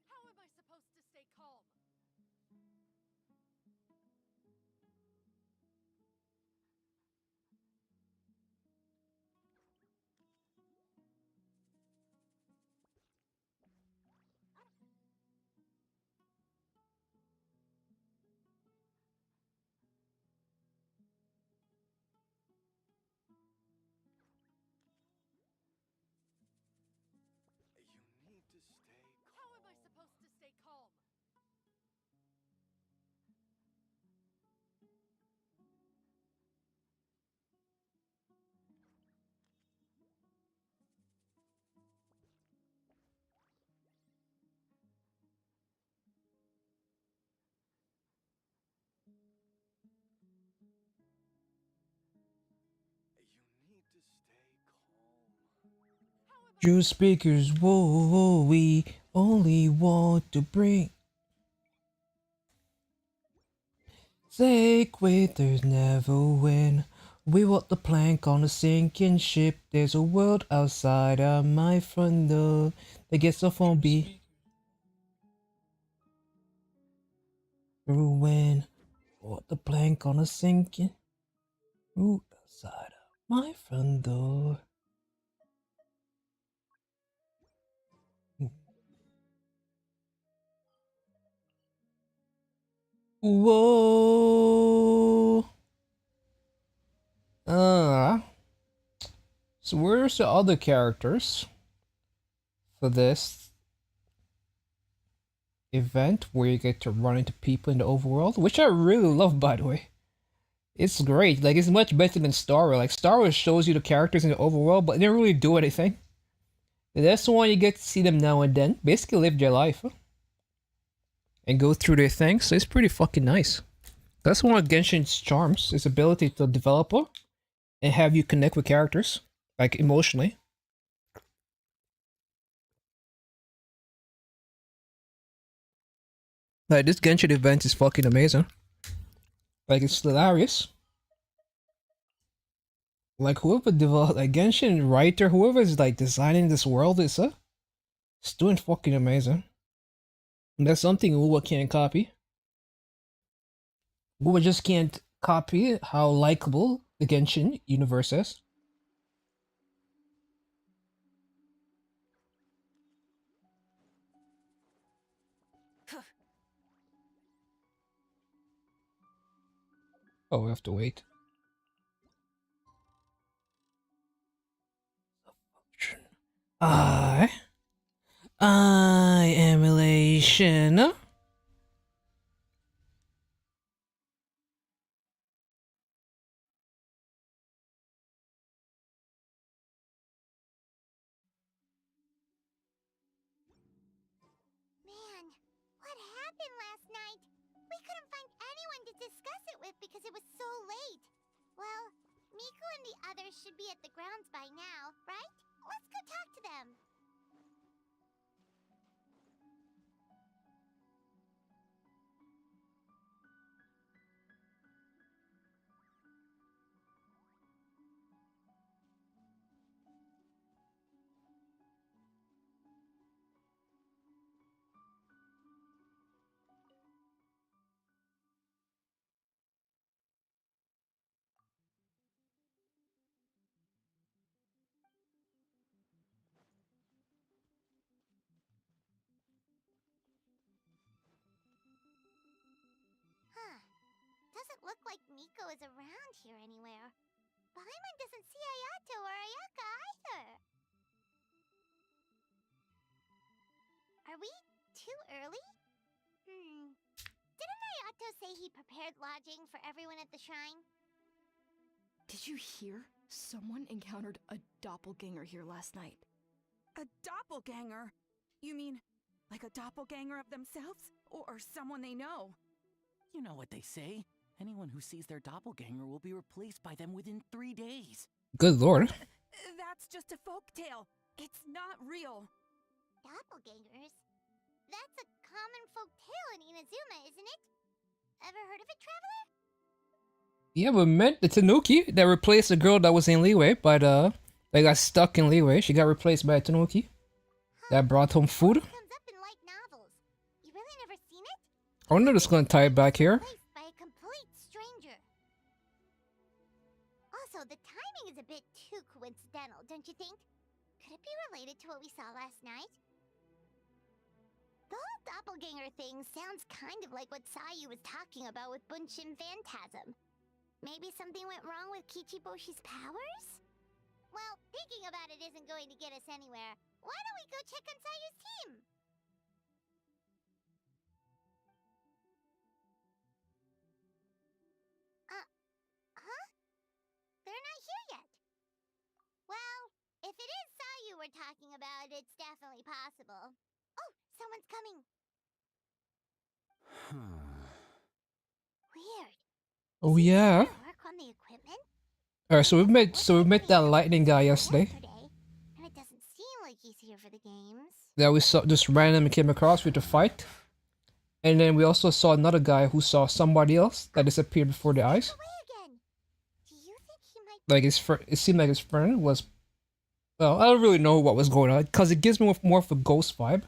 How am I supposed to stay calm? How am I supposed to stay calm? True speakers, whoa, whoa, we only want to bring sake with there's never win. We want the plank on a sinking ship. There's a world outside of my front door that gets off on be ruin. Want the plank on a sinking root outside of my front door. Whoa. So where's the other characters for this event where you get to run into people in the overworld, which I really love, by the way. It's great. Like, it's much better than Star Wars. Like, Star Wars shows you the characters in the overworld, but they don't really do anything. That's the one you get to see them now and then. Basically live their life. And go through their things. So it's pretty fucking nice. That's one of Genshin's charms. Its ability to develop and have you connect with characters. Like, emotionally. Like, this Genshin event is fucking amazing. Like, it's hilarious. Like, whoever developed, like, Genshin writer, whoever is, like, designing this world is, it's doing fucking amazing. And that's something Uwa can't copy. Uwa just can't copy how likable the Genshin universe is. Oh, we have to wait. I am elation. Man, what happened last night? We couldn't find anyone to discuss it with because it was so late. Well, Miku and the others should be at the grounds by now, right? Let's go talk to them. Huh. Doesn't look like Miko is around here anywhere. Paimon doesn't see Ayato or Ayaka either. Are we too early? Didn't Ayato say he prepared lodging for everyone at the shrine? Did you hear? Someone encountered a doppelganger here last night. A doppelganger? You mean, like a doppelganger of themselves? Or someone they know? You know what they say. Anyone who sees their doppelganger will be replaced by them within 3 days. Good lord. That's just a folktale. It's not real. Doppelgangers? That's a common folk tale in Inazuma, isn't it? Ever heard of it, Traveler? Yeah, we met the Tanuki that replaced the girl that was in Leeway, but they got stuck in Leeway. She got replaced by a Tanuki that brought home food. It comes up in light novels. You really never seen it? I wonder if it's gonna tie it back here. Replaced by a complete stranger. Also, the timing is a bit too coincidental, don't you think? Could it be related to what we saw last night? The whole doppelganger thing sounds kind of like what Sayu was talking about with Bunshin Phantasm. Maybe something went wrong with Kichiboshi's powers? Well, thinking about it isn't going to get us anywhere. Why don't we go check on Sayu's team? Huh? They're not here yet. Well, if it is Sayu we're talking about, it's definitely possible. Oh, someone's coming. Weird. Oh yeah. Work on the equipment? Alright, so we met that lightning guy yesterday. And it doesn't seem like he's here for the games. That we saw just randomly came across with the fight. And then we also saw another guy who saw somebody else that disappeared before their eyes. Away again. Do you think he might Like it seemed like his friend was. Well, I don't really know what was going on because it gives me more of a ghost vibe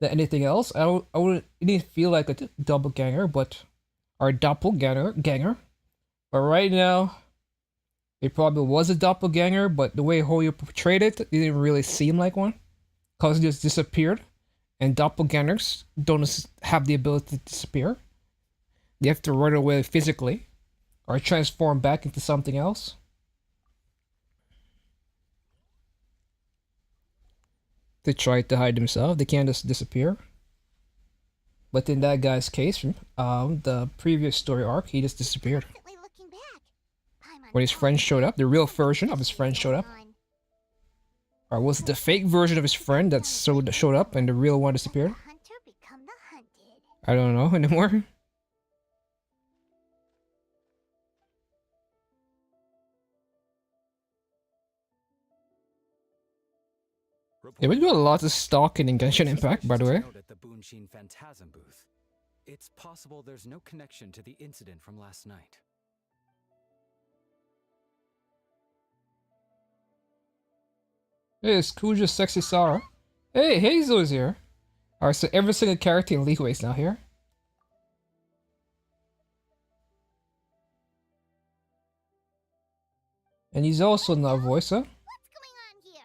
than anything else. It didn't feel like a doppelganger, but or doppelganger. But right now, it probably was a doppelganger, but the way Hoyo portrayed it didn't really seem like one, cause it just disappeared. And doppelgangers don't have the ability to disappear. They have to run away physically, or transform back into something else. To try to hide themselves, they can't just disappear. But in that guy's case, the previous story arc, he just disappeared. constantly looking back? When his friend showed up, the real version of his friend showed up. Or was it the fake version of his friend that showed up and the real one disappeared? The hunter become the hunted. I don't know anymore. Yeah, we do a lot of stalking in Genshin Impact, by the way. At the Bunshin Phantasm booth. It's possible there's no connection to the incident from last night. Hey, it's Kuja Sexy Sara. Hey, Hazel's here. Alright, so every single character in Leeway is now here. And he's also not a voicer. What's going on here?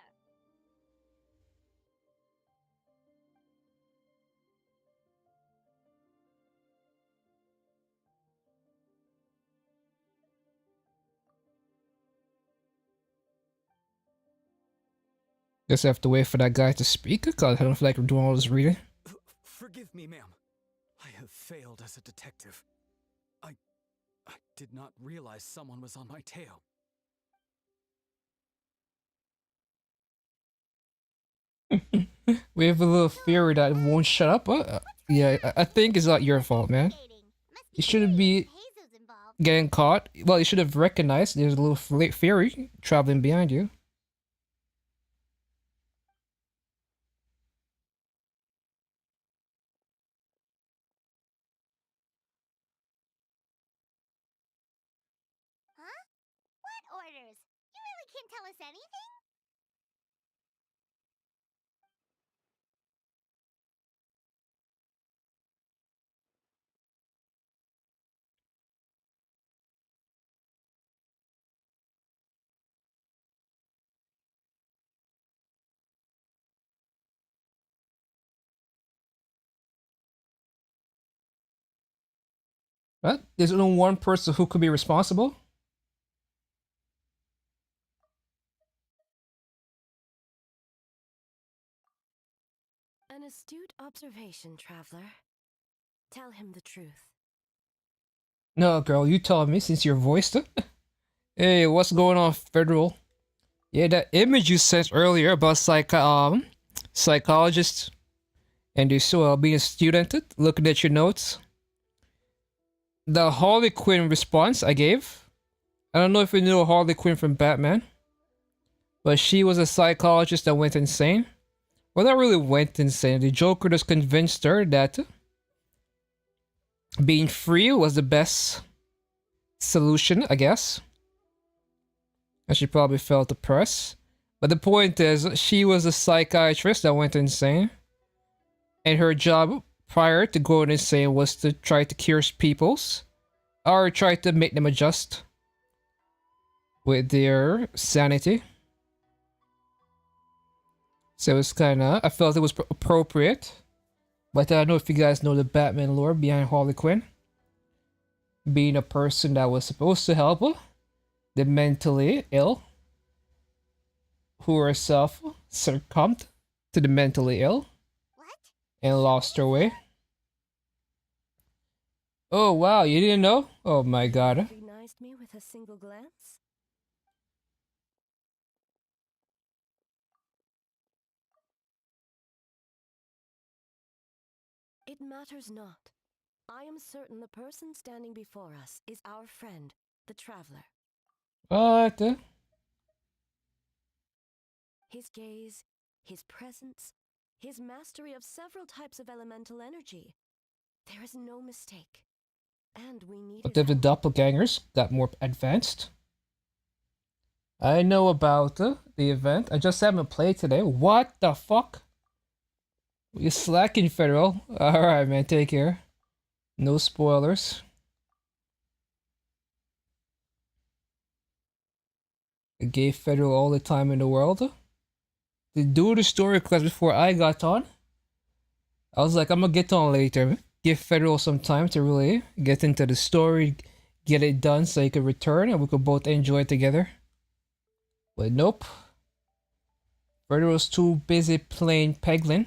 Guess I have to wait for that guy to speak, because I don't feel like I'm doing all this reading. Forgive me, ma'am. I have failed as a detective. I did not realize someone was on my tail. We have a little theory that it won't shut up. Yeah, I think it's not your fault, man. You shouldn't be getting caught. Well, you should have recognized there's a little fairy traveling behind you. Huh? What orders? You really can't tell us anything? What? There's only one person who could be responsible? An astute observation, traveler. Tell him the truth. No, girl, you tell me since you're voiced it. Hey, what's going on, Federal? Yeah, that image you sent earlier about psychologists and you being a student, looking at your notes. the Harley Quinn response I gave. I don't know if you knew Harley Quinn from Batman, but she was a psychologist that went insane. Well, not really went insane. The Joker just convinced her that being free was the best solution, I guess. And she probably felt depressed. But the point is, she was a psychiatrist that went insane. And her job prior to going insane was to try to cure people's, or try to make them adjust with their sanity. So it's kinda, I felt it was appropriate. But I don't know if you guys know the Batman lore behind Harley Quinn. Being a person that was supposed to help the mentally ill, who herself succumbed to the mentally ill and lost her way. Oh wow, you didn't know? Oh my god. Recognized me with a single glance? It matters not. I am certain the person standing before us is our friend, the Traveler. What? His gaze, his presence, his mastery of several types of elemental energy. There is no mistake. And we need But his if the help. doppelgangers got more advanced. I know about the event. I just haven't played today. What the fuck? You slacking, Federal. Alright, man. Take care. No spoilers. I gave Federal all the time in the world to do the story quest before I got on. I was like, I'm gonna get on later. Give Federal some time to really get into the story, get it done so he could return and we could both enjoy it together. But nope. Federal's too busy playing Peglin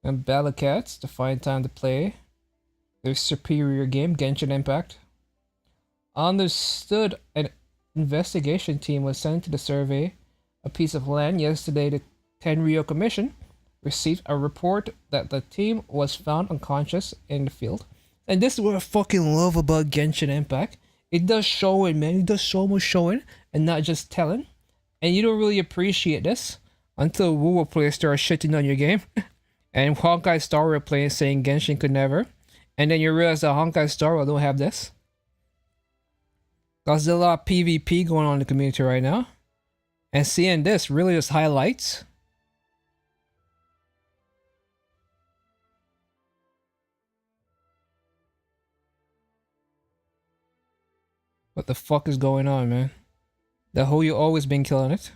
and Ballacats to find time to play their superior game, Genshin Impact. Understood, an investigation team was sent to the survey a piece of land yesterday. The Tenryo Commission received a report that the team was found unconscious in the field. And this is what I fucking love about Genshin Impact. It does showing, man. It does so much showing and not just telling. And you don't really appreciate this until Woo players start shitting on your game. And Honkai Star Rail players saying Genshin could never. And then you realize that Honkai Star Rail don't have this. Because there's a lot of PvP going on in the community right now. And seeing this really just highlights what the fuck is going on, man. The whole you always been killing it.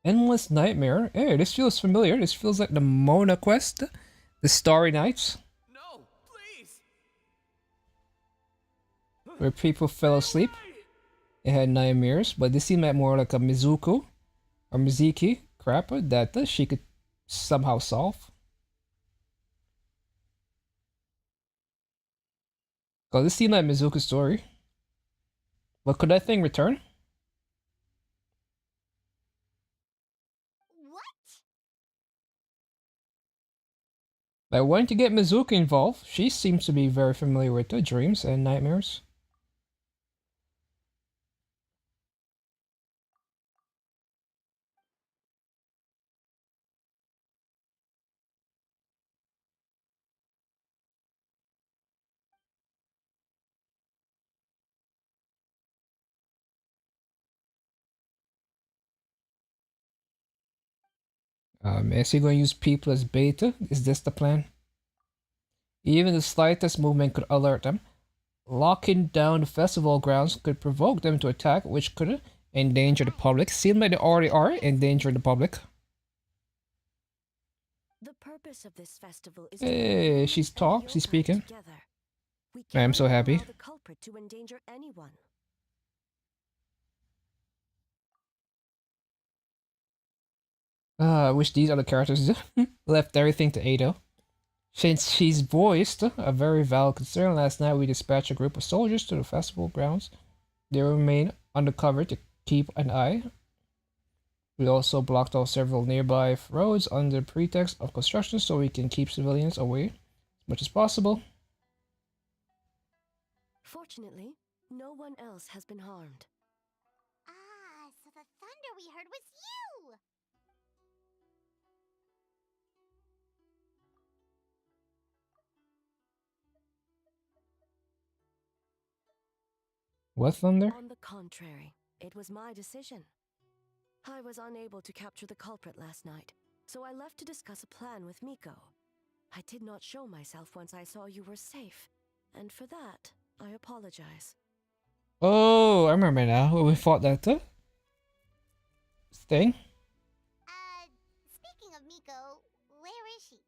Endless Nightmare. Hey, this feels familiar. This feels like the Mona quest. The Starry Nights. No, please. Where people fell asleep. It had nightmares, but this seemed like more like a Mizuku or Mizuki crap that she could somehow solve. Cause this seemed like Mizuku's story. But could that thing return? Like, why don't you get Mizuki involved? She seems to be very familiar with the dreams and nightmares. Is he going to use people as beta? Is this the plan? Even the slightest movement could alert them. Locking down the festival grounds could provoke them to attack, which could endanger the public. Seems like they already are endangering the public. The purpose of this festival is Hey, she's speaking. I am so happy. The culprit to endanger anyone. I wish these other characters left everything to Ado. Since she's voiced a very valid concern, last night we dispatched a group of soldiers to the festival grounds. They remain undercover to keep an eye. We also blocked off several nearby roads under pretext of construction so we can keep civilians away as much as possible. Fortunately, no one else has been harmed. Ah, so the thunder we heard was you! What thunder? On the contrary, it was my decision. I was unable to capture the culprit last night, so I left to discuss a plan with Miko. I did not show myself once I saw you were safe, and for that, I apologize. Oh, I remember now. When we fought that thing. Speaking of Miko, where is she?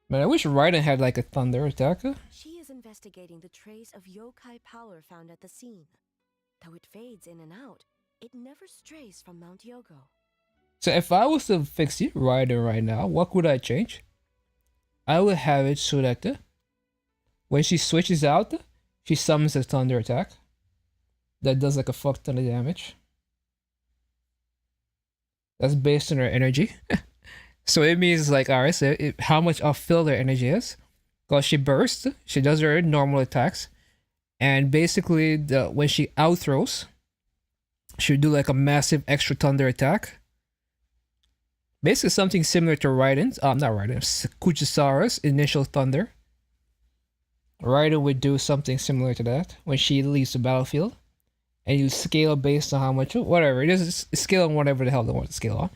Man, I wish Raiden had like a thunder attack. She is investigating the trace of yokai power found at the scene. Though it fades in and out, it never strays from Mount Yogo. So if I was to fix it Raiden right now, what would I change? I would have it so that when she switches out, she summons a thunder attack that does like a fuck ton of damage. That's based on her energy. So it means like, alright, so how much off-field her energy is. Because she bursts, she does her normal attacks. And basically, when she out-throws, she'll do like a massive extra thunder attack. Basically something similar to Raiden's, not Raiden's, Kuchisara's initial thunder. Raiden would do something similar to that when she leaves the battlefield. And you scale based on how much, whatever, it is scale on whatever the hell they want to scale on.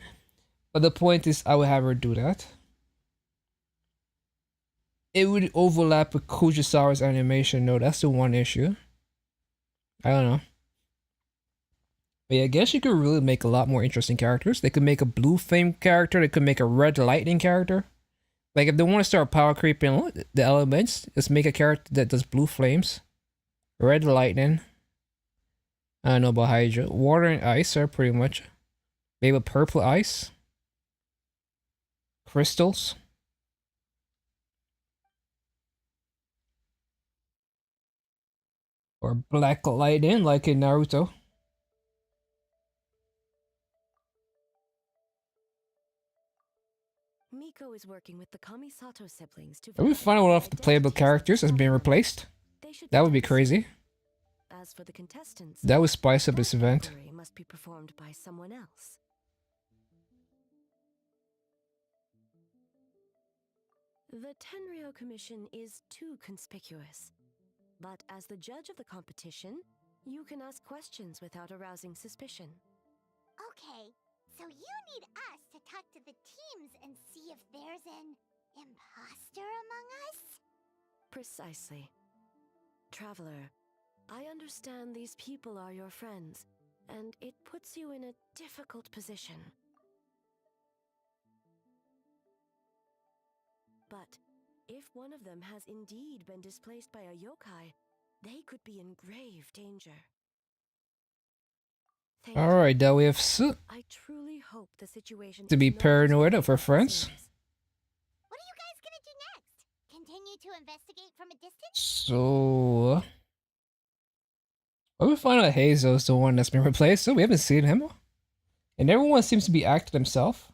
But the point is, I would have her do that. It would overlap with Kuchisara's animation, though. That's the one issue. I don't know. But yeah, I guess you could really make a lot more interesting characters. They could make a blue flame character. They could make a red lightning character. Like, if they want to start power creeping the elements, just make a character that does blue flames. Red lightning. I don't know about Hydra. Water and ice are pretty much. Maybe purple ice. Crystals. Or black lightning like in Naruto. Miko is working with the Kamisato siblings to If we find out one of the playable characters has been replaced, that would be crazy. As for the contestants, That would spice up this event. Predatory must be performed by someone else. The Tenryo Commission is too conspicuous. But as the judge of the competition, you can ask questions without arousing suspicion. Okay, so you need us to talk to the teams and see if there's an imposter among us? Precisely. Traveler, I understand these people are your friends, and it puts you in a difficult position. But if one of them has indeed been displaced by a yokai, they could be in grave danger. Thank you. Alright, now we have I truly hope the situation to is be not paranoid as of our bad as it friends. seems. What are you guys gonna do next? Continue to investigate from a distance? So... Well, we find out Hazel's the one that's been replaced, so we haven't seen him. And everyone seems to be acting himself.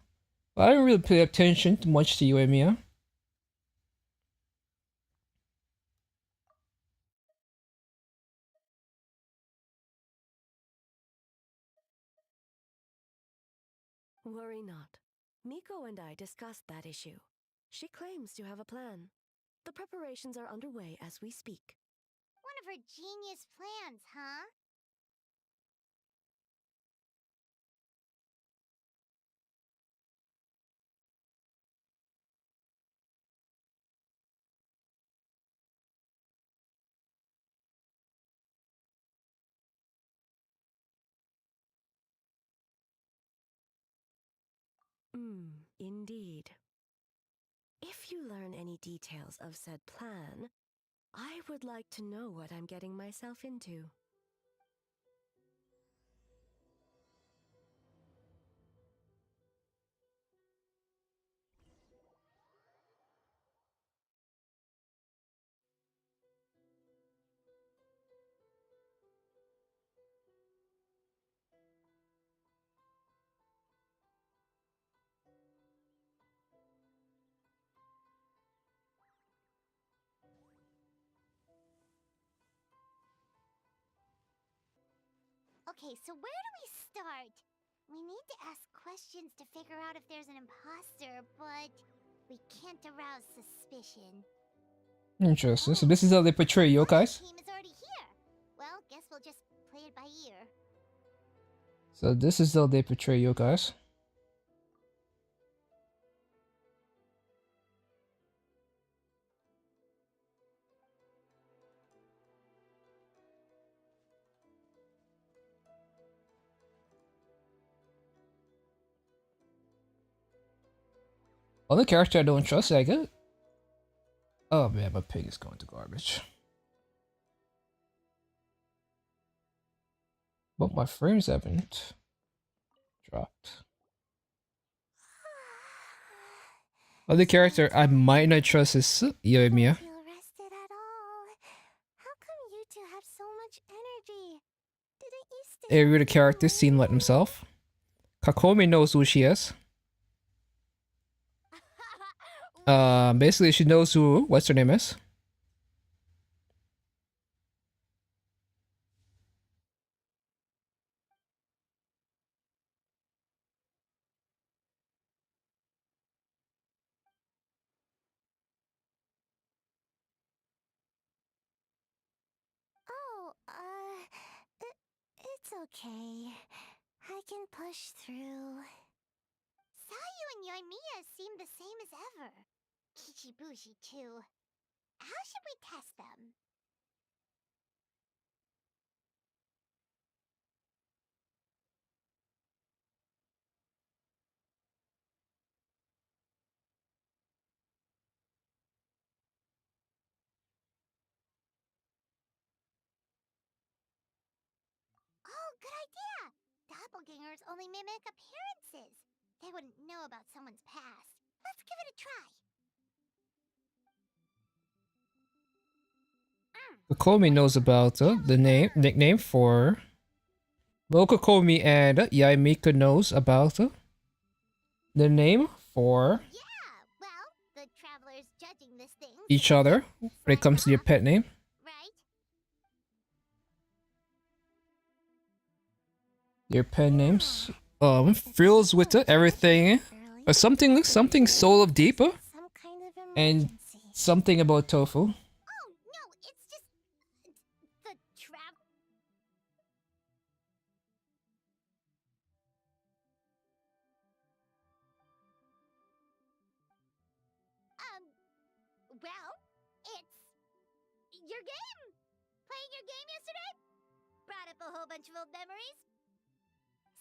But I didn't really pay attention too much to you, Emiya. Worry not. Miko and I discussed that issue. She claims to have a plan. The preparations are underway as we speak. One of her genius plans, huh? Indeed. If you learn any details of said plan, I would like to know what I'm getting myself into. Okay, so where do we start? We need to ask questions to figure out if there's an imposter, but we can't arouse suspicion. Interesting. So this is how they portray yokais. Team is already here. Well, guess we'll just play it by ear. So this is how they portray yokais. Other character I don't trust, I get. Oh man, my pig is going to garbage. But my frames haven't dropped. Other character I might not trust is Yoimiya. Feel rested at all. How come you two have so much energy? Didn't you stay Every up other so character seem like late? themselves. Kakomi knows who she is. Basically she knows what's her name is. Oh, it's okay. I can push through. Sayu and Yoimiya seem the same as ever. Kichibushi too. How should we test them? Oh, good idea! Doppelgangers only mimic appearances. They wouldn't know about someone's past. Let's give it a try. Kakomi knows about the nickname for. Well, Kakomi and Yaimika knows about the name for Yeah, well, the travelers judging this thing. each other when it comes to your pet name. Right? Your pet names. Fills with everything. Early. Something soul of deeper Some kind of and emergency. something about tofu. Oh, no, it's just the travel. Well, it's your game. Playing your game yesterday brought up a whole bunch of old memories.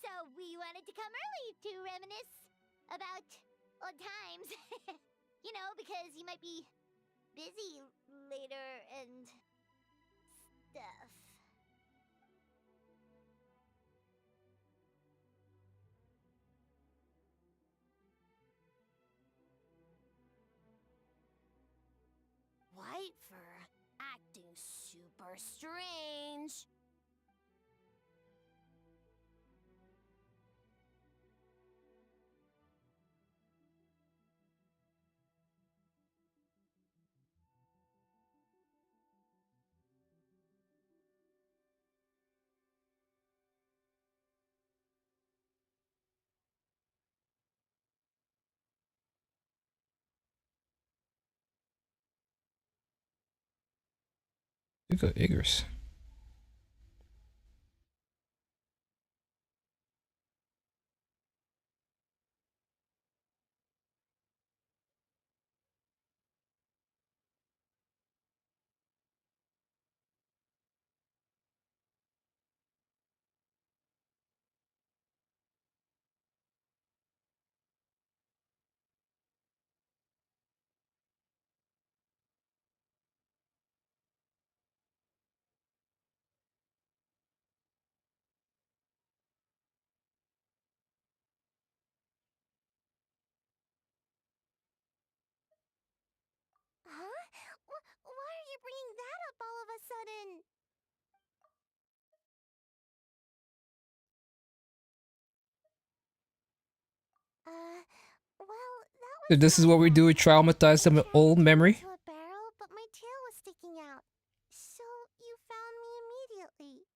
So we wanted to come early to reminisce about old times. You know, because you might be busy later and stuff. White fur acting super strange. You got Iggers. Huh? Why are you bringing that up all of a sudden? Well, that was So this is what we do. We traumatize them with old memory. to a barrel, but my tail was sticking out. So you found me immediately.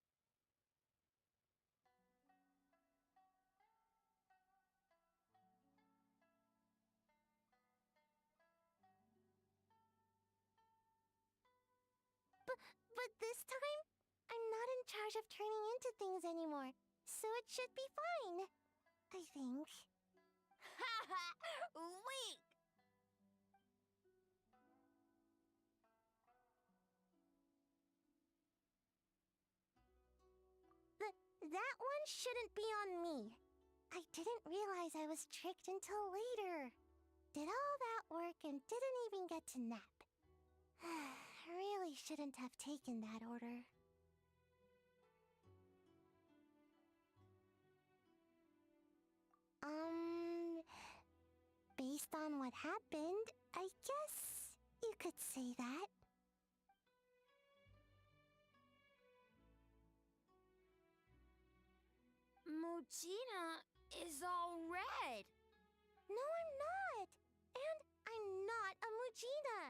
But this time, I'm not in charge of turning into things anymore, so it should be fine. I think. Haha! Weak! That one shouldn't be on me. I didn't realize I was tricked until later. Did all that work and didn't even get to nap. Really shouldn't have taken that order. Based on what happened, I guess you could say that. Mujina is all red. No, I'm not! And I'm not a Mujina!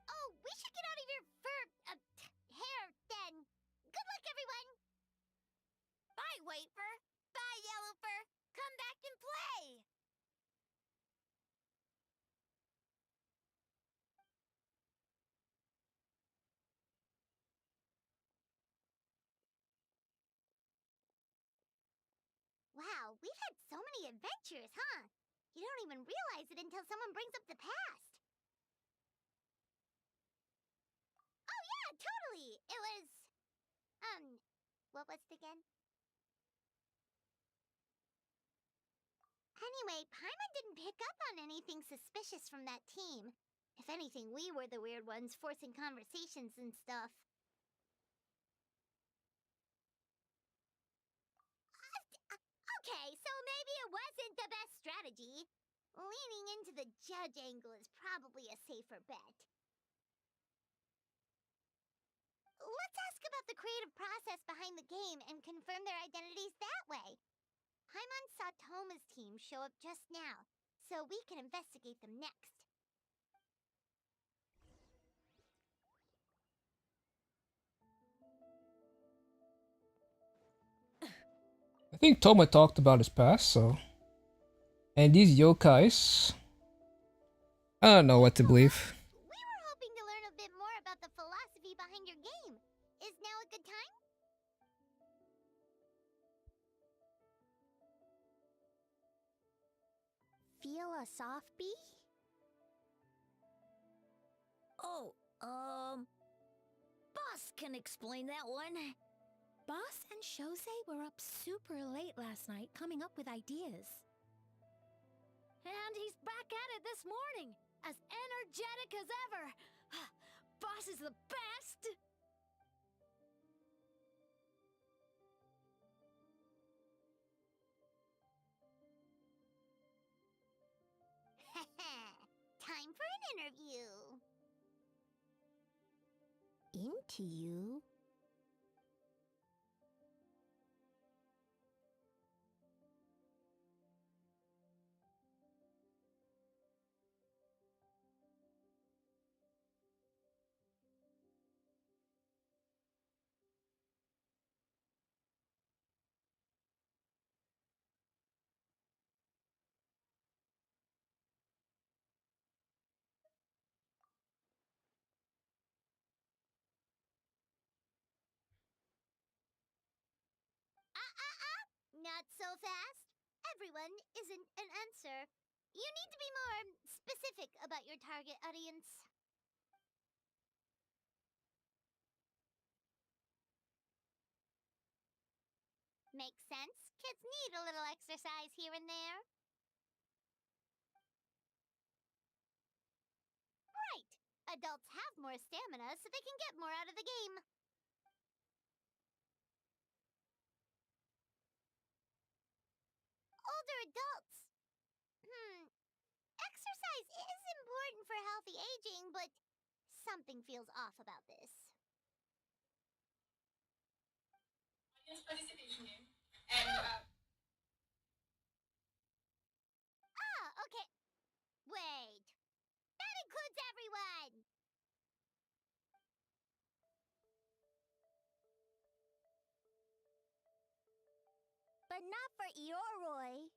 Oh, we should get out of your hair, then. Good luck, everyone! Bye, Wafer. Bye, Yellow Fur. Come back and play. Wow, we've had so many adventures, huh? You don't even realize it until someone brings up the past. Oh yeah, totally! It was... what was it again? Anyway, Paimon didn't pick up on anything suspicious from that team. If anything, we were the weird ones forcing conversations and stuff. Okay, so maybe it wasn't the best strategy. Leaning into the judge angle is probably a safer bet. Let's ask about the creative process behind the game and confirm their identities that way. Paimon saw Toma's team show up just now, so we can investigate them next. I think Toma talked about his past, so. And these yokais. I don't know what to believe. We were hoping to learn a bit more about the philosophy behind your game. Is now a good time? Philosophy? Oh, Boss can explain that one. Boss and Shosei were up super late last night coming up with ideas. And he's back at it this morning, as energetic as ever. Boss is the best! Time for an interview. Into you? Not so fast. Everyone isn't an answer. You need to be more specific about your target audience. Makes sense. Kids need a little exercise here and there. Right. Adults have more stamina, so they can get more out of the game. Older adults. Exercise is important for healthy aging, but something feels off about this. Audience participation game. And Okay. Wait. That includes everyone! Huh? but not for Ioroi.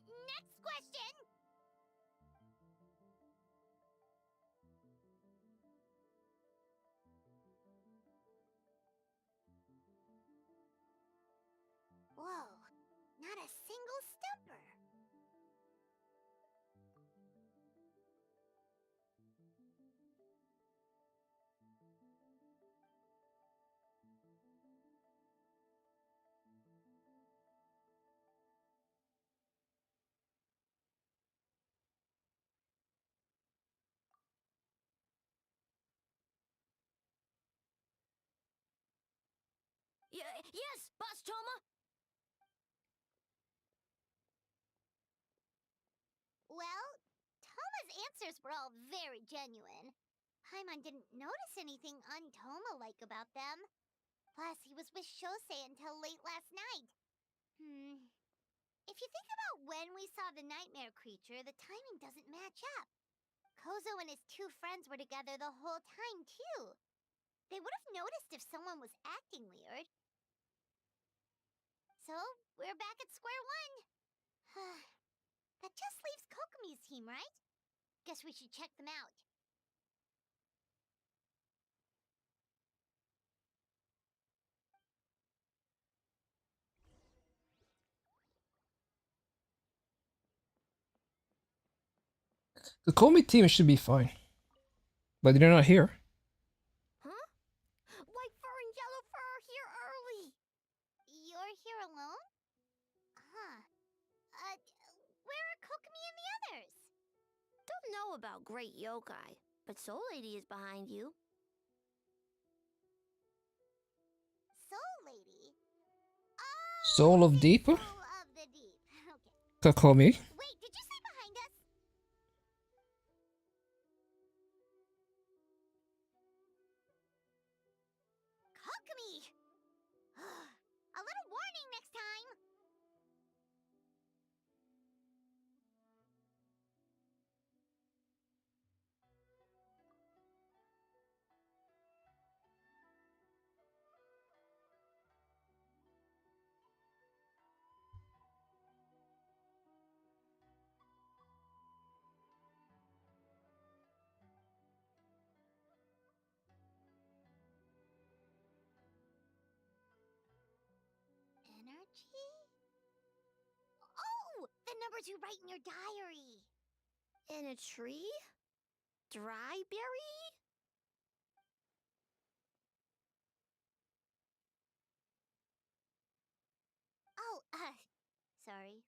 Next question! Whoa, not a single stumper. Yes, Boss Toma. Well, Toma's answers were all very genuine. Paimon didn't notice anything un-Toma-like about them. Plus, he was with Shosei until late last night. If you think about when we saw the nightmare creature, the timing doesn't match up. Kozo and his two friends were together the whole time, too. They would have noticed if someone was acting weird. So, we're back at square one. That just leaves Kokomi's team, right? Guess we should check them out. The Komi team should be fine. But they're not here. Huh? White fur and yellow fur are here early. You're here alone? Huh. Where are Kokomi and the others? Don't know about Great Yokai, but Soul Lady is behind you. Soul Lady? Oh, Soul of Deep? Soul of the Deep. Okay. Kokomi. Wait, did you say behind us? Kokomi! A little warning next time! Energy? Oh! The numbers you write in your diary! In a tree? Dry berry? Oh, sorry.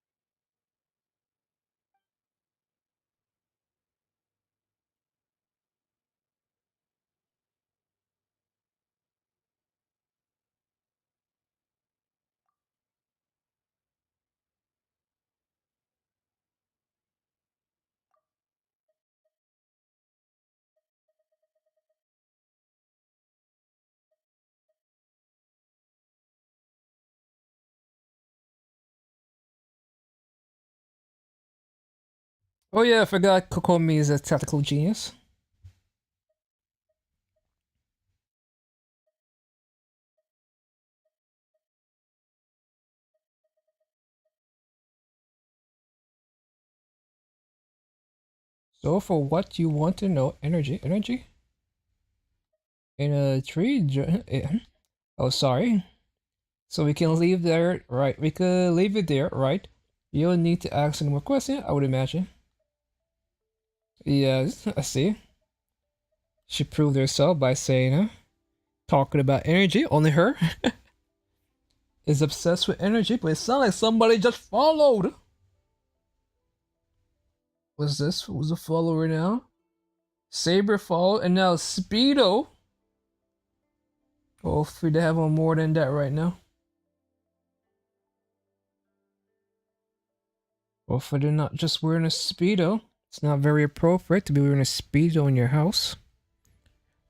Oh yeah, I forgot Kokomi is a tactical genius. So for what you want to know, energy? In a tree? Oh, sorry. So we can leave there, right? We could leave it there, right? You don't need to ask any more questions, I would imagine. Yes, I see. She proved herself by saying, talking about energy, only her is obsessed with energy, but it sounds like somebody just followed. What's this? Who's a follower now? Saber followed, and now Speedo. Hopefully they have on more than that right now. Hopefully they're not just wearing a Speedo. It's not very appropriate to be wearing a Speedo in your house.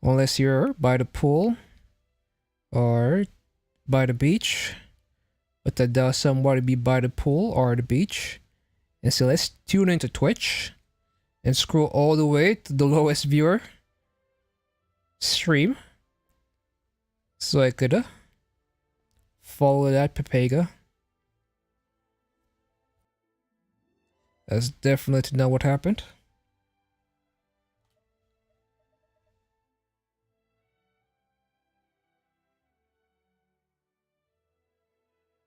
Unless you're by the pool or by the beach. But that does somebody be by the pool or the beach. And so let's tune into Twitch and scroll all the way to the lowest viewer stream. So I could follow that Pepega. That's definitely not what happened.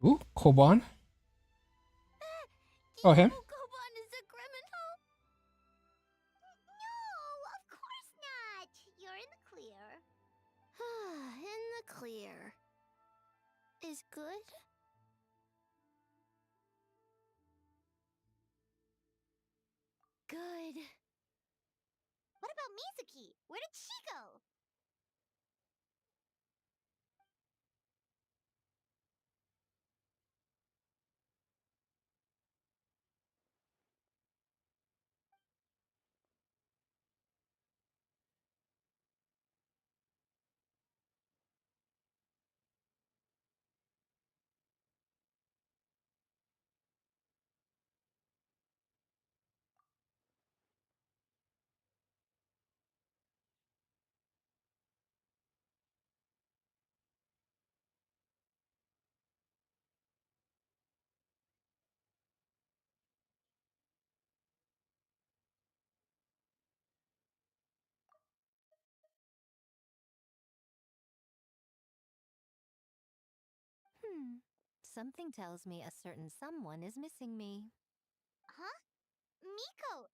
Ooh, Koban. Oh, him? Koban is a criminal? No, of course not. You're in the clear. In the clear. Is good? Good. What about Mizuki? Where did she go? Something tells me a certain someone is missing me. Huh? Miko!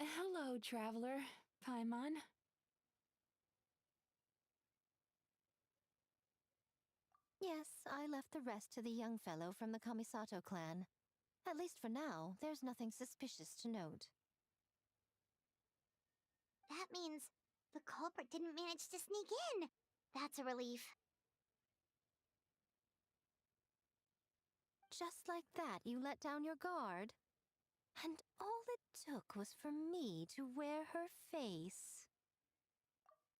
Hello, traveler. Paimon. Yes, I left the rest to the young fellow from the Kamisato clan. At least for now, there's nothing suspicious to note. That means the culprit didn't manage to sneak in. That's a relief. Just like that, you let down your guard? And all it took was for me to wear her face.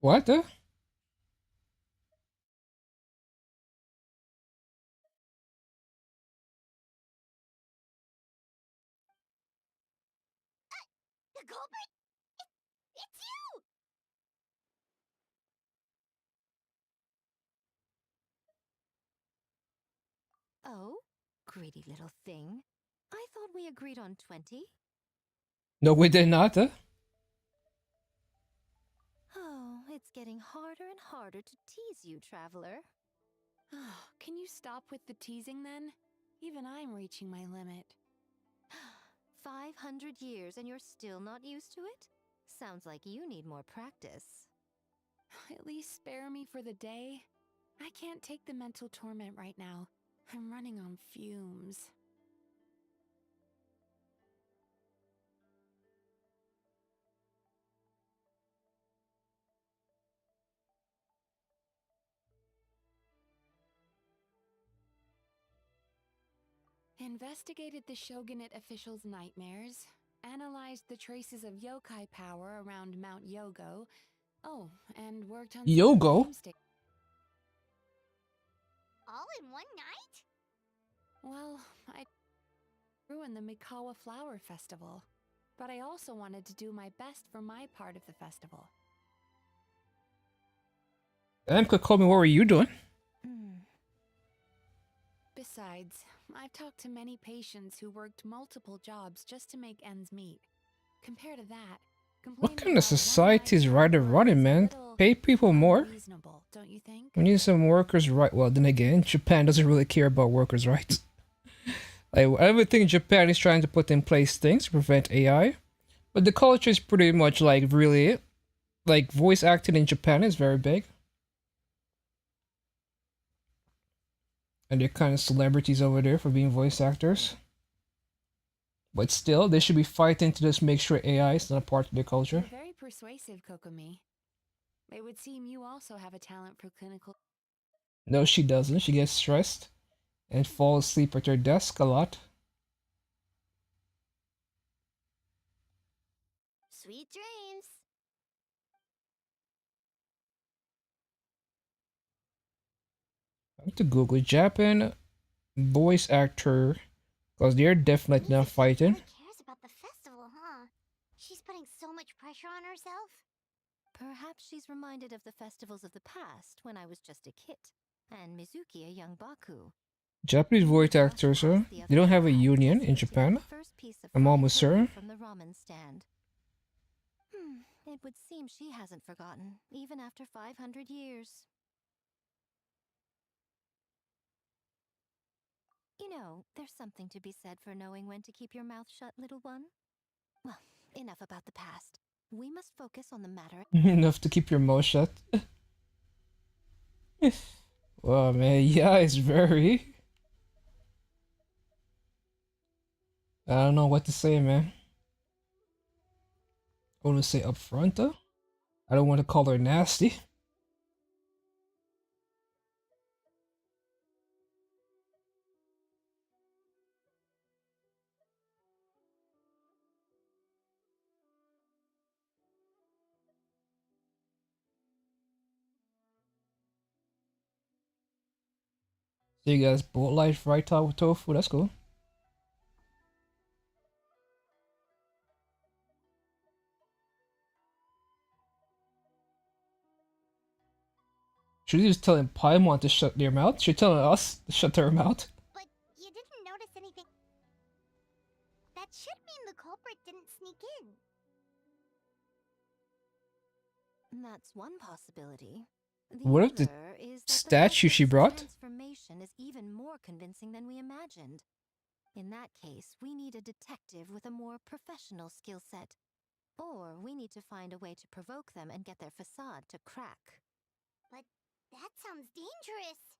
What the? The culprit? It's you! Oh, greedy little thing. I thought we agreed on 20. No, we did not. Oh, it's getting harder and harder to tease you, traveler. Oh, can you stop with the teasing then? Even I'm reaching my limit. 500 years and you're still not used to it? Sounds like you need more practice. At least spare me for the day. I can't take the mental torment right now. I'm running on fumes. Investigated the shogunate officials' nightmares, analyzed the traces of yokai power around Mount Yogo. Oh, and worked on Yogo? All in one night? Well, I ruined the Mikawa Flower Festival, but I also wanted to do my best for my part of the festival. Could call me, what were you doing? Besides, I've talked to many patients who worked multiple jobs just to make ends meet. Compared to that, What kind of society is right of running, man? Pay people more? Reasonable, don't you think? We need some workers' right. Well, then again, Japan doesn't really care about workers' rights. I would think Japan is trying to put in place things to prevent AI, but the culture is pretty much like really, like voice acting in Japan is very big. And they're kind of celebrities over there for being voice actors. But still, they should be fighting to just make sure AI is not a part of their culture. You're very persuasive, Kokomi. It would seem you also have a talent for clinical... No, she doesn't. She gets stressed and falls asleep at her desk a lot. Sweet dreams. I have to Google Japan voice actor, because they're definitely not fighting. Cares about the festival, huh? She's putting so much pressure on herself. Perhaps she's reminded of the festivals of the past when I was just a kid, and Mizuki a young Baku. Japanese voice actors, they don't have a union in Japan. I'm almost certain. From the ramen stand. It would seem she hasn't forgotten, even after 500 years. You know, there's something to be said for knowing when to keep your mouth shut, little one. Well, enough about the past. We must focus on the matter. Enough to keep your mouth shut. Well, man, yeah, it's very... I don't know what to say, man. I want to say upfront, though. I don't want to call her nasty. So you guys both like fried tofu, that's cool. She's just telling Paimon to shut their mouth. She's telling us to shut their mouth. But you didn't notice anything. That should mean the culprit didn't sneak in. That's one possibility. What if the statue she brought? Transformation is even more convincing than we imagined. In that case, we need a detective with a more professional skill set. Or we need to find a way to provoke them and get their facade to crack. But that sounds dangerous.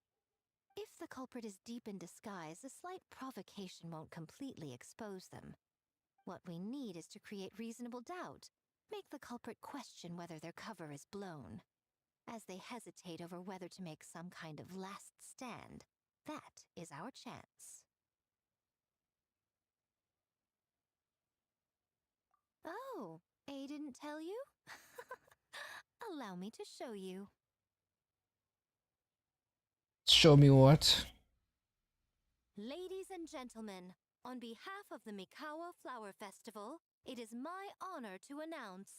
If the culprit is deep in disguise, a slight provocation won't completely expose them. What we need is to create reasonable doubt. Make the culprit question whether their cover is blown. As they hesitate over whether to make some kind of last stand, that is our chance. Oh, A didn't tell you? Allow me to show you. Show me what? Ladies and gentlemen, on behalf of the Mikawa Flower Festival, it is my honor to announce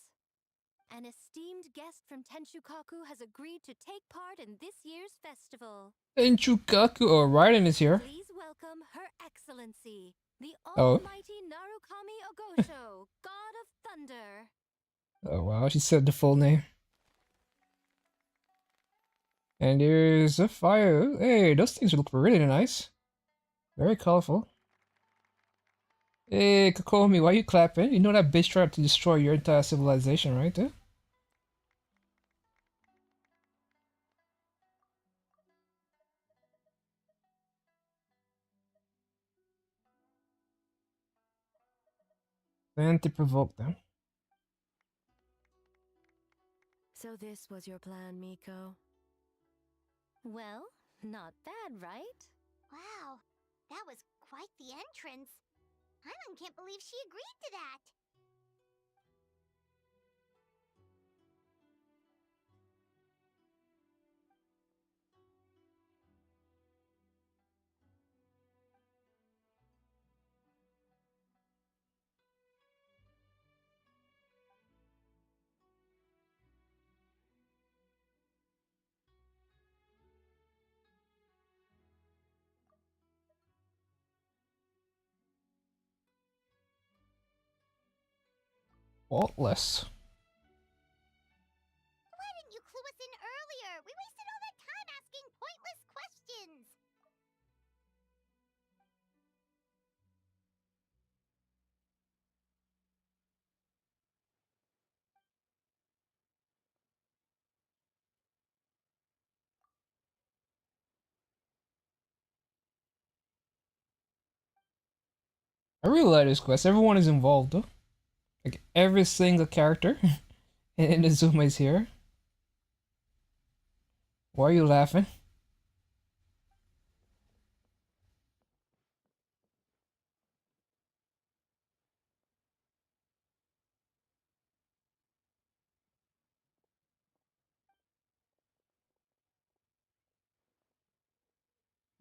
an esteemed guest from Tenshukaku has agreed to take part in this year's festival. Tenshukaku, oh, Raiden is here. Please welcome Her Excellency, the Oh. Almighty Narukami Ogosho, God of Thunder. Oh wow, she said the full name. And there's a fire. Hey, those things look really nice. Very colorful. Hey, Kokomi, why you clapping? You know that bitch tried to destroy your entire civilization, right? Then to provoke them. So this was your plan, Miko? Well, not bad, right? Wow, that was quite the entrance. Paimon can't believe she agreed to that. Faultless. Why didn't you clue us in earlier? We wasted all that time asking pointless questions. I really like this quest. Everyone is involved, though. Like every single character in the Zuma is here. Why are you laughing?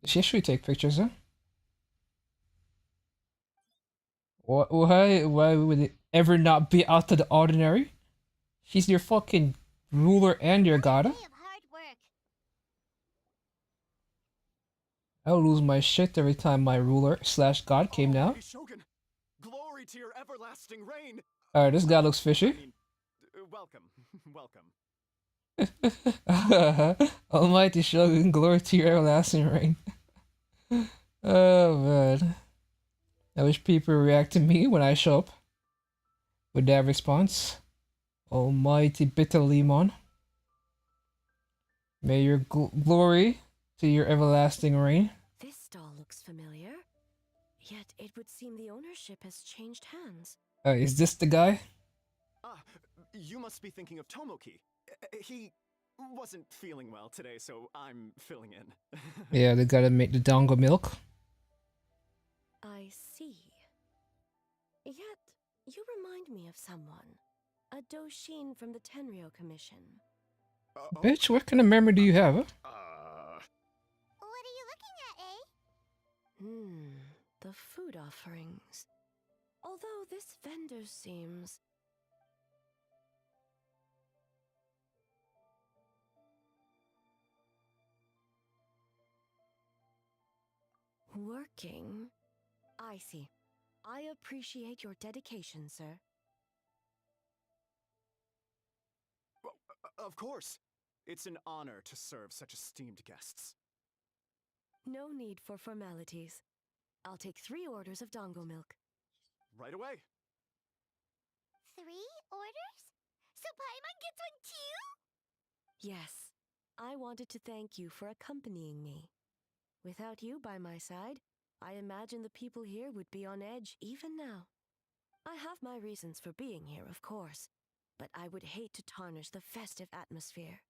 She should take pictures, huh? Why would it ever not be out of the ordinary? She's your fucking ruler and your god. I'll lose my shit every time my ruler slash god came down. Shogun, glory to your everlasting reign. Alright, this guy looks fishy. I mean, welcome, welcome. Almighty Shogun, glory to your everlasting reign. Oh man. I wish people react to me when I show up with that response. Almighty bitter lemon. May your glory to your everlasting reign. This stall looks familiar, yet it would seem the ownership has changed hands. Is this the guy? Ah, you must be thinking of Tomoki. He wasn't feeling well today, so I'm filling in. Yeah, they gotta make the dongo milk. I see. Yet, you remind me of someone. A Doshin from the Tenryo Commission. Bitch, what kind of memory do you have? Huh? What are you looking at, eh? The food offerings. Although this vendor seems... working? I see. I appreciate your dedication, sir. Of course. It's an honor to serve such esteemed guests. No need for formalities. I'll take 3 orders of dongo milk. Right away. 3 orders? So Paimon gets one too? Yes. I wanted to thank you for accompanying me. Without you by my side, I imagine the people here would be on edge even now. I have my reasons for being here, of course, but I would hate to tarnish the festive atmosphere.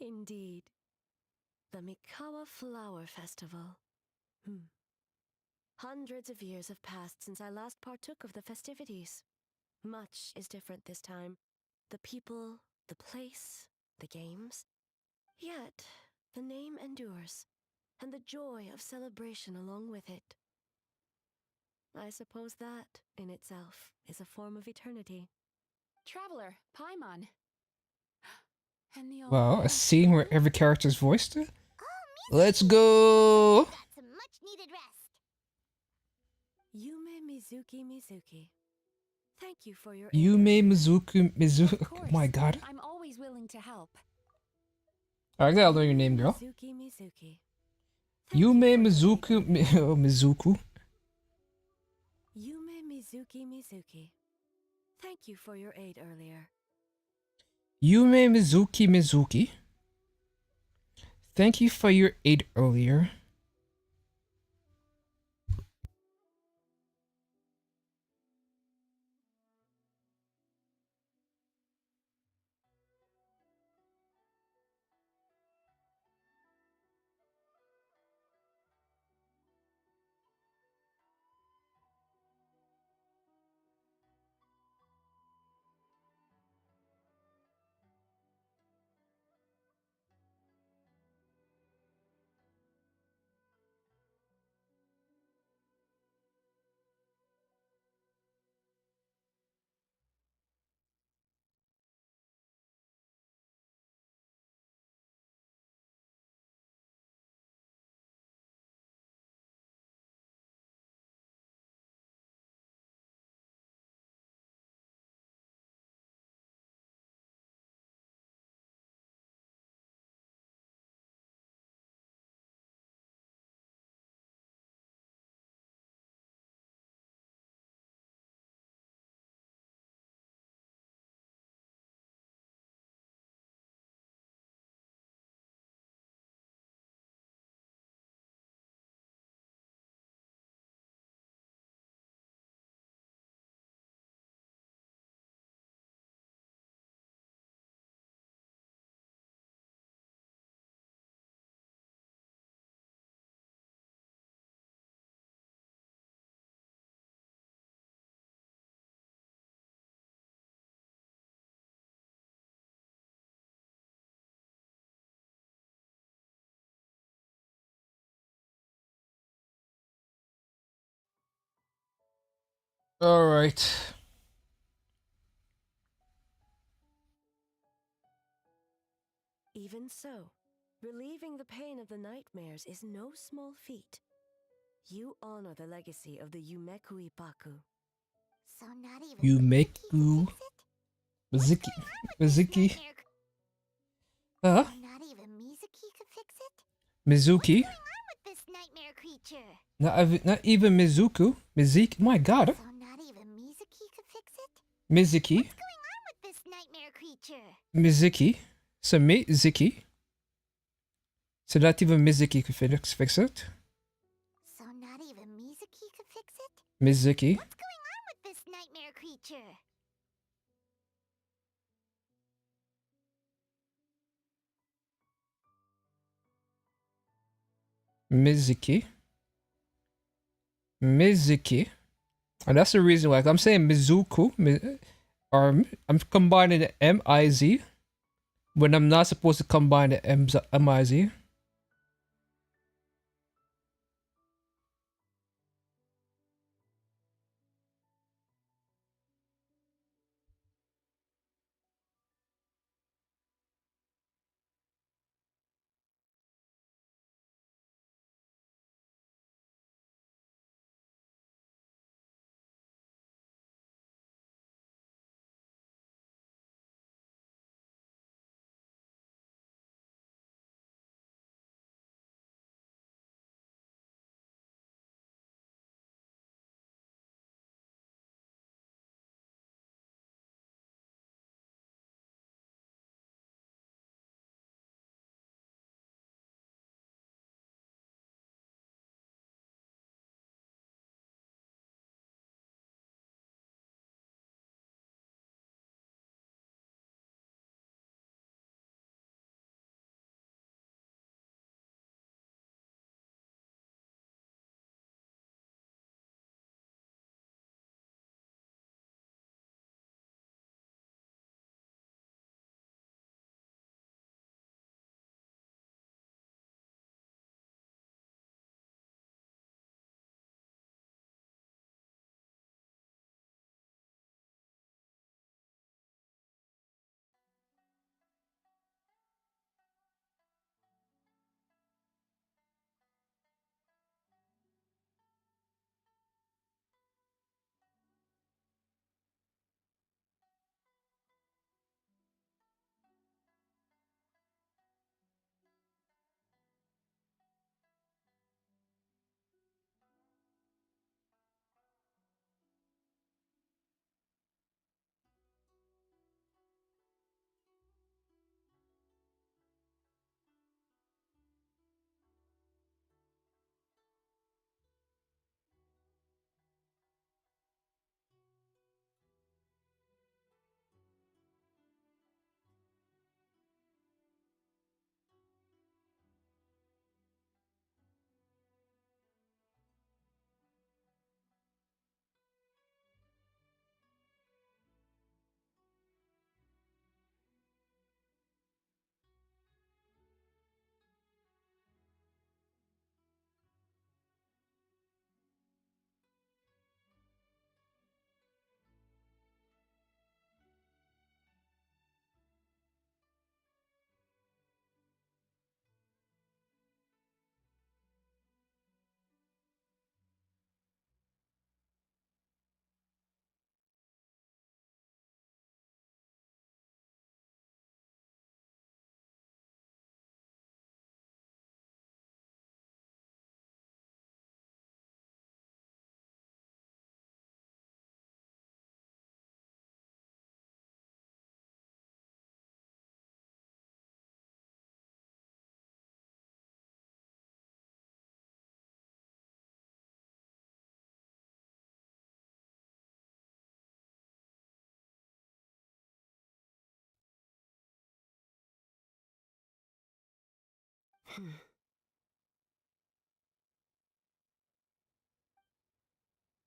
Indeed. The Mikawa Flower Festival. Hundreds of years have passed since I last partook of the festivities. Much is different this time. The people, the place, the games. Yet, the name endures, and the joy of celebration along with it. I suppose that, in itself, is a form of eternity. Traveler, Paimon. And the old Wow, a scene where every character is voiced? Let's go! Got some much needed rest. Yume Mizuki. Thank you for your Yume Mizuki. Oh my god. I'm always willing to help. I gotta learn your name, girl. Mizuki Mizuki. Yume Mizuku. Mizuku. Yume Mizuki Mizuki. Thank you for your aid earlier. Yume Mizuki Mizuki. Thank you for your aid earlier. All right. Even so, relieving the pain of the nightmares is no small feat. You honor the legacy of the Yumeku Ippaku. So not even Yumeku Mizuki. Mizuki. Huh? So not even Mizuki could fix it? Mizuki. What's going on with this nightmare creature? Not even Mizuku. Mizuki. My God. So not even Mizuki could fix it? Mizuki. What's going on with this nightmare creature? Mizuki. So Mizuki. So not even Mizuki could fix it. So not even Mizuki could fix it? Mizuki. What's going on with this nightmare creature? Mizuki. Mizuki. And that's the reason why I'm saying Mizuku. Or I'm combining the M-I-Z when I'm not supposed to combine the M-I-Z.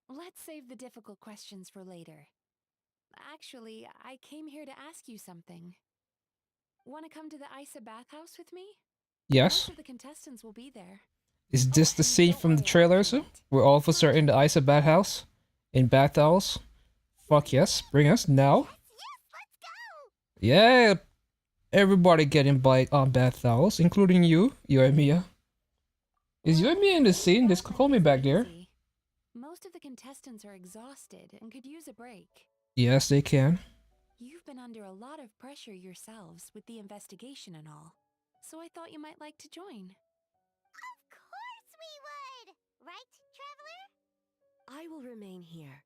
Let's save the difficult questions for later. Actually, I came here to ask you something. Want to come to the Isa bathhouse with me? Yes. Most of the contestants will be there. Is this the and scene don't from the worry, I'll trailer, clean so? it. Where all of us are in the Isa bathhouse? In bath towels? Fuck yes, bring us now. Let's go! Yeah, everybody get invited on bath towels, including you, Yoimiya. Is Yoimiya in the scene? Just call me back there. Easy. Most of the contestants are exhausted and could use a break. Yes, they can. You've been under a lot of pressure yourselves with the investigation and all, so I thought you might like to join. Of course we would! Right, Traveler? I will remain here.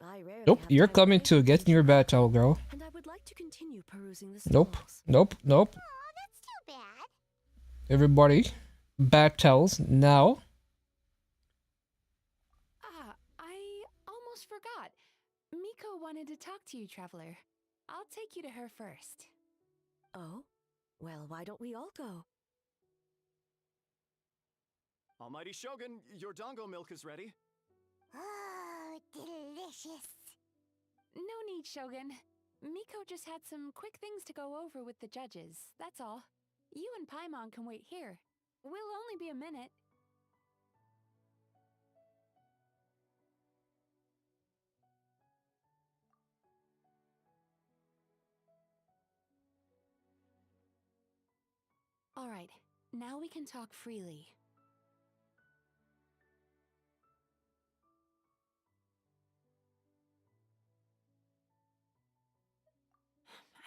I rarely Nope, have you're time coming away to from get in your teaching, bath towel, girl. and I would like to continue perusing the Nope, stalls. nope, nope. Oh, that's too bad. Everybody, bath towels now. I almost forgot. Miko wanted to talk to you, Traveler. I'll take you to her first. Oh? Well, why don't we all go? Almighty Shogun, your dango milk is ready. Oh, delicious. No need, Shogun. Miko just had some quick things to go over with the judges, that's all. You and Paimon can wait here. We'll only be a minute. All right, now we can talk freely.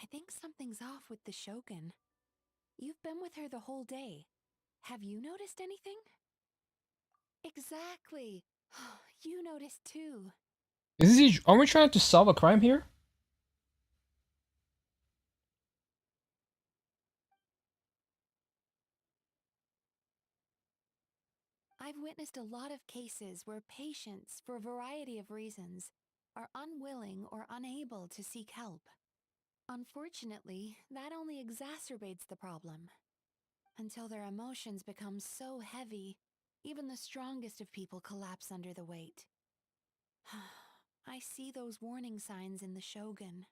I think something's off with the Shogun. You've been with her the whole day. Have you noticed anything? Exactly. You noticed too. Are we trying to solve a crime here? I've witnessed a lot of cases where patients, for a variety of reasons, are unwilling or unable to seek help. Unfortunately, that only exacerbates the problem. Until their emotions become so heavy, even the strongest of people collapse under the weight. I see those warning signs in the Shogun.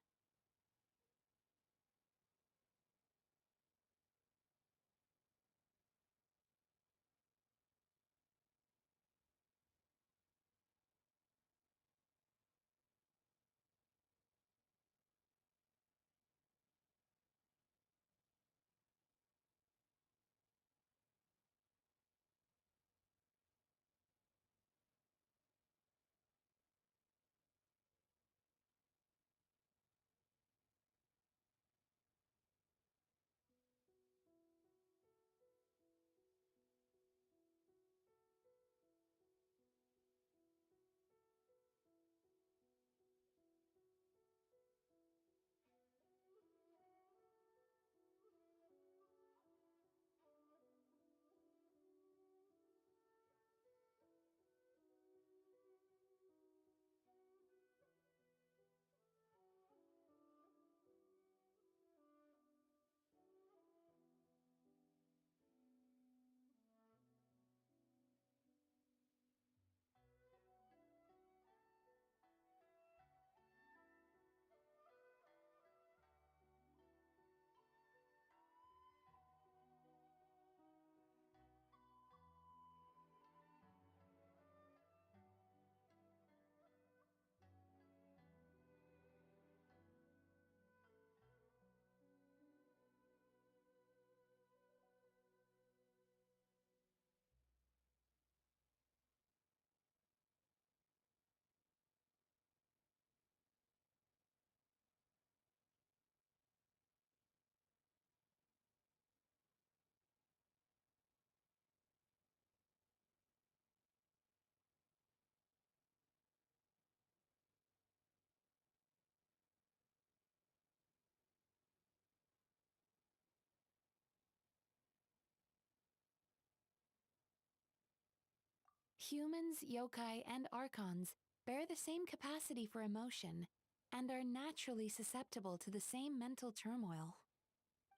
Humans, yokai, and archons bear the same capacity for emotion and are naturally susceptible to the same mental turmoil.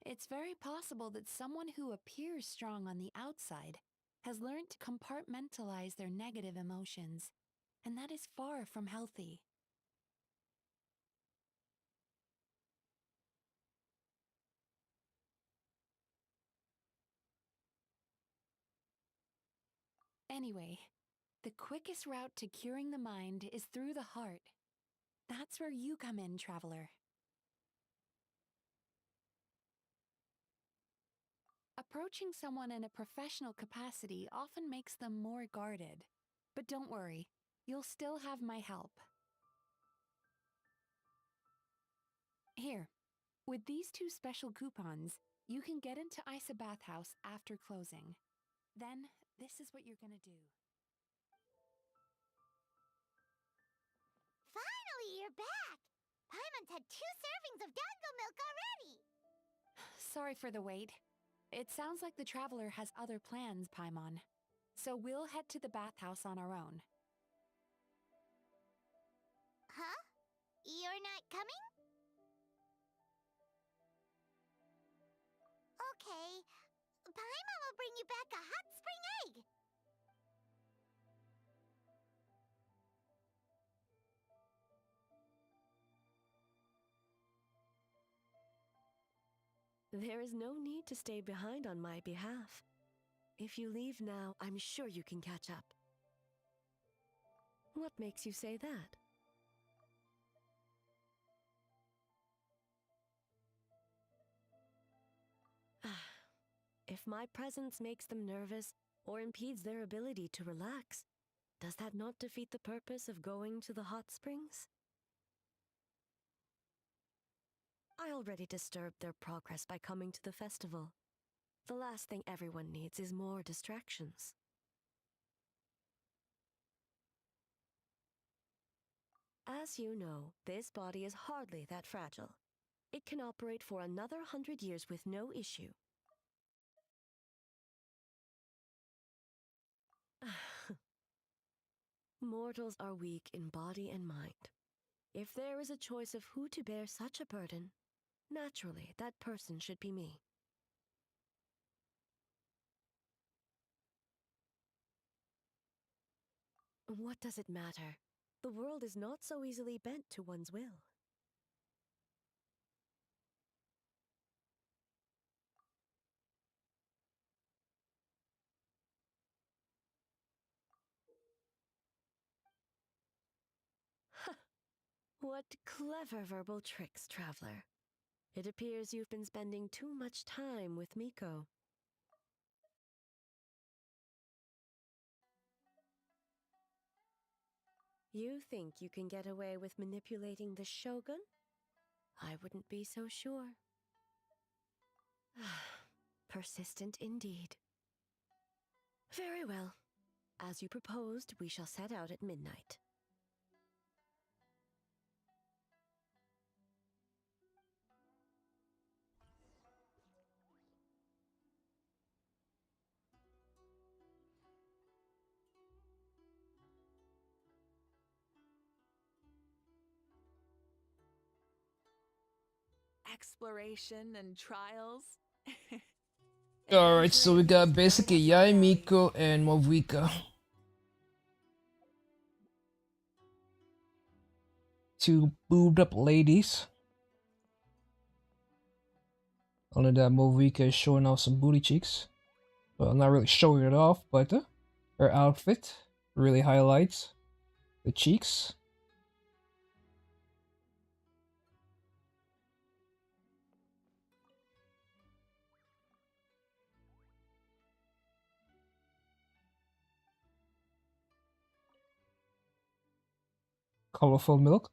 It's very possible that someone who appears strong on the outside has learned to compartmentalize their negative emotions, and that is far from healthy. Anyway, the quickest route to curing the mind is through the heart. That's where you come in, traveler. Approaching someone in a professional capacity often makes them more guarded. But don't worry, you'll still have my help. Here, with these 2 special coupons, you can get into Isa Bathhouse after closing. Then, this is what you're gonna do. Finally, you're back! Paimon's had 2 servings of dango milk already! Sorry for the wait. It sounds like the traveler has other plans, Paimon. So we'll head to the bathhouse on our own. Huh? You're not coming? Okay. Paimon will bring you back a hot spring egg! There is no need to stay behind on my behalf. If you leave now, I'm sure you can catch up. What makes you say that? If my presence makes them nervous or impedes their ability to relax, does that not defeat the purpose of going to the hot springs? I already disturbed their progress by coming to the festival. The last thing everyone needs is more distractions. As you know, this body is hardly that fragile. It can operate for another 100 years with no issue. Mortals are weak in body and mind. If there is a choice of who to bear such a burden, naturally that person should be me. What does it matter? The world is not so easily bent to one's will. What clever verbal tricks, traveler. It appears you've been spending too much time with Miko. You think you can get away with manipulating the Shogun? I wouldn't be so sure. Persistent indeed. Very well. As you proposed, we shall set out at midnight. Exploration and trials. Alright, so we got basically Yai, Miko, and Mavika. 2 boobed up ladies. Only that Mavika is showing off some booty cheeks. Well, not really showing it off, but her outfit really highlights the cheeks. Colorful milk.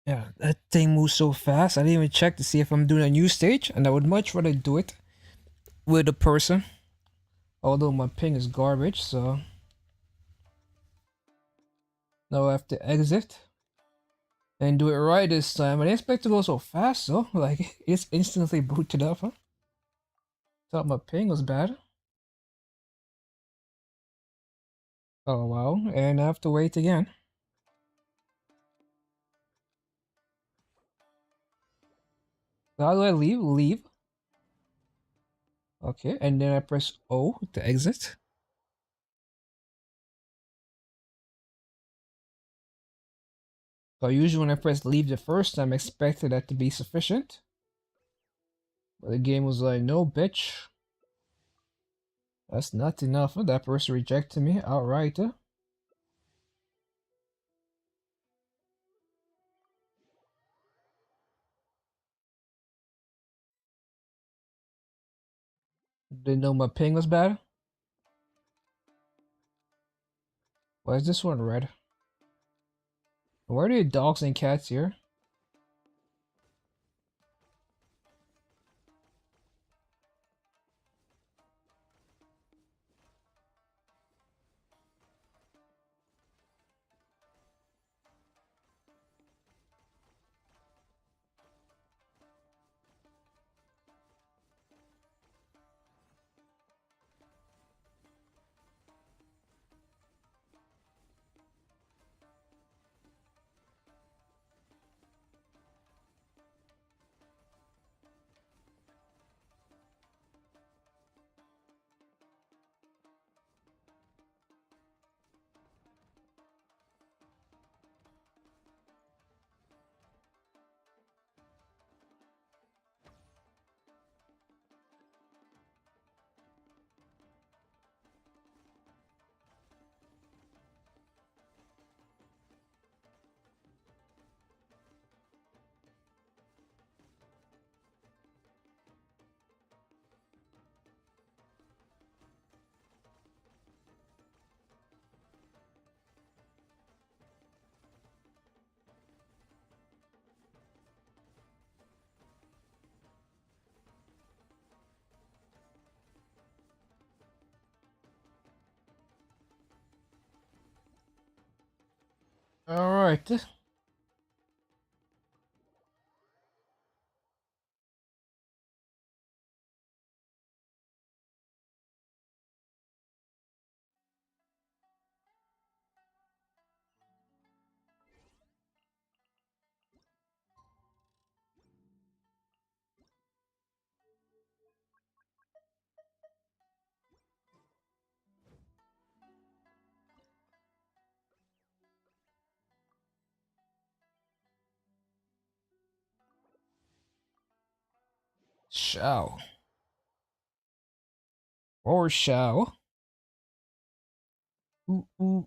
Yeah, that thing moves so fast. I didn't even check to see if I'm doing a new stage, and I would much rather do it with a person. Although my ping is garbage, so now I have to exit. And do it right this time. I didn't expect to go so fast though. Like, it's instantly booted up, huh? Thought my ping was bad. Oh wow, and I have to wait again. So how do I leave? Leave. Okay, and then I press O to exit. So usually when I press leave the first time, I expected that to be sufficient. But the game was like, no, bitch. That's not enough. That person rejected me. Alright. Didn't know my ping was bad. Why is this one red? Why are there dogs and cats here? Alright. Shall. Or shall. Ooh, ooh.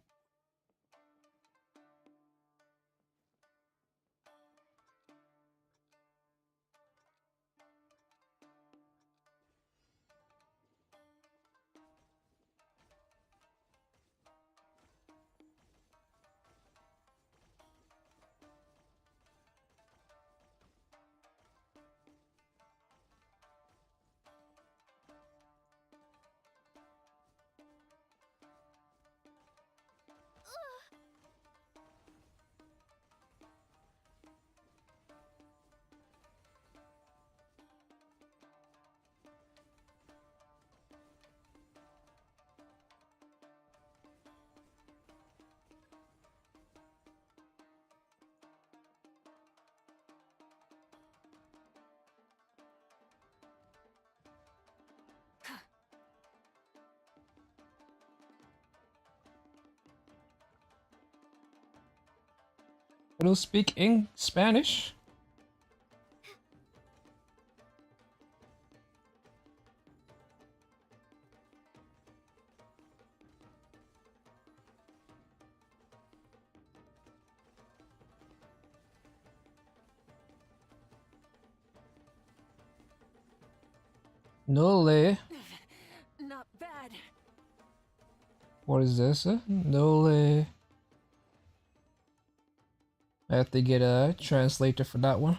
I don't speak in Spanish. No le. Not bad. What is this? No le. I have to get a translator for that one.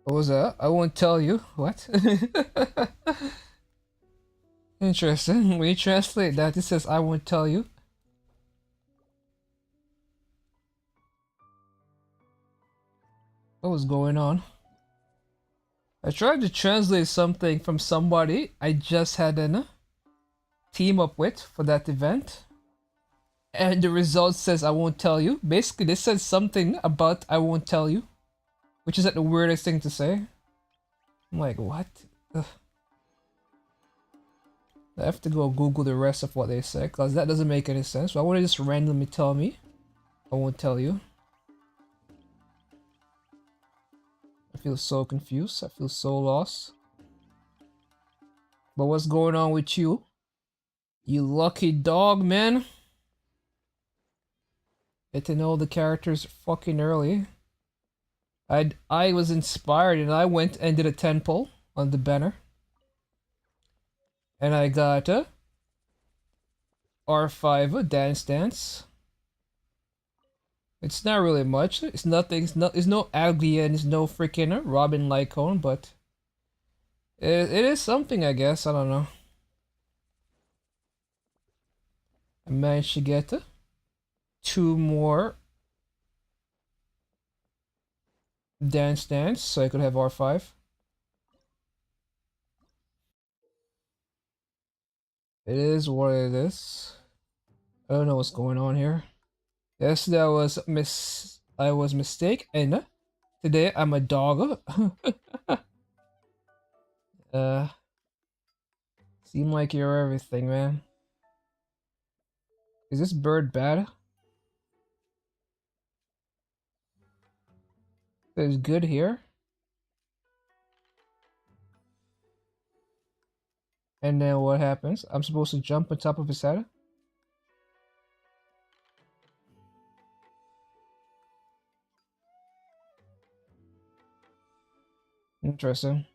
What was that? I won't tell you. What? Interesting. When you translate that, it says I won't tell you. What was going on? I tried to translate something from somebody I just had a team up with for that event. And the result says I won't tell you. Basically, they said something about I won't tell you. Which is like the weirdest thing to say. I'm like, what? Ugh. I have to go Google the rest of what they said, because that doesn't make any sense. Why would they just randomly tell me? I won't tell you. I feel so confused. I feel so lost. But what's going on with you? You lucky dog, man. Get to know the characters fucking early. I was inspired and I went and did a 10 pull on the banner. And I got a R5 a dance. It's not really much. It's nothing. It's no Aglia and it's no freaking Robin Lycone, but it is something, I guess. I don't know. I managed to get 2 more dance, so I could have R5. It is what it is. I don't know what's going on here. Yes, that was I was mistaken. Today I'm a dog. Seem like you're everything, man. Is this bird bad? It's good here. And then what happens? I'm supposed to jump on top of his head? Interesting.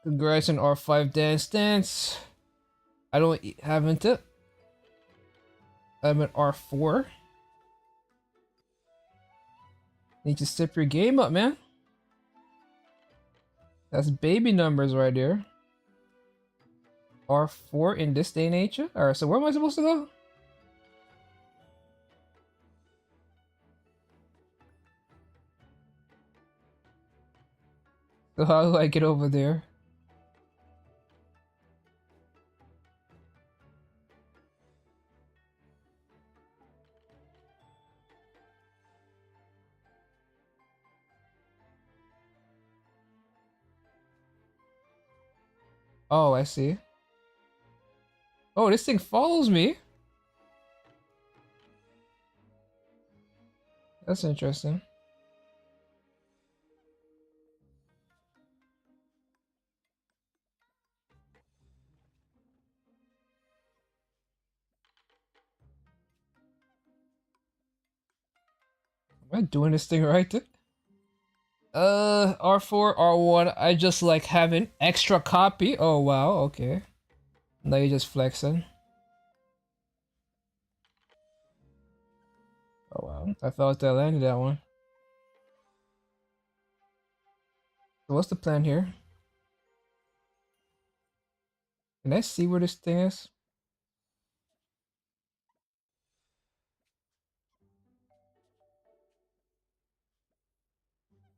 Congrats on R5 dance. Haven't it? I'm at R4. Need to step your game up, man. That's baby numbers right there. R4 in this day and age. Alright, so where am I supposed to go? So how do I get over there? Oh, I see. Oh, this thing follows me. That's interesting. Am I doing this thing right? R4, R1, I just like have an extra copy. Oh, wow, okay. Now you're just flexing. Oh, wow. I thought I landed that one. So what's the plan here? Can I see where this thing is?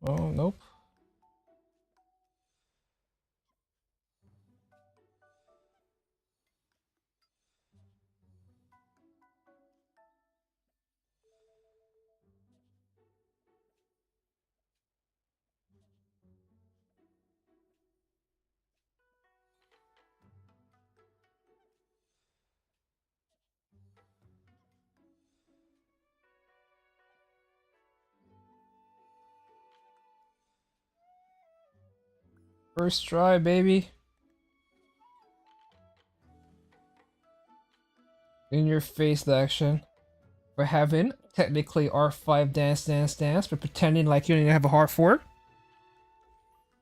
Oh, nope. First try, baby. In your face action. For having technically R5 dance, but pretending like you don't even have a R4.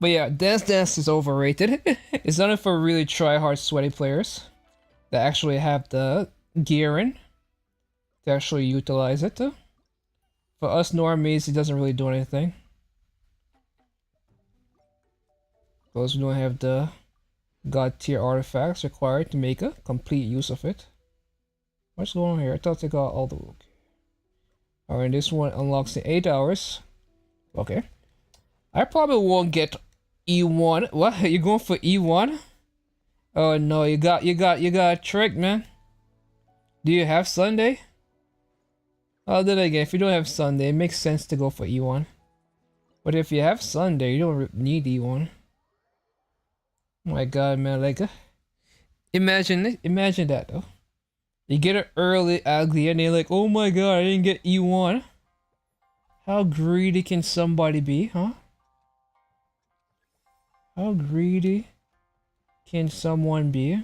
But yeah, dance is overrated. It's only for really try-hard sweaty players that actually have the gearing to actually utilize it. For For us normies, it doesn't really do anything. Because we don't have the god tier artifacts required to make a complete use of it. What's going on here? I thought they got all the... Okay. Alright, this one unlocks in 8 hours. Okay. I probably won't get E1. What? You going for E1? Oh no, you got tricked, man. Do you have Sunday? Oh, then again, if you don't have Sunday, it makes sense to go for E1. But if you have Sunday, you don't need E1. Oh my god, man, like, imagine that though. You get it early, ugly, and you're like, oh my god, I didn't get E1. How greedy can somebody be, huh? How greedy can someone be?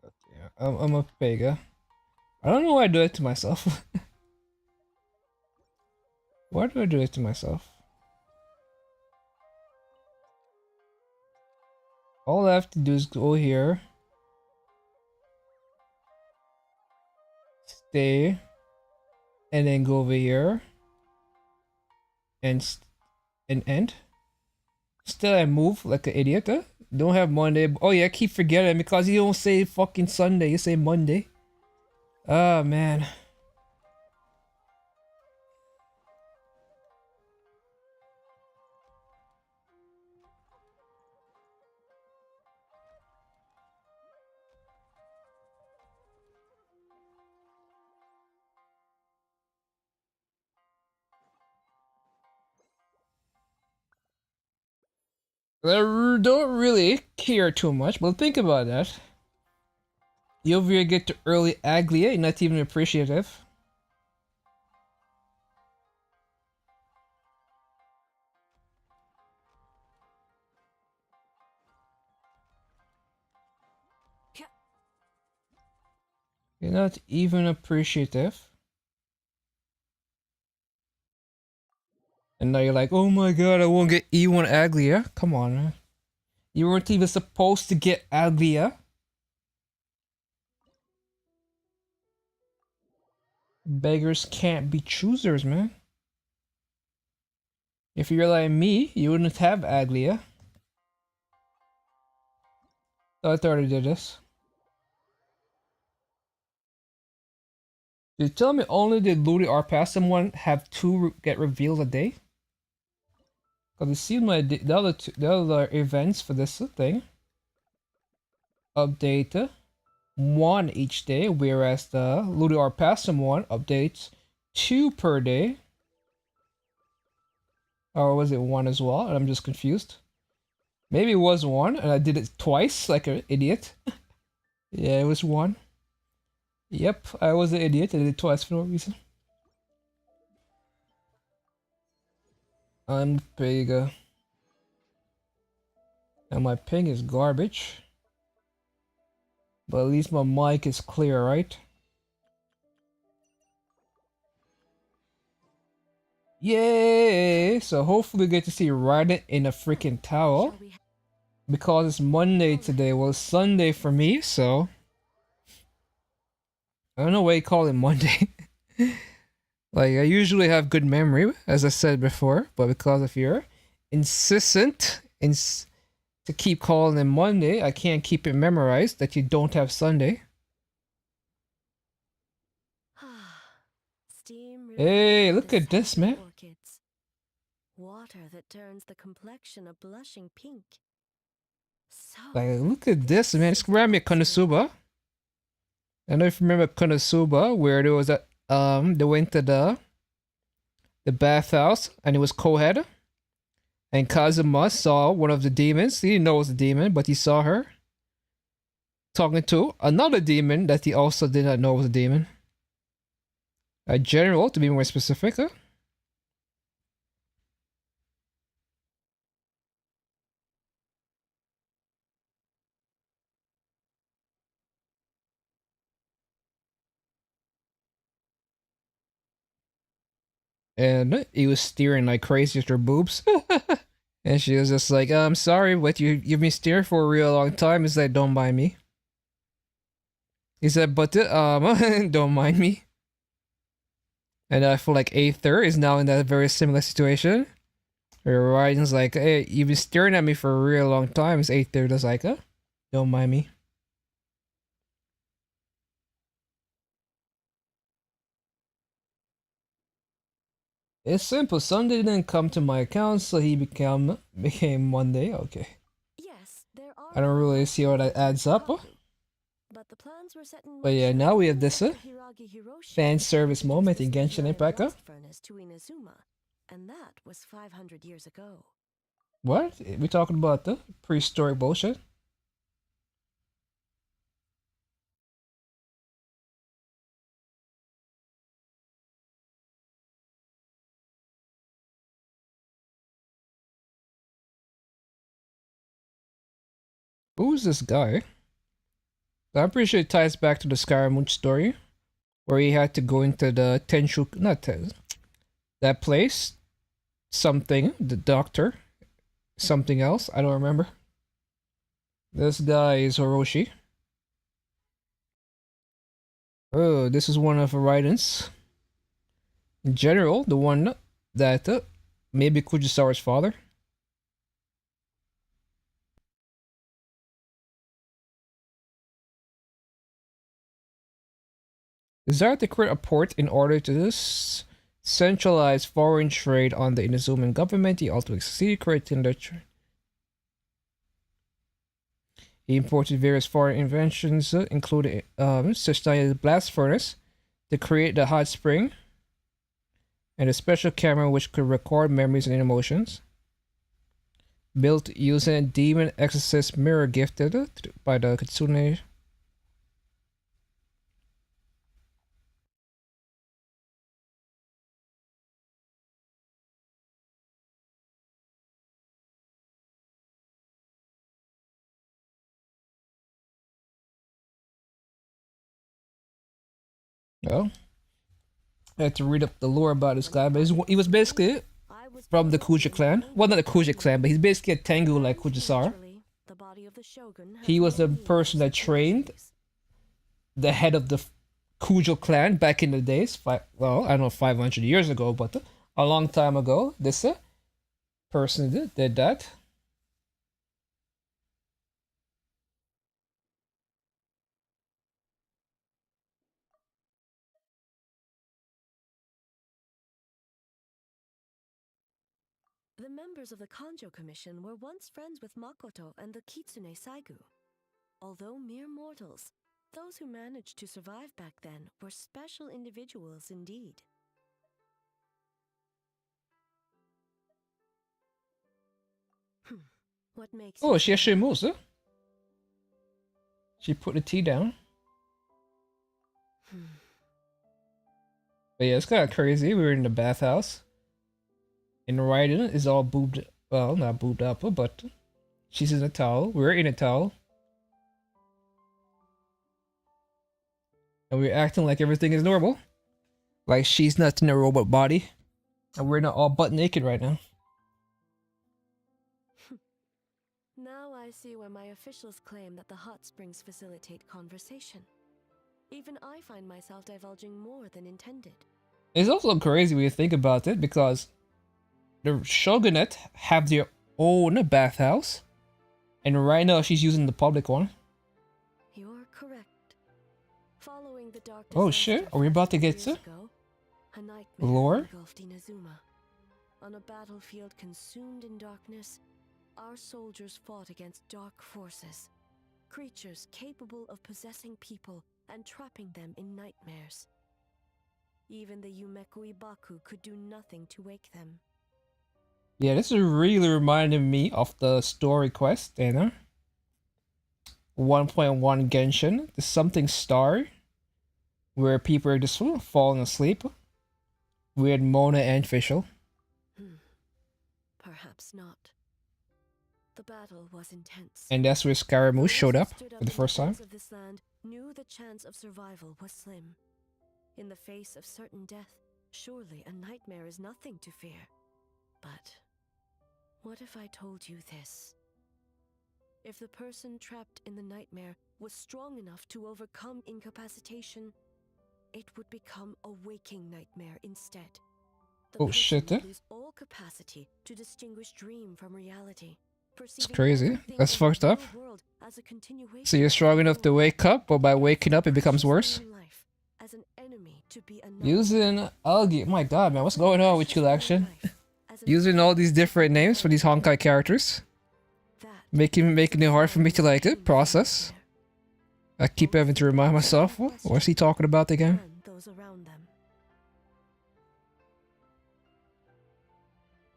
Okay, I'm a Pega. I don't know why I do it to myself. Why do I do it to myself? All I have to do is go here, stay, and then go over here, and end. Still, I move like an idiot. Huh? Don't have Monday. Oh yeah, I keep forgetting because you don't say fucking Sunday. You say Monday. Oh man. I don't really care too much, but think about that. You over here get to early Aglia, you're not even appreciative. You're not even appreciative. And now you're like, oh my god, I won't get E1 Aglia. Come on, man. You weren't even supposed to get Aglia. Beggars can't be choosers, man. If you're like me, you wouldn't have Aglia. Oh, I thought I did this. Did you tell me only the Ludi Arpasum one have 2 get revealed a day? Because it seemed like the other events for this thing update 1 each day, whereas the Ludi Arpasum one updates 2 per day. Or was it 1 as well? And I'm just confused. Maybe it was 1 and I did it twice like an idiot. Yeah, it was 1. Yep, I was an idiot. I did it twice for no reason. I'm big. And my ping is garbage. But at least my mic is clear, right? Yay! So hopefully we get to see Raiden in a freaking towel. Because it's Monday today. Well, it's Sunday for me, so... I don't know why you call it Monday. Like, I usually have good memory, as I said before. But because of your insistent to keep calling it Monday, I can't keep it memorized that you don't have Sunday. Hey, look at this, man. Water that turns the complexion a blushing pink. So like, look at this, man. It's remind me of Konosuba. I don't know if you remember Konosuba, where there was a they went to the bathhouse and it was co-head. And Kazuma saw one of the demons. He didn't know it was a demon, but he saw her talking to another demon that he also did not know was a demon. A general, to be more specific. Huh? And he was staring like crazy at her boobs. And she was just like, I'm sorry, but you've been staring for a real long time. He's like, don't mind me. He said, but don't mind me. And I feel like Aether is now in that very similar situation. Where Ryan's like, hey, you've been staring at me for a real long time. Is Aether just like, don't mind me. It's simple. Sunday didn't come to my account, so he became Monday. Okay. Yes, there are I don't really see how that adds up. But the plans were set in But yeah, now we have this fan service moment in Genshin Impact. Furnace to Inazuma, and that was 500 years ago. What? We talking about the prehistoric bullshit? Who's this guy? I'm pretty sure it ties back to the Scaramouche story, where he had to go into the that place, something, the doctor, something else, I don't remember. This guy is Orochi. Oh, this is one of Raiden's. In general, the one that maybe Kujisawa's father. Desire to create a port in order to centralize foreign trade on the Inazuman government. He ultimately succeeded, creating the he imported various foreign inventions, including such as the blast furnace, to create the hot spring, and a special camera which could record memories and emotions. Built using a demon exorcist mirror gifted by the Kitsune. Well, I had to read up the lore about this guy, but he was basically from the Kuja clan. Well, not the Kuja clan, but he's basically a Tengu like Kujisawa. He was the person that trained the head of the Kujo clan back in the days. Well, I don't know, 500 years ago, but a long time ago. This person did that. The members of the Kanjo Commission were once friends with Makoto and the Kitsune Saigu. Although mere mortals, those who managed to survive back then were special individuals indeed. What makes Oh, she actually moves, huh? She put the tea down. But yeah, it's kind of crazy. We were in the bathhouse. And Raiden is all boobed, well, not boobed up, but she's in a towel. We're in a towel. And we're acting like everything is normal. Like she's not in a robot body. And we're not all butt naked right now. Now I see why my officials claim that the hot springs facilitate conversation. Even I find myself divulging more than intended. It's also crazy when you think about it, because the Shogunate have their own bathhouse, and right now she's using the public one. You're correct. Following the dark oh shit, are we about to get to a nightmare lore? engulfed Inazuma. On a battlefield consumed in darkness, our soldiers fought against dark forces, creatures capable of possessing people and trapping them in nightmares. Even the Yumeku Ibaku could do nothing to wake them. Yeah, this is really reminding me of the story quest, 1.1 Genshin, the something star, where people are just falling asleep. We had Mona and Fischl. Perhaps not. The battle was intense. And that's where Scaramouche showed up for the first time. Of this land knew the chance of survival was slim. In the face of certain death, Surely a nightmare is nothing to fear. But what if I told you this? If the person trapped in the nightmare was strong enough to overcome incapacitation, it would become a waking nightmare instead. The Oh shit, would lose all capacity to distinguish dream from reality. It's crazy. That's fucked up. As a continuation So you're strong enough to wake up, but by waking up it becomes worse? as an enemy to be Using algae. My god, man, what's going on with you, Action? Using all these different names for these Honkai characters. Making it hard for me to like it, process. I keep having to remind myself, what's he talking about again? those around them.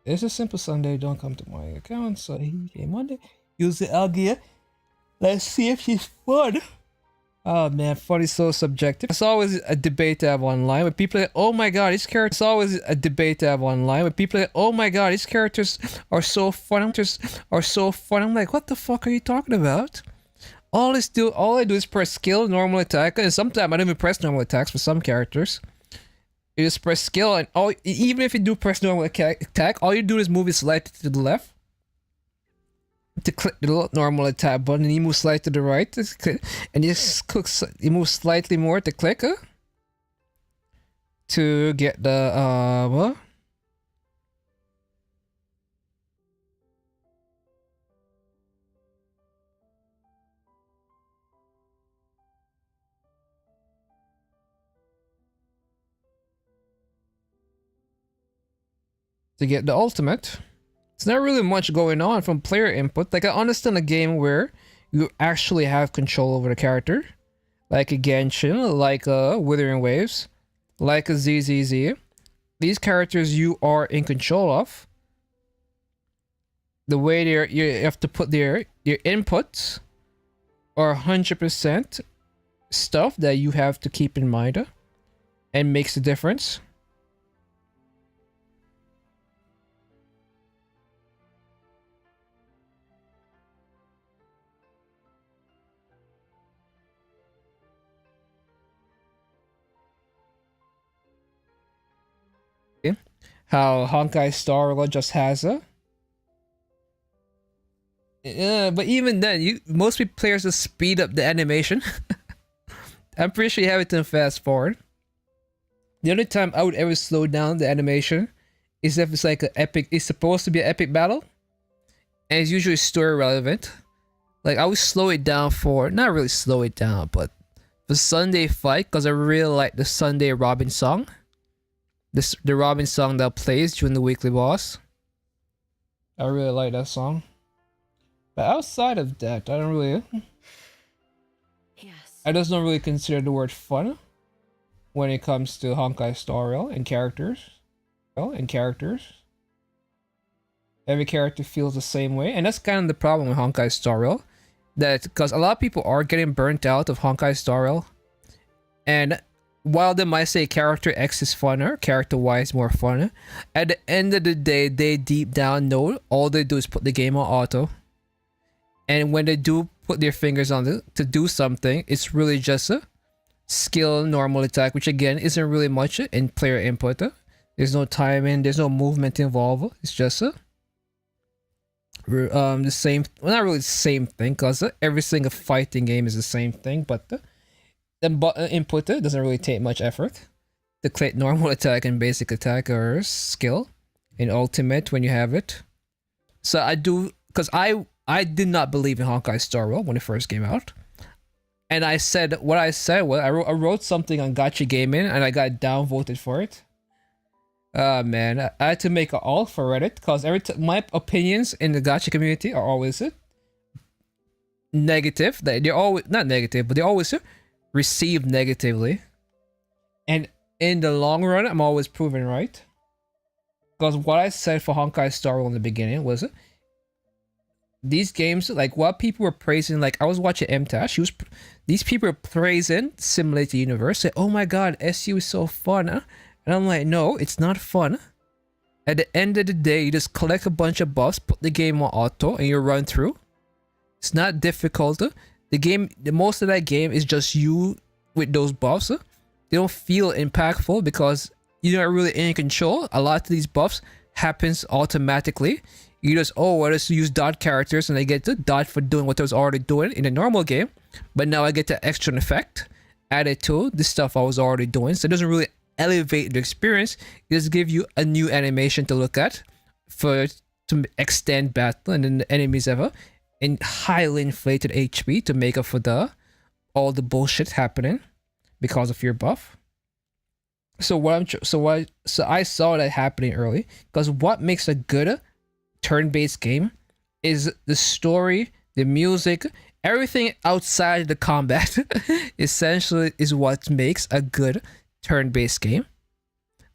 It's a simple Sunday, don't come to my account, so he came Monday. Use the algae. Let's see if she's fun. Oh man, fun is so subjective. It's always a debate to have online with people like, oh my god, these characters. It's always a debate to have online with people like, oh my god, these characters are so fun. I'm like, what the fuck are you talking about? All I do is press skill, normal attack, and sometimes I don't even press normal attacks for some characters. You just press skill, and even if you do press normal attack, all you do is move it slightly to the left to click the normal attack button, and you move slightly to the right, and you move slightly more to click to get the what? To get the ultimate. It's not really much going on from player input. Like, I understand a game where you actually have control over the character, like a Genshin, like a Withering Waves, like a ZZZ. These characters you are in control of. The way you have to put your inputs are 100% stuff that you have to keep in mind and makes a difference. How Honkai Star Rail just has a. But even then, most players just speed up the animation. I'm pretty sure you have it to fast forward. The only time I would ever slow down the animation is if it's like an epic. It's supposed to be an epic battle, and it's usually story relevant. Like, I would slow it down for, not really slow it down, but the Sunday fight, because I really like the Sunday Robin song. The Robin song that plays during the weekly boss. I really like that song. But outside of that, I don't really. Yes. I just don't really consider the word fun when it comes to Honkai Star Rail and characters. Every character feels the same way, and that's kind of the problem with Honkai Star Rail. That because a lot of people are getting burnt out of Honkai Star Rail, and while they might say character X is funner, character Y is more fun, at the end of the day, they deep down know all they do is put the game on auto. And when they do put their fingers on it to do something, it's really just a skill normal attack, which again isn't really much in player input. There's no timing, there's no movement involved. It's just the same, well, not really the same thing, because every single fighting game is the same thing, but the button input doesn't really take much effort. The click normal attack and basic attack or skill in ultimate when you have it. So I do, because I did not believe in Honkai Star Rail when it first came out. And I said, what I said was, I wrote something on Gacha Gaming and I got downvoted for it. Man, I had to make an alt for Reddit, because my opinions in the Gacha community are always negative. They're always, not negative, but they're always received negatively, and in the long run I'm always proven right, because what I said for Honkai Star Rail in the beginning was these games, like what people were praising, like I was watching MTash, these people were praising Simulator Universe, say, oh my god, SU is so fun, and I'm like, no, it's not fun. At the end of the day, you just collect a bunch of buffs, put the game on auto, and you run through. It's not difficult. The most of that game is just you with those buffs. They don't feel impactful because you're not really in control. A lot of these buffs happens automatically. You just, oh, I just use dot characters and I get the dot for doing what I was already doing in a normal game. But now I get the extra effect added to the stuff I was already doing. So it doesn't really elevate the experience. It just gives you a new animation to look at to extend battle and then the enemies ever. And highly inflated HP to make up for all the bullshit happening because of your buff. So I saw that happening early, because what makes a good turn-based game is the story, the music, everything outside the combat essentially is what makes a good turn-based game.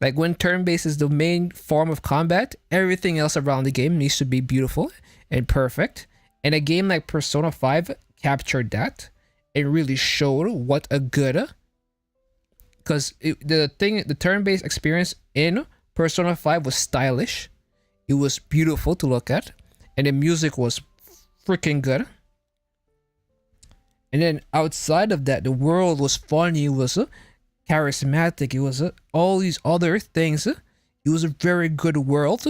Like when turn-based is the main form of combat, everything else around the game needs to be beautiful and perfect. And a game like Persona 5 captured that and really showed what a good, because the turn-based experience in Persona 5 was stylish. It was beautiful to look at, and the music was freaking good. And then outside of that, the world was funny, it was charismatic, it was all these other things. It was a very good world.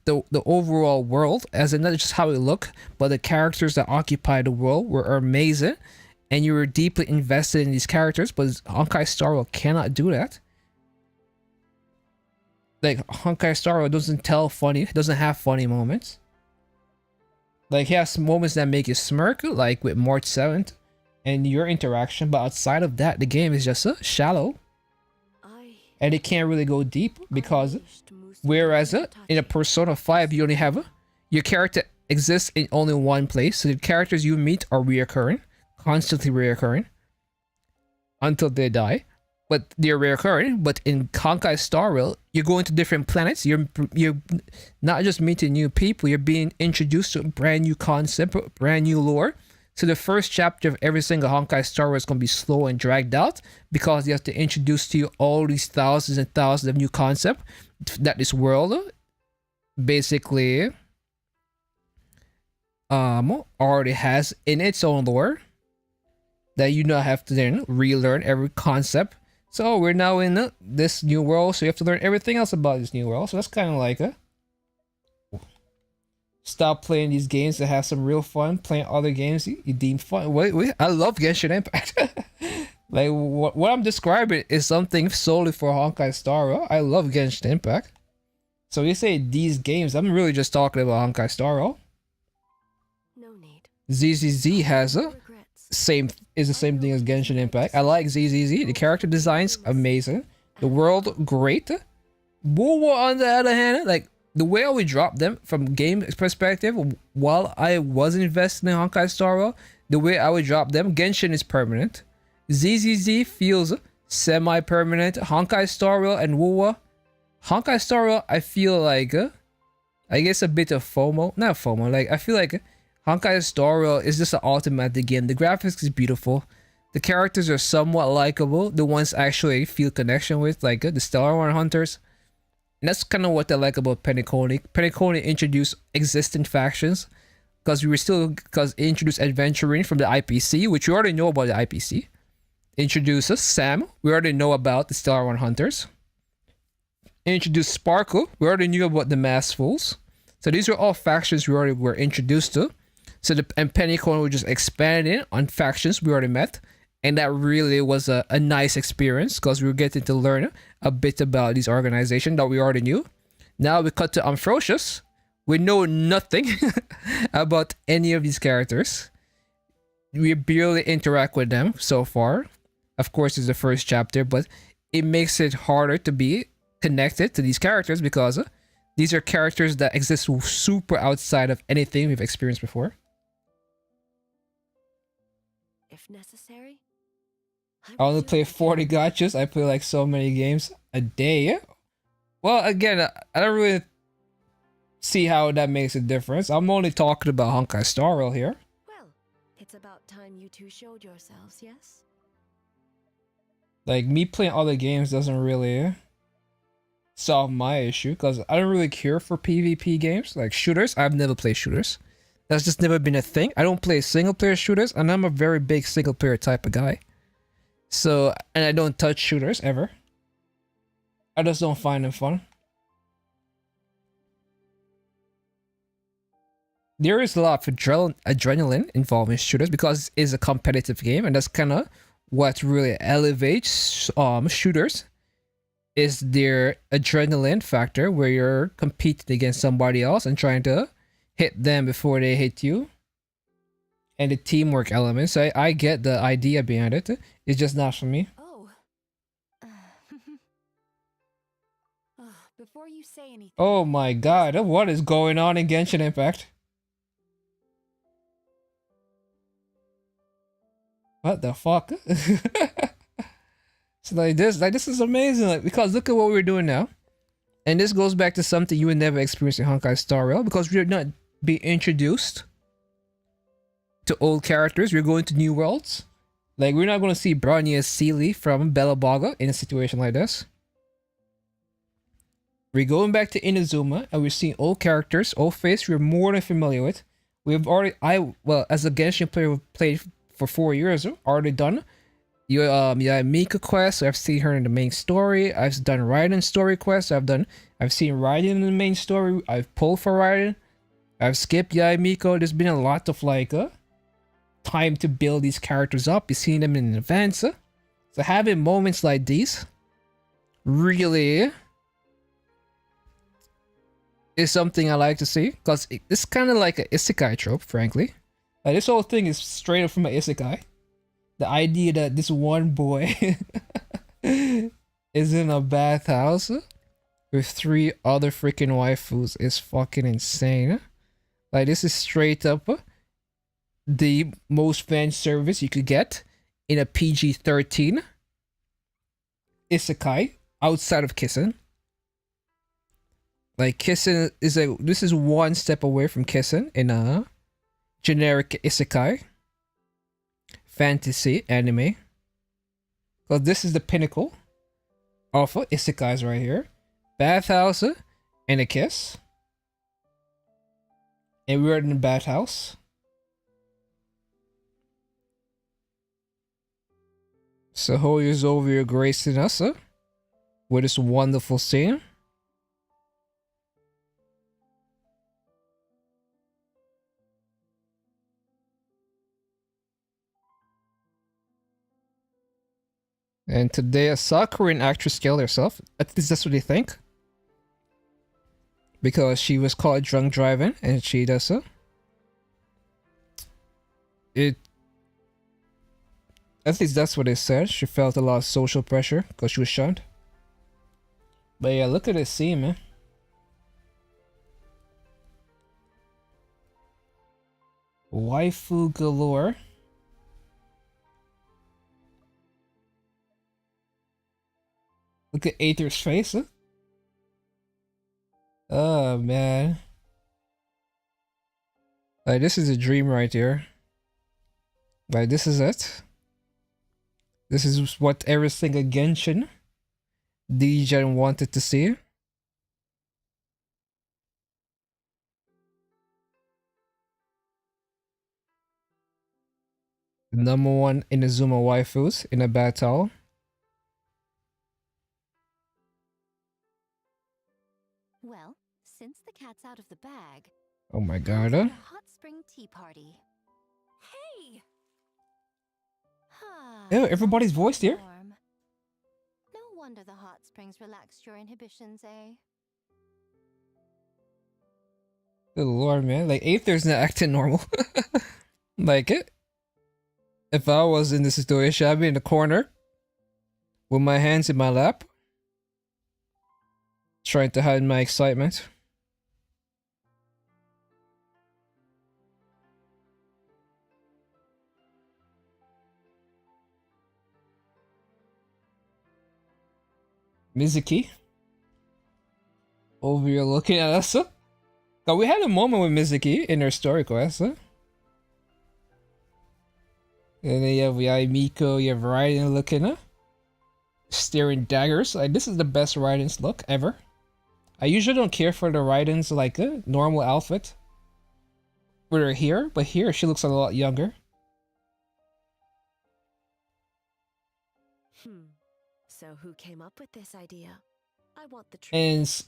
The overall world, as in not just how it looked, but the characters that occupied the world were amazing, and you were deeply invested in these characters. But Honkai Star Rail cannot do that. Like Honkai Star Rail doesn't have funny moments. Like he has moments that make you smirk, like with March 7th and your interaction, but outside of that, the game is just shallow. And it can't really go deep, because whereas in a Persona 5, you only have your character exists in only one place, so the characters you meet are constantly reoccurring until they die. But they're reoccurring. But in Honkai Star Rail, you're going to different planets. You're not just meeting new people. You're being introduced to a brand new concept, brand new lore. So the first chapter of every single Honkai Star Rail is going to be slow and dragged out, because you have to introduce to you all these thousands and thousands of new concepts that this world basically already has in its own lore, that you now have to then relearn every concept. So we're now in this new world, so you have to learn everything else about this new world. So that's kind of like stop playing these games that have some real fun, playing other games you deem fun. Wait, I love Genshin Impact. Like what I'm describing is something solely for Honkai Star Rail. I love Genshin Impact. So you say these games, I'm really just talking about Honkai Star Rail. No need. ZZZ has the same thing as Genshin Impact. I like ZZZ. The character designs amazing. The world great. Wuwa on the other hand, like the way I would drop them from game perspective, while I was invested in Honkai Star Rail, the way I would drop them, Genshin is permanent. ZZZ feels semi-permanent. Honkai Star Rail and Wuwa. Honkai Star Rail, I feel like, I guess a bit of FOMO. Not FOMO, like I feel like Honkai Star Rail is just an automatic game. The graphics is beautiful. The characters are somewhat likable. The ones I actually feel connection with, like the Stellar One Hunters. And that's kind of what I like about Penacony. Penacony introduced existing factions, because it introduced adventuring from the IPC, which we already know about the IPC. Introduces Sam, we already know about the Stellar One Hunters. Introduced Sparkle, we already knew about the Masked Fools. So these are all factions we already were introduced to. And Penacony was just expanding on factions we already met. And that really was a nice experience, because we were getting to learn a bit about these organizations that we already knew. Now we cut to Ambrosius. We know nothing about any of these characters. We barely interact with them so far. Of course, it's the first chapter, but it makes it harder to be connected to these characters, because these are characters that exist super outside of anything we've experienced before. If necessary, I only play 40 gachas. I play like so many games a day. Well, again, I don't really see how that makes a difference. I'm only talking about Honkai Star Rail here. Well, it's about time you two showed yourselves, yes? Like, me playing other games doesn't really solve my issue, because I don't really care for PvP games. Like shooters, I've never played shooters. That's just never been a thing. I don't play single player shooters, and I'm a very big single player type of guy. So, and I don't touch shooters ever. I just don't find them fun. There is a lot of adrenaline involved in shooters because it's a competitive game, and that's kind of what really elevates shooters. Is their adrenaline factor where you're competing against somebody else and trying to hit them before they hit you, and the teamwork elements. I get the idea behind it. It's just not for me. Oh. Before you say anything. Oh my god, what is going on in Genshin Impact? What the fuck? So like this is amazing. Like, because look at what we're doing now. And this goes back to something you would never experience in Honkai Star Rail, because we're not being introduced to old characters. We're going to new worlds. Like, we're not going to see Bronya Sealy from Bella Baga in a situation like this. We're going back to Inazuma, and we're seeing old characters, old face we're more than familiar with. We've already, as a Genshin player who played for 4 years, already done Mika quest. So I've seen her in the main story. I've done Raiden story quests. I've seen Raiden in the main story. I've pulled for Raiden. I've skipped Miko. There's been a lot of like time to build these characters up. You've seen them in advance. So having moments like these really is something I like to see, because it's kind of like an isekai trope, frankly. Like, this whole thing is straight up from an isekai. The idea that this one boy is in a bathhouse with 3 other freaking waifus is fucking insane. Like, this is straight up the most fan service you could get in a PG-13 isekai outside of kissing. Like, kissing is this is one step away from kissing in a generic isekai fantasy anime, because this is the pinnacle of isekais right here. Bathhouse and a kiss, and we're in the bathhouse. So Hoyo's over here gracing us with this wonderful scene. And today, a South Korean actress killed herself. At least that's what they think. Because she was caught drunk driving, and she does so. At least that's what they said. She felt a lot of social pressure because she was shunned. But yeah, look at this scene, man. Waifu galore. Look at Aether's face, huh? Oh, man. Like, this is a dream right here. Like, this is it. This is what every single Genshin DJ wanted to see. The #1 Inazuma waifus in a battle. Well, since the cat's out of the bag, Oh my god. a hot spring tea party. Hey! Ew, everybody's voiced here. No wonder the hot springs relaxed your inhibitions, eh? Good lord, man. Like, Aether's not acting normal. Like it. If I was in this situation, I'd be in the corner with my hands in my lap, trying to hide my excitement. Mizuki over here looking at us. Now, we had a moment with Mizuki in her story quest. And then you have Miko, you have Raiden looking, staring daggers. Like, this is the best Raiden's look ever. I usually don't care for the Raiden's like a normal outfit with her hair, but here she looks a lot younger. So who came up with this idea? I want the truth.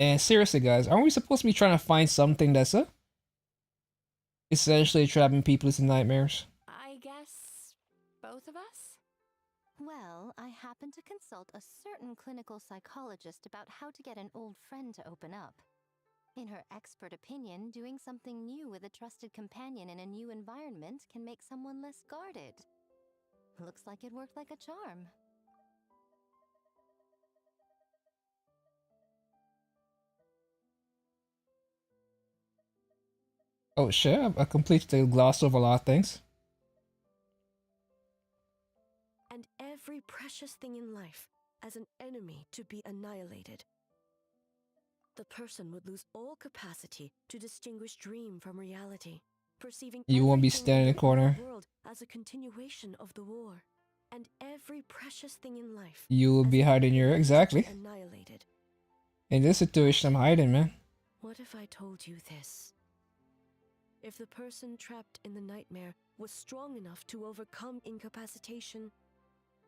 And seriously, guys, aren't we supposed to be trying to find something that's essentially trapping people into nightmares? I guess both of us? Well, I happened to consult a certain clinical psychologist about how to get an old friend to open up. In her expert opinion, doing something new with a trusted companion in a new environment can make someone less guarded. Looks like it worked like a charm. Oh shit, I completely glossed over a lot of things. And every precious thing in life as an enemy to be annihilated. The person would lose all capacity to distinguish dream from reality, perceiving You won't be everything standing in the corner. the world as a continuation of the war, and every precious thing in life. You will be hiding your exactly. Annihilated. In this situation, I'm hiding, man. What if I told you this? If the person trapped in the nightmare was strong enough to overcome incapacitation,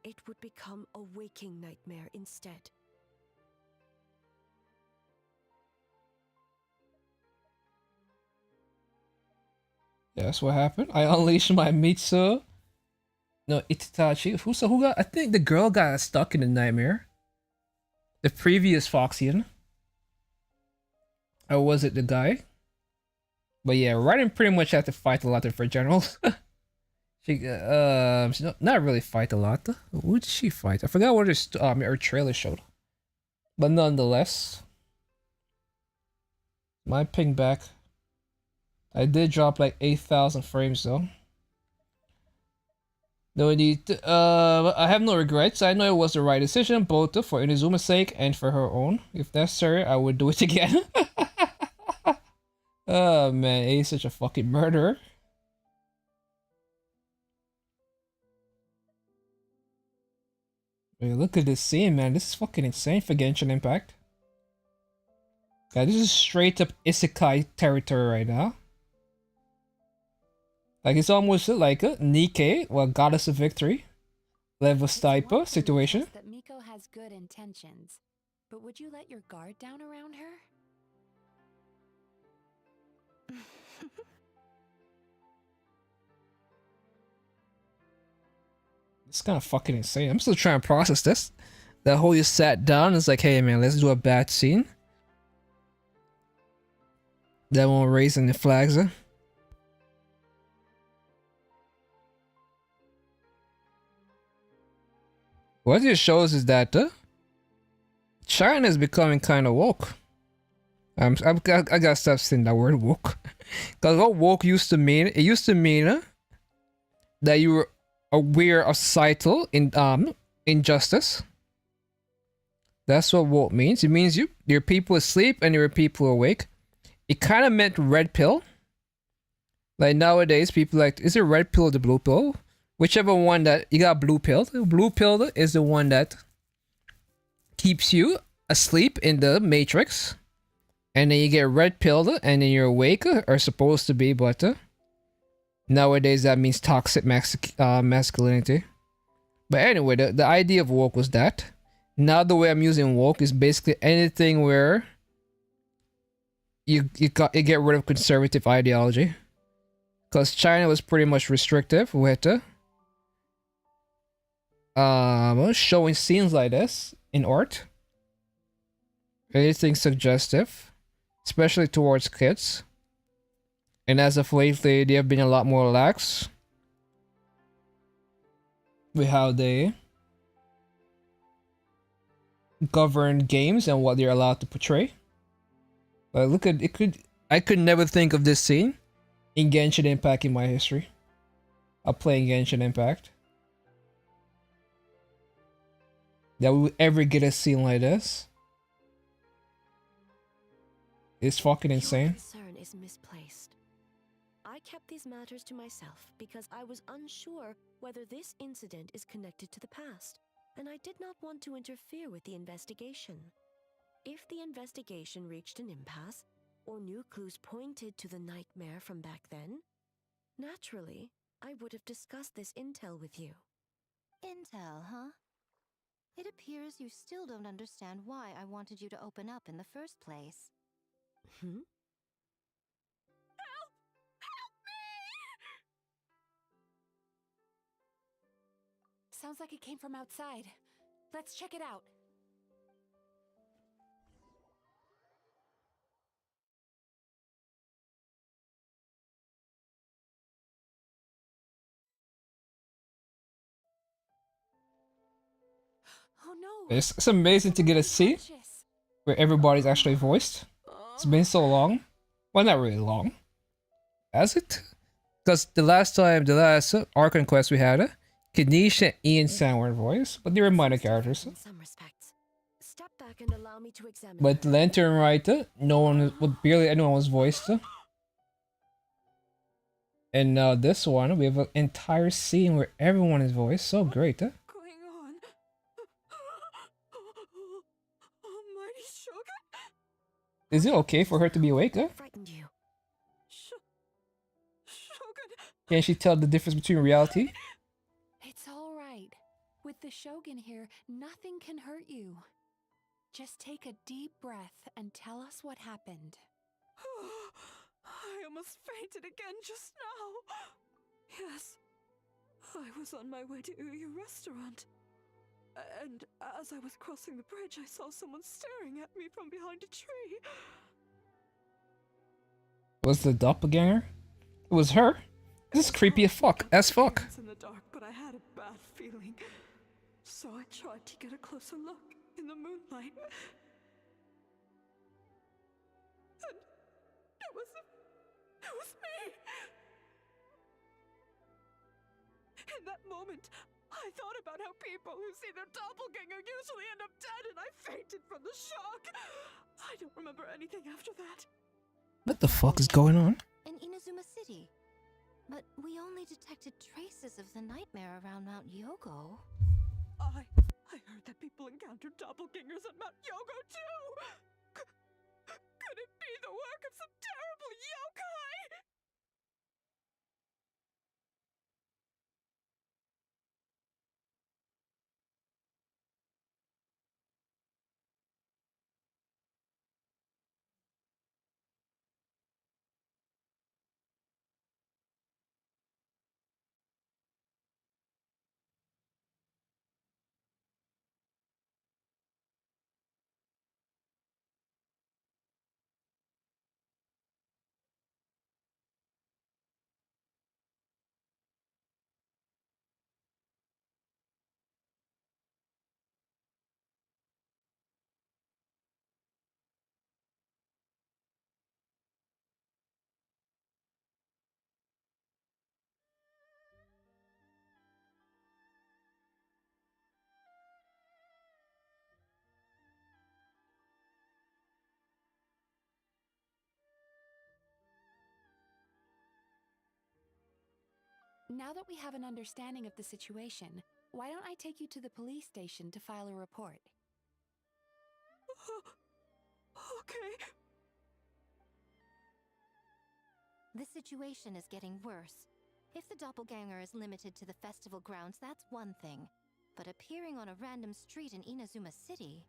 it would become a waking nightmare instead. Yeah, that's what happened. I unleashed my Mitsu. No, Itachi. Who got? I think the girl got stuck in the nightmare. The previous Foxian. Or was it the guy? But yeah, Raiden pretty much had to fight a lot of her generals. She not really fight a lot. Who did she fight? I forgot what her trailer showed. But nonetheless, my ping back. I did drop like 8,000 frames though. No need to, I have no regrets. I know it was the right decision, both for Inazuma's sake and for her own. If necessary, I would do it again. Oh man, he's such a fucking murderer. Wait, look at this scene, man. This is fucking insane for Genshin Impact. Yeah, this is straight up Isekai territory right now. Like, it's almost like a Nikkei, well, Goddess of Victory level type of situation. That Miko has good intentions, but would you let your guard down around her? It's kind of fucking insane. I'm still trying to process this. That whole you sat down and it's like, hey man, let's do a bad scene. That won't raise any flags, huh? What this shows is that China is becoming kind of woke. I gotta stop saying that word woke. Because what woke used to mean, it used to mean that you were aware of societal injustice. That's what woke means. It means your people asleep and your people awake. It kind of meant red pill. Like nowadays, people like, is it red pill or the blue pill? Whichever one that you got, blue pill. Blue pill is the one that keeps you asleep in the matrix, and then you get red pill, and then you're awake, or supposed to be, but nowadays that means toxic masculinity. But anyway, the idea of woke was that. Now the way I'm using woke is basically anything where you get rid of conservative ideology, because China was pretty much restrictive with showing scenes like this in art. Anything suggestive, especially towards kids. And as of lately, they have been a lot more lax with how they govern games and what they're allowed to portray. But look at it, I could never think of this scene in Genshin Impact in my history of playing Genshin Impact. That we would ever get a scene like this. It's fucking insane. Your concern is misplaced. I kept these matters to myself because I was unsure whether this incident is connected to the past, and I did not want to interfere with the investigation. If the investigation reached an impasse, or new clues pointed to the nightmare from back then, naturally, I would have discussed this intel with you. Intel, huh? It appears you still don't understand why I wanted you to open up in the first place. Hmm? Sounds like it came from outside. Let's check it out. Oh no! It's amazing to get a scene where everybody's actually voiced. It's been so long. Well, not really long. Has it? Because the last Archon quest we had, Kanish and Ian San were voiced, but they were minor characters. In some respects. Step back and allow me to examine But her. Lantern Writer, no one, well, barely anyone was voiced. And now this one, we have an entire scene where everyone is voiced. So great, huh? Going on? Almighty Shogun? Is it okay for her to be awake, huh? Frightened you. Shogun. Can she tell the difference between reality? It's all right. With the Shogun here, nothing can hurt you. Just take a deep breath and tell us what happened. I almost fainted again just now. Yes, I was on my way to your restaurant. And as I was crossing the bridge, I saw someone staring at me from behind a tree. Was the doppelganger? It was her? This is creepy as fuck. In the dark, but I had a bad feeling. So I tried to get a closer look in the moonlight. And it was me. In that moment, I thought about how people who see their doppelganger usually end up dead, and I fainted from the shock. I don't remember anything after that. What the fuck is going on? In Inazuma City. But we only detected traces of the nightmare around Mount Yogo. I heard that people encountered doppelgangers at Mount Yogo too! Could it be the work of some terrible yokai? Now that we have an understanding of the situation, why don't I take you to the police station to file a report? Okay. The situation is getting worse. If the doppelganger is limited to the festival grounds, that's one thing. But appearing on a random street in Inazuma City...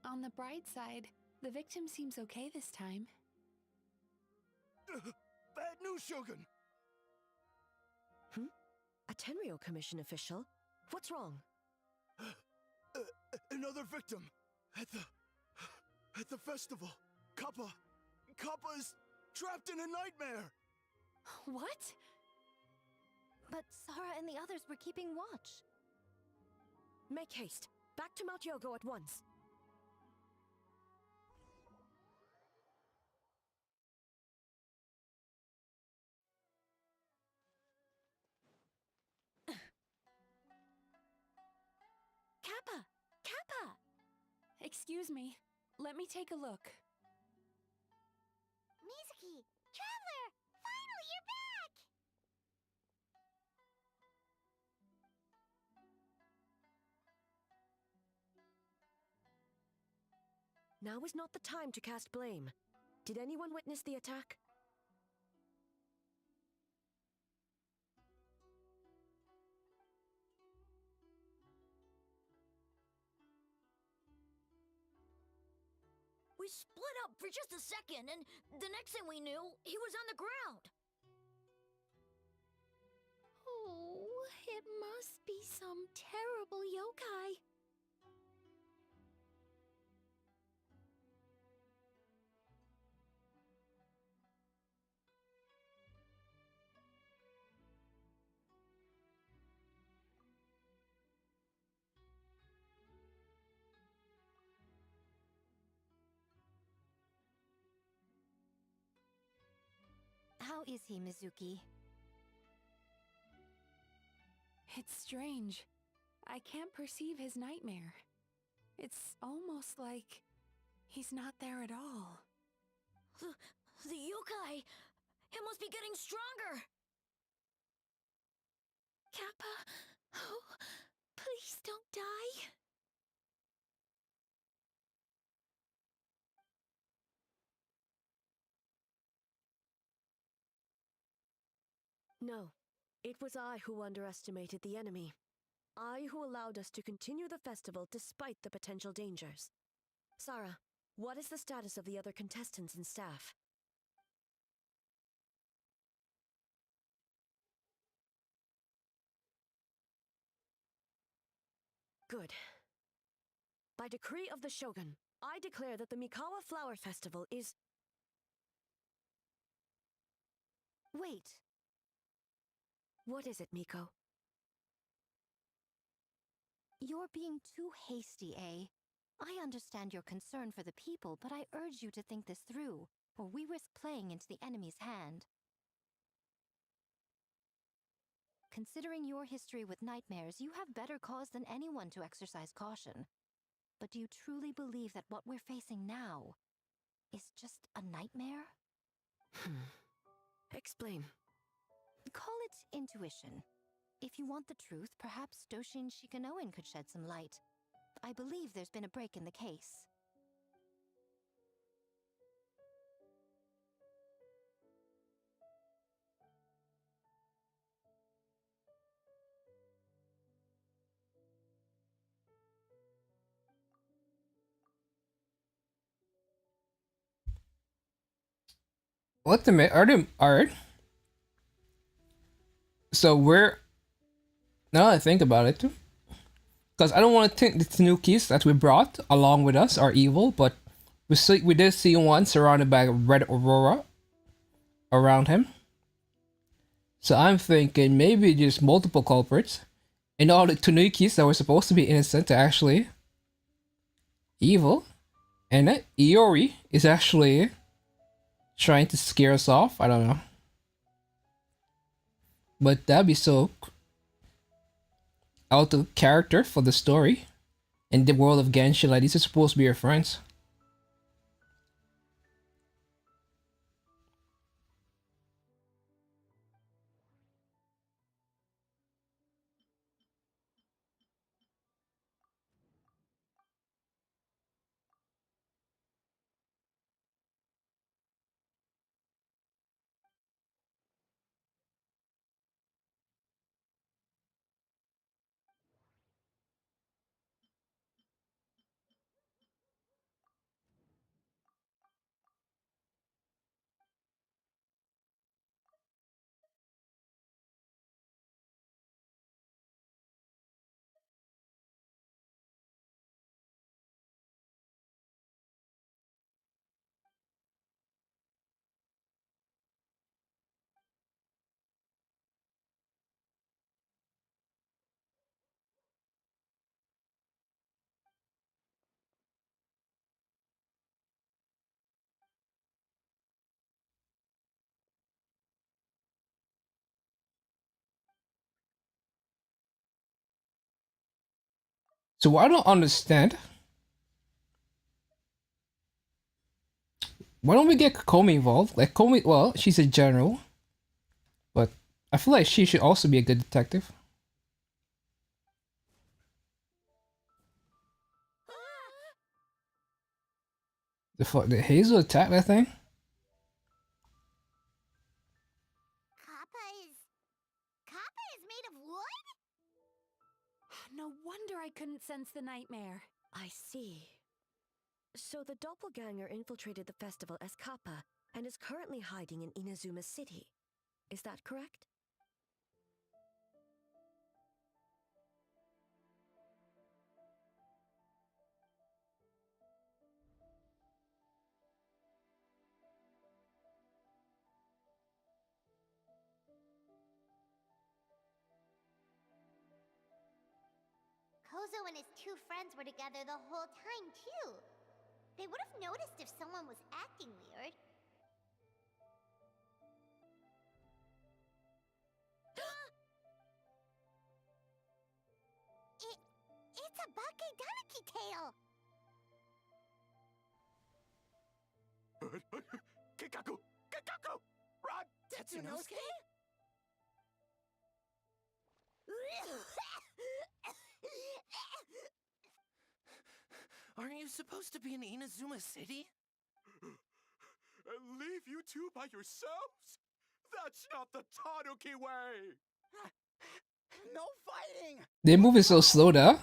On the bright side, the victim seems okay this time. Bad news, Shogun! A Tenryo Commission official? What's wrong? Another victim! At the festival! Kappa is trapped in a nightmare! What? But Sara and the others were keeping watch. Make haste. Back to Mount Yogo at once. Kappa! Kappa! Excuse me. Let me take a look. Mizuki! Traveler! Finally, you're back! Now is not the time to cast blame. Did anyone witness the attack? We split up for just a second, and the next thing we knew, he was on the ground. Oh, it must be some terrible yokai. How is he, Mizuki? It's strange. I can't perceive his nightmare. It's almost like he's not there at all. The yokai! It must be getting stronger! Kappa, oh, please don't die. No, it was I who underestimated the enemy. I who allowed us to continue the festival despite the potential dangers. Sarah, what is the status of the other contestants and staff? Good. By decree of the Shogun, I declare that the Mikawa Flower Festival is... Wait. What is it, Miko? You're being too hasty, eh? I understand your concern for the people, but I urge you to think this through, or we risk playing into the enemy's hand. Considering your history with nightmares, you have better cause than anyone to exercise caution. But do you truly believe that what we're facing now is just a nightmare? Explain. Call it intuition. If you want the truth, perhaps Doshin Shikanoin could shed some light. I believe there's been a break in the case. What the are they art? So we're now that I think about it, because I don't want to think the Tanukis that we brought along with us are evil, but we did see one surrounded by a red aurora around him. So I'm thinking maybe just multiple culprits, and all the Tanukis that were supposed to be innocent are actually evil, and that Iori is actually trying to scare us off. I don't know, but that'd be so out of character for the story. In the world of Genshin, like these are supposed to be your friends. So I don't understand. Why don't we get Komi involved? Like Komi, well, she's a general, but I feel like she should also be a good detective. The Hazel attack that thing. Kappa is made of wood? No wonder I couldn't sense the nightmare. I see. So the doppelganger infiltrated the festival as Kappa and is currently hiding in Inazuma City. Is that correct? Kozo and his two friends were together the whole time, too. They would have noticed if someone was acting weird. It's a Bakedanaki tail! Kikaku! Kikaku! Run! Tetsunosuke? Aren't you supposed to be in Inazuma City? And leave you two by yourselves? That's not the Tanuki way! No fighting! They're moving so slow now.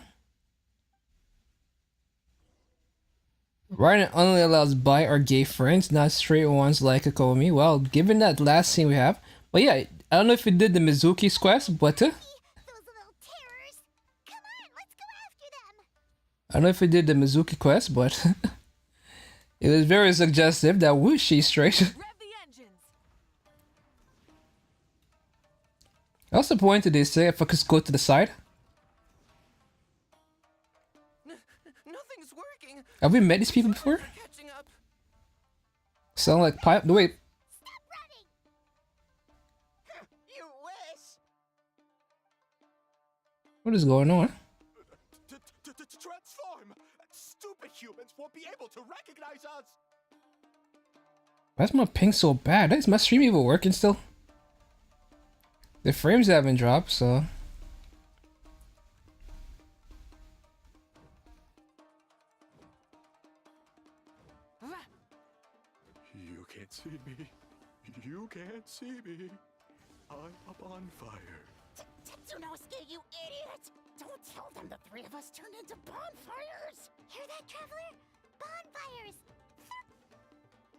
Ryan only allows bi or gay friends, not straight ones like Akomi. Well, given that last scene we have. But yeah, I don't know if we did the Mizuki's quest, but Those little terrors! Come on, let's go after them! I don't know if we did the Mizuki quest, but it was very suggestive that whoosh, she's straight. Rev the engines. What's the point did they say if I could go to the side? Nothing's working. Have we met these people before? Catching up. Sound like pipe. No, wait. Stop running! You wish! What is going on? Transform! Stupid humans won't be able to recognize us! Why is my ping so bad? Is my stream even working still? The frames haven't dropped, so... You can't see me. You can't see me. I'm up on fire. Tetsunosuke, you idiot! Don't tell them the three of us turned into bonfires! Hear that, Traveler? Bonfires!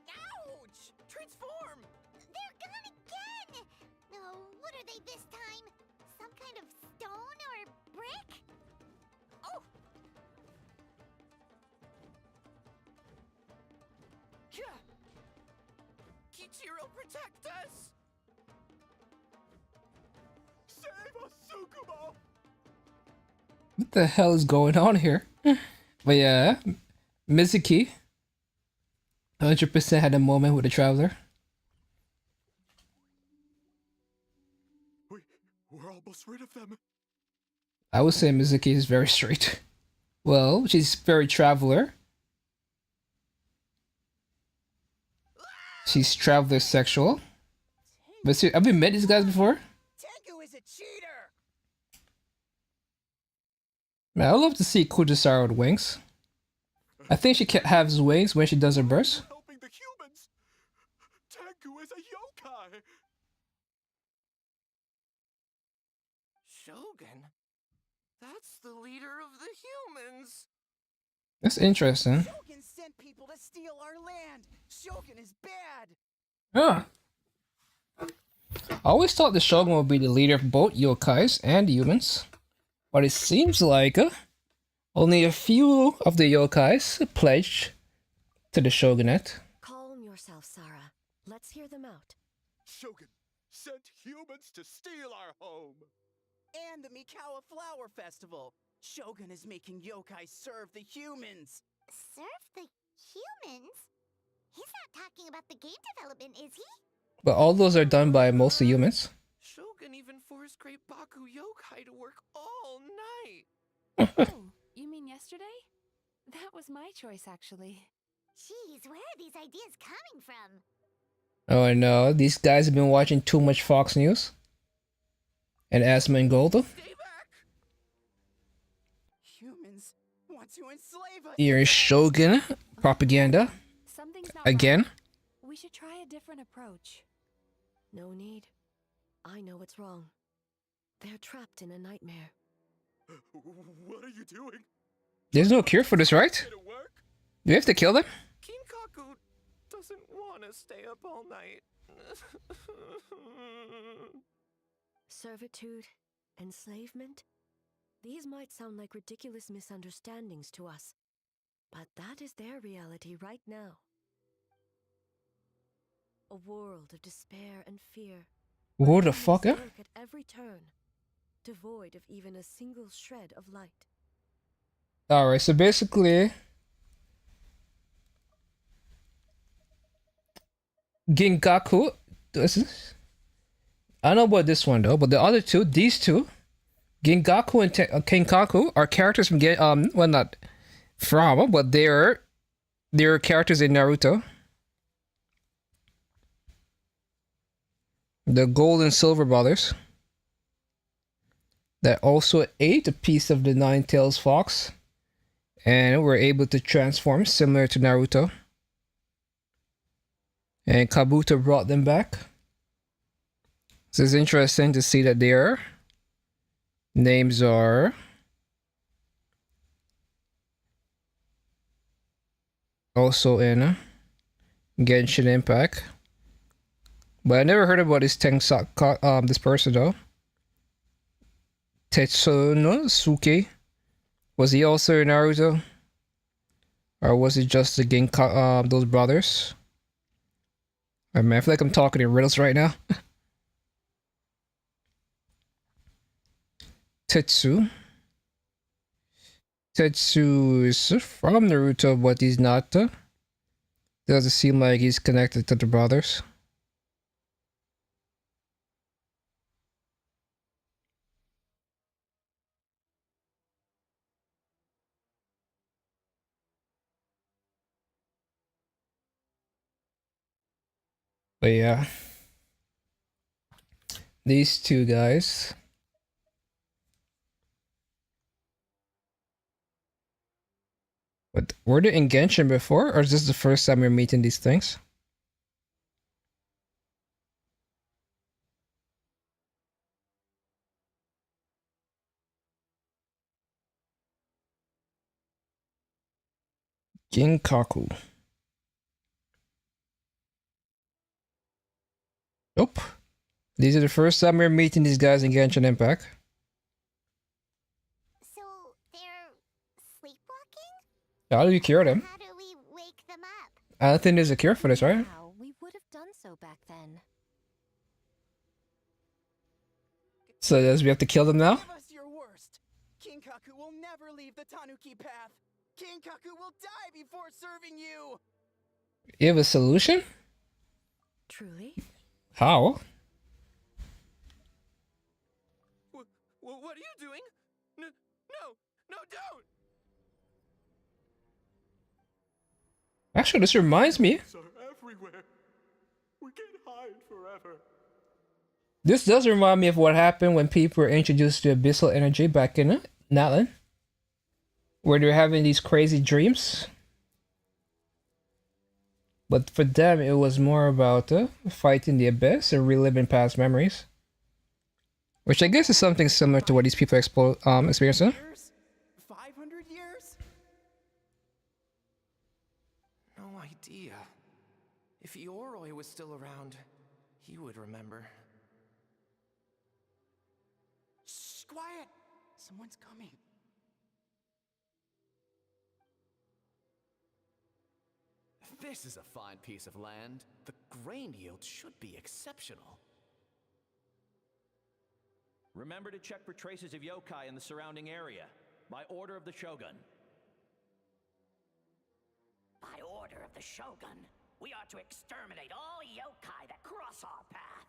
Ouch! Transform! They're gone again! No, what are they this time? Some kind of stone or brick? Oh! Kichiro, protect us! Save us, Tsukumo! What the hell is going on here? But yeah, Mizuki 100% had a moment with the Traveler. We're almost rid of them. I would say Mizuki is very straight. Well, she's very Traveler. She's Traveler sexual. But see, have we met these guys before? Tengu is a cheater! Man, I'd love to see Kujisara with wings. I think she has wings when she does her burst. Helping the humans. Tengu is a yokai. Shogun? That's the leader of the humans. That's interesting. Shogun sent people to steal our land! Shogun is bad! Huh. I always thought the Shogun would be the leader of both yokais and humans. But it seems like only a few of the yokais pledged to the shogunate. Calm yourself, Sarah. Let's hear them out. Shogun sent humans to steal our home. And the Mikawa Flower Festival! Shogun is making yokai serve the humans! Serve the humans? He's not talking about the game development, is he? But all those are done by mostly humans. Shogun even forced Great Baku Yokai to work all night. Oh, you mean yesterday? That was my choice, actually. Jeez, where are these ideas coming from? Oh, I know. These guys have been watching too much Fox News. And Asma and Golda. Stay back! Humans want to enslave us! Here is Shogun propaganda. Something's not Again. right. We should try a different approach. No need. I know what's wrong. They're trapped in a nightmare. What are you doing? There's no cure for this, right? Did it work? Do we have to kill them? Kinkaku doesn't want to stay up all night. Servitude, enslavement? These might sound like ridiculous misunderstandings to us, but that is their reality right now. A world of despair and fear. What the fuck? At every turn, devoid of even a single shred of light. Alright, so basically Ginkaku, I don't know about this one though, but the other two, these two, Ginkaku and Kenkaku are characters from well, not from, but they're characters in Naruto. The Gold and Silver brothers that also ate a piece of the Nine-Tails Fox and were able to transform, similar to Naruto. And Kabuto brought them back. So it's interesting to see that their names are also in Genshin Impact. But I never heard about this this person though. Tetsunosuke. Was he also in Naruto? Or was it just the those brothers? I mean, I feel like I'm talking in riddles right now. Tetsu. Tetsu is from Naruto, but he's not. Doesn't seem like he's connected to the brothers. But yeah. These two guys. But were they in Genshin before, or is this the first time we're meeting these things? Ginkaku. Nope. These are the first time we're meeting these guys in Genshin Impact. So they're sleepwalking? How do you cure them? How do we wake them up? I don't think there's a cure for this, right? Wow, we would have done so back then. So does we have to kill them now? Give us your worst. Kinkaku will never leave the Tanuki path. Kinkaku will die before serving you. You have a solution? Truly? How? What are you doing? No, don't! Actually, this reminds me. Everywhere. We can hide forever. This does remind me of what happened when people were introduced to abyssal energy back in Natlan, where they're having these crazy dreams. But for them, it was more about fighting the abyss and reliving past memories. Which I guess is something similar to what these people experiencing. 500 years? No idea. If Ioroi was still around, he would remember. Shh, quiet! Someone's coming. This is a fine piece of land. The grain yield should be exceptional. Remember to check for traces of yokai in the surrounding area. By order of the Shogun. By order of the Shogun, we are to exterminate all yokai that cross our path.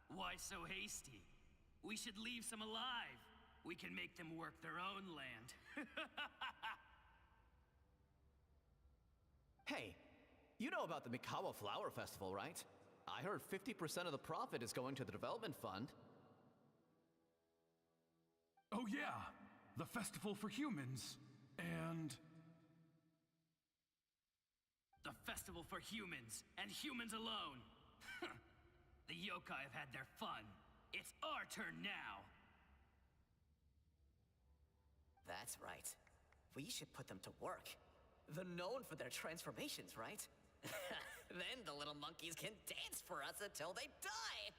Why so hasty? We should leave some alive. We can make them work their own land. Hey, you know about the Mikawa Flower Festival, right? I heard 50% of the profit is going to the development fund. Oh yeah, the festival for humans. And... The festival for humans, and humans alone. The yokai have had their fun. It's our turn now. That's right. We should put them to work. They're known for their transformations, right? Then the little monkeys can dance for us until they die!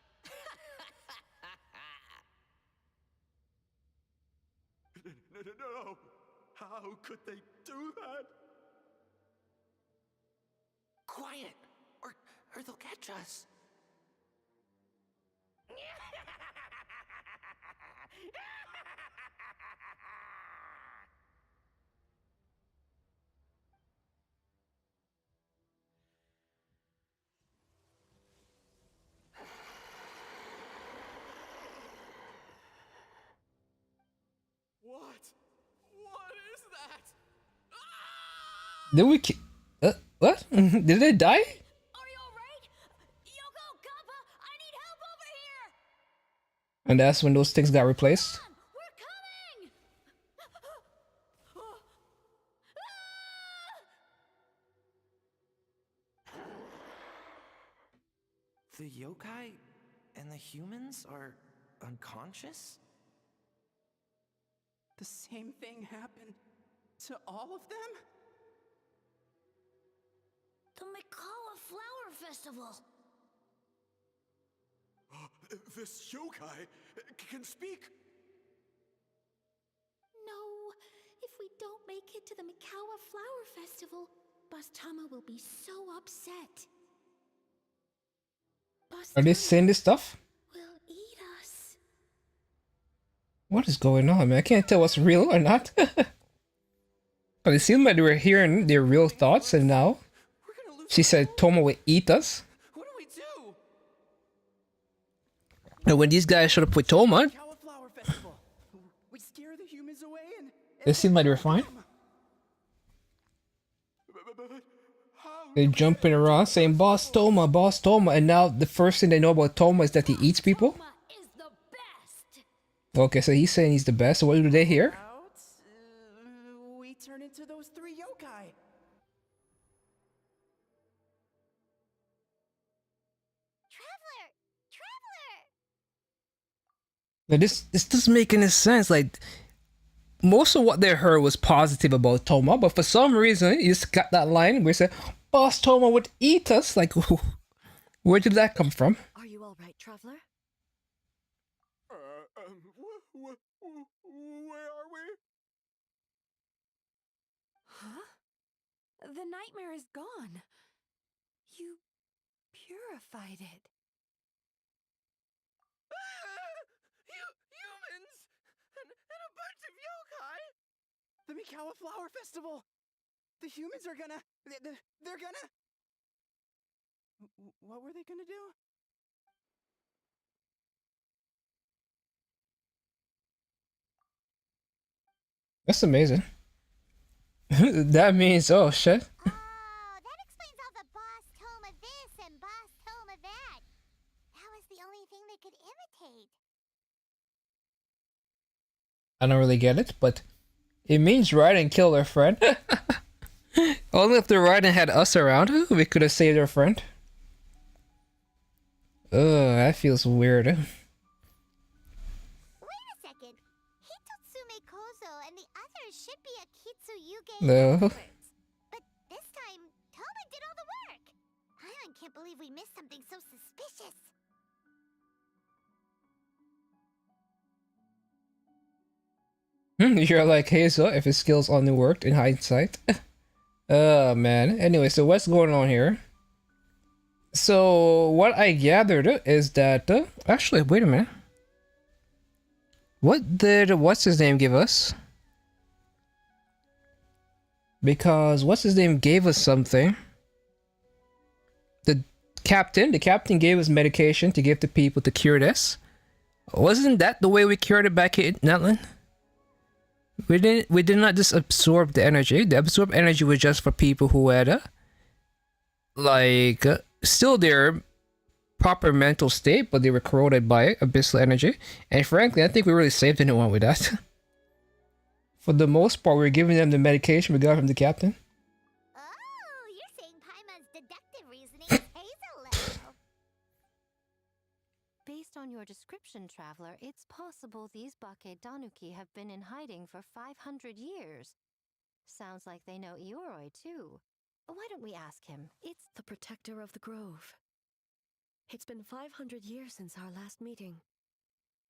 No! How could they do that? Quiet, or they'll catch us. What? What is that? Did we what? Did they die? Are you alright? Yoko, Kappa, I need help over here! And that's when those things got replaced. We're coming! The yokai and the humans are unconscious? The same thing happened to all of them? The Mikawa Flower Festival! This yokai can speak! No, if we don't make it to the Mikawa Flower Festival, Boss Tama will be so upset. Boss Are they saying this stuff? will eat us. What is going on, man? I can't tell what's real or not. But it seemed like they were hearing their real thoughts, and now she said Toma will eat us. What do we do? And when these guys showed up with Toma, Mikawa Flower Festival. We scare the humans away and it seemed like they were fine. They're jumping around saying Boss Toma, and now the first thing they know about Toma is that he eats people? Okay, so he's saying he's the best, so what do they hear? We turn into those 3 yokai. Now this doesn't make any sense, like most of what they heard was positive about Toma, but for some reason you just got that line where it said Boss Toma would eat us, like where did that come from? Are you alright, Traveler? Where are we? Huh? The nightmare is gone. You purified it. Humans! And a bunch of yokai! The Mikawa Flower Festival! The humans are gonna... They're gonna... What were they gonna do? That's amazing. That means, oh shit. Oh, that explains all the Boss Toma this and Boss Toma that. That was the only thing they could imitate. I don't really get it, but it means Raiden killed our friend. Only if the Raiden had us around, we could have saved our friend. Ugh, that feels weird. Wait a second. Hitotsume Kozo and the others should be a Kitsuyuge No. experts. But this time, Toma did all the work. Ion can't believe we missed something so suspicious. You're like Hazel if his skills only worked in hindsight. Oh man. Anyway, so what's going on here? So what I gathered is that actually wait a minute. What did what's his name give us? Because what's his name gave us something. The captain gave us medication to give to people to cure this. Wasn't that the way we cured it back in Netland? We did not just absorb the energy. The absorbed energy was just for people who had still their proper mental state, but they were corroded by abyssal energy. And frankly, I think we really saved anyone with that. For the most part, we were giving them the medication we got from the captain. Oh, you're saying Paimon's deductive reasoning is Hazel level. Based Based on your description, Traveler, it's possible these Bake Danuki have been in hiding for 500 years. Sounds like they know Ioroi, too. Why don't we ask him? It's the protector of the grove. It's been 500 years since our last meeting.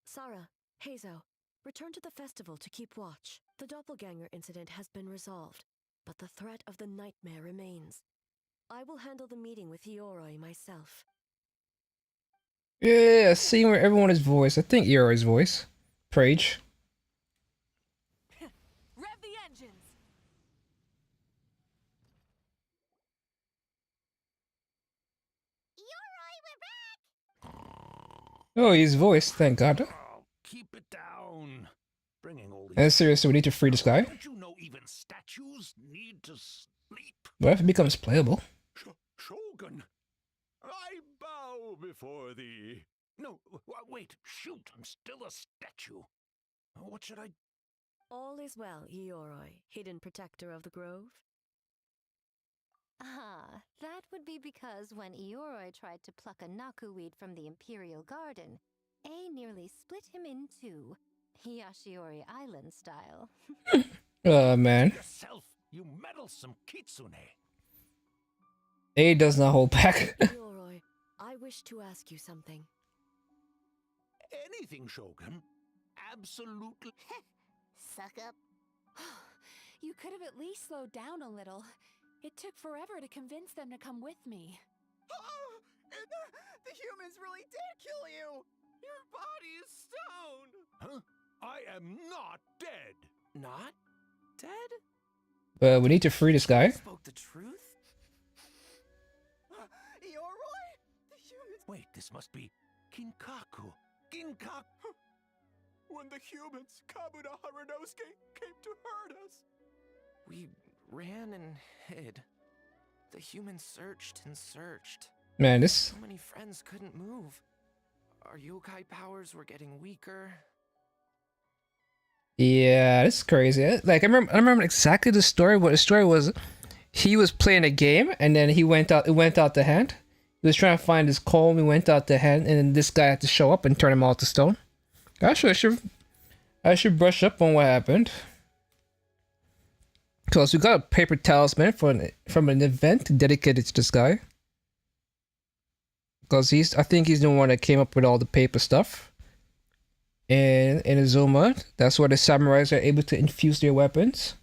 Sarah, Heizo, return to the festival to keep watch. The doppelganger incident has been resolved, but the threat of the nightmare remains. I will handle the meeting with Ioroi myself. Yeah, seeing where everyone is voiced. I think Ioroi's voice. Prage. Rev the engines! Oh, he's voiced, thank God. Keep it down. Bringing all And seriously, we need to free this guy. Don't you know even statues need to sleep? What if it becomes playable? Shogun, I bow before thee. No, wait, shoot, I'm still a statue. What should I... All is well, Ioroi, hidden protector of the grove. Ah, that would be because when Ioroi tried to pluck a Naku weed from the Imperial Garden, A nearly split him in two, Yashiori Island style. Oh, man. Yourself, you meddlesome kitsune. A does not hold back. Ioroi, I wish to ask you something. Anything, Shogun. Absolutely. Suck up. You could have at least slowed down a little. It took forever to convince them to come with me. The humans really did kill you! Your body is stoned! Huh? I am not dead. Not dead? We need to free this guy. Spoke the truth? Ioroi? The humans... Wait, this must be Kinkaku. Kinkaku! When the humans, Kabuto Harunosuke, came to hurt us. We ran and hid. The humans searched and searched. Man, this... So many friends couldn't move. Our yokai powers were getting weaker. Yeah, this is crazy. Like, I remember exactly the story. What the story was, he was playing a game, and then it went out the hand. He was trying to find his comb, he went out the hand, and then this guy had to show up and turn him all to stone. Actually, I should brush up on what happened. Because we got a paper talisman from an event dedicated to this guy. Because I think he's the one that came up with all the paper stuff. And in Inazuma, that's where the samurais are able to infuse their weapons.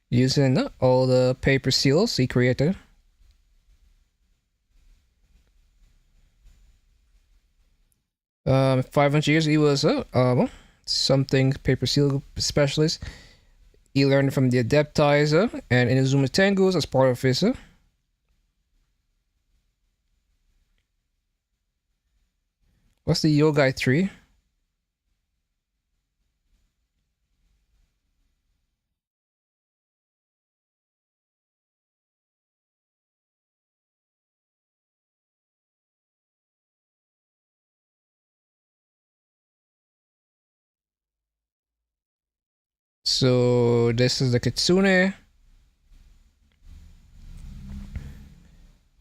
Using all the paper seals he created. Um, 500 years he was something paper seal specialist. He learned from the Adeptizer and Inazuma Tengus as part of his. What's the Yogai 3? So this is the Kitsune.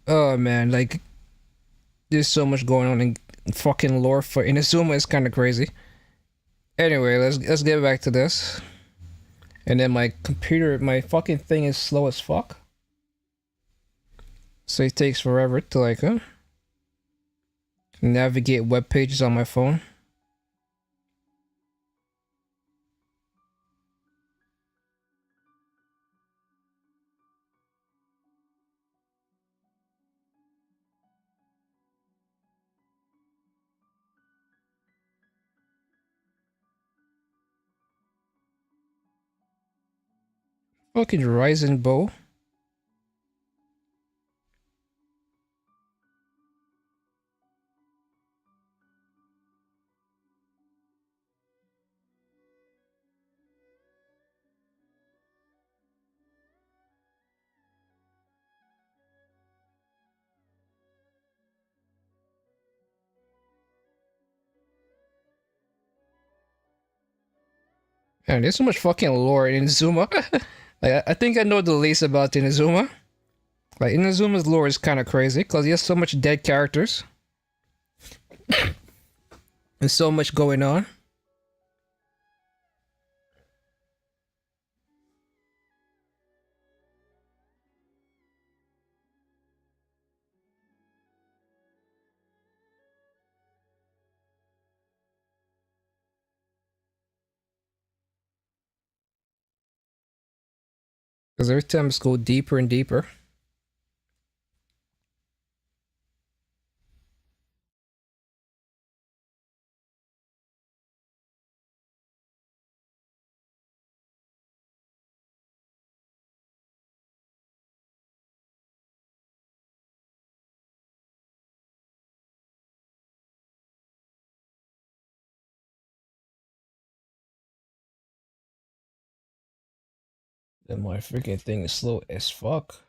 Oh man, like there's so much going on in fucking lore for Inazuma. It's kind of crazy. Anyway, let's get back to this. And then my fucking thing is slow as fuck. So it takes forever to like navigate web pages on my phone. Fucking Ryzen bow. Man, there's so much fucking lore in Inazuma. Like, I think I know the least about Inazuma. Like, Inazuma's lore is kind of crazy because he has so much dead characters. There's so much going on. Because every time it's go deeper and deeper. Then my freaking thing is slow as fuck.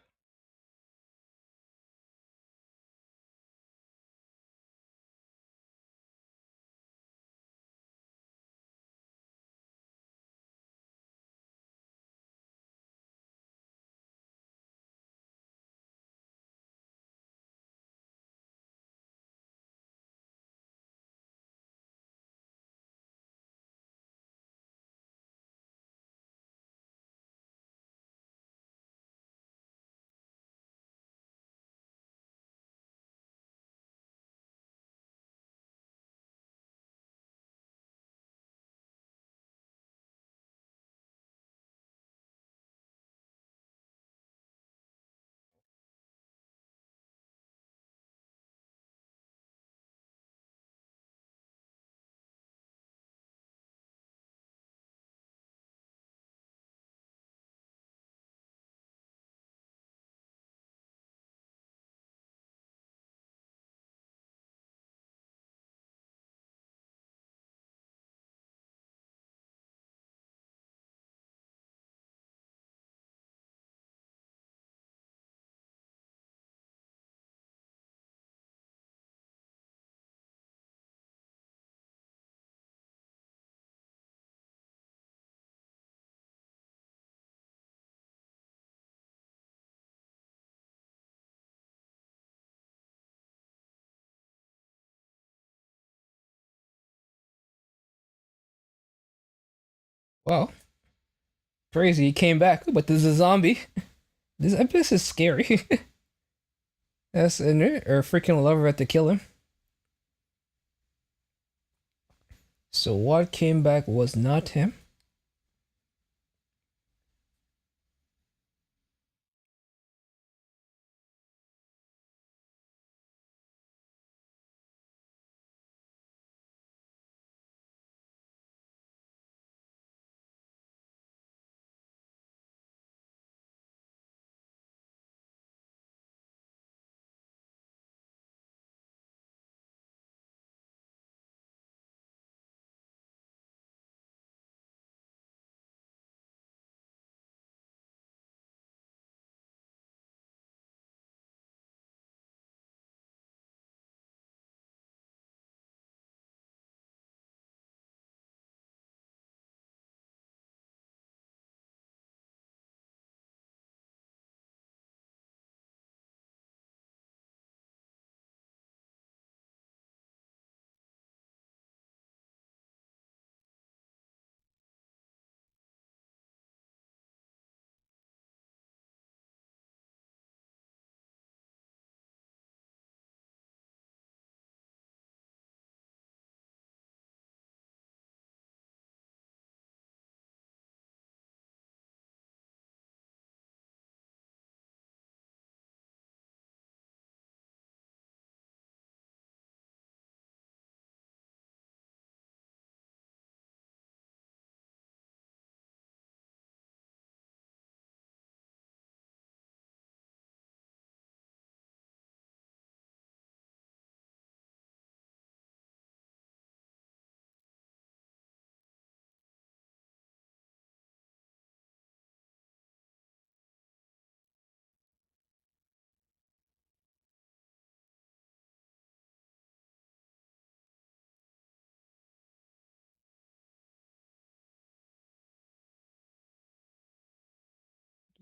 Well, crazy, he came back, but this is a zombie. This episode is scary. That's in it. Or freaking lover had to kill him. So what came back was not him.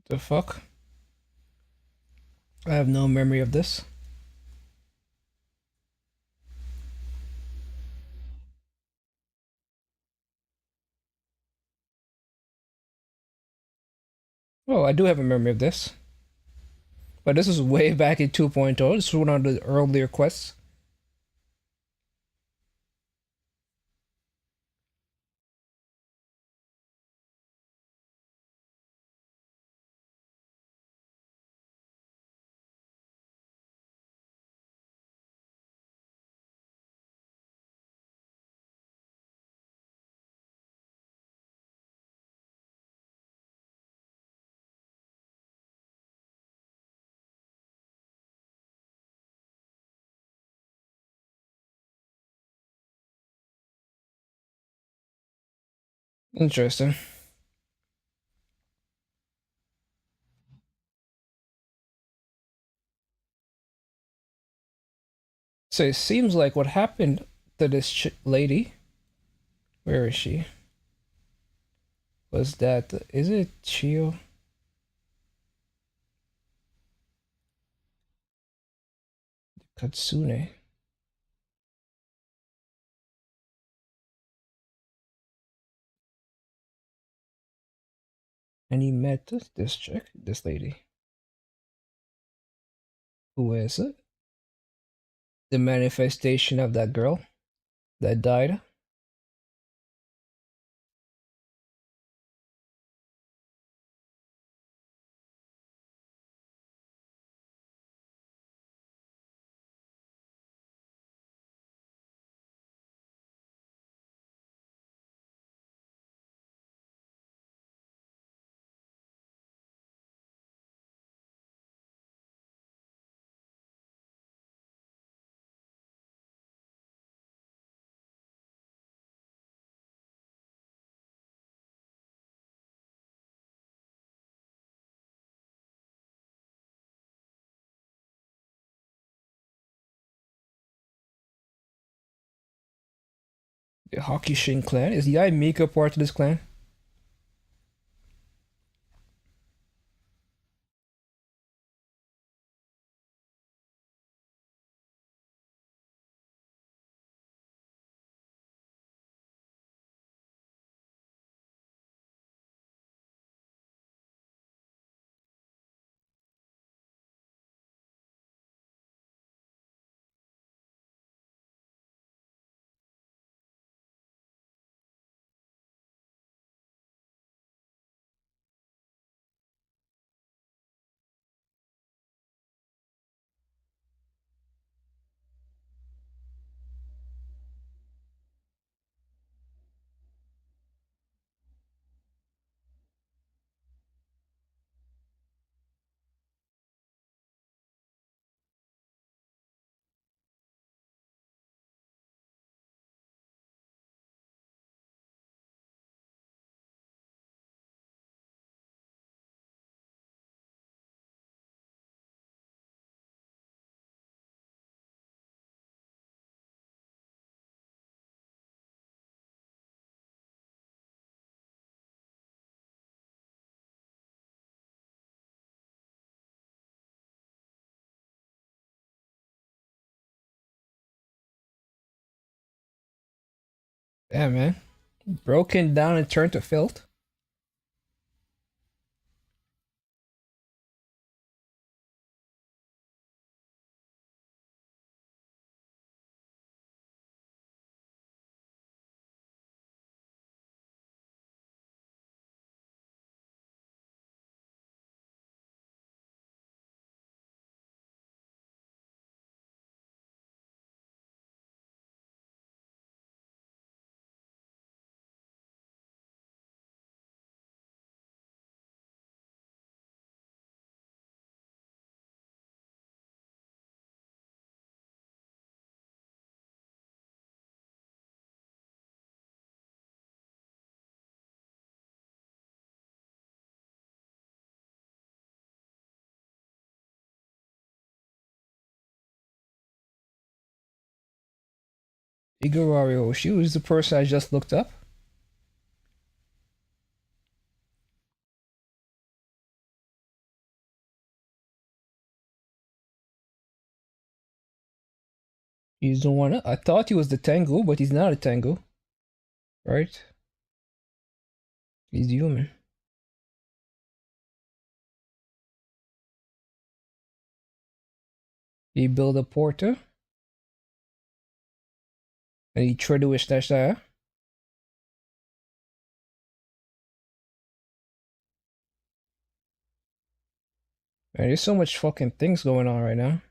The fuck? I have no memory of this. Oh, I do have a memory of this. But this was way back in 2.0. This was one of the earlier quests. Interesting. So it seems like what happened to this lady, where is she? Was that, is it Chio? Katsune. And he met this chick, this lady. Who is it? The manifestation of that girl that died. The Hockey Shin clan. Is the guy Mika part of this clan? Yeah, man. Broken down and turned to filth. Igarashi Oshi was the person I just looked up. He's the one. I thought he was the Tengu, but he's not a Tengu. Right? He's human. He built a portal. And he tried to wish that there. Man, there's so much fucking things going on right now.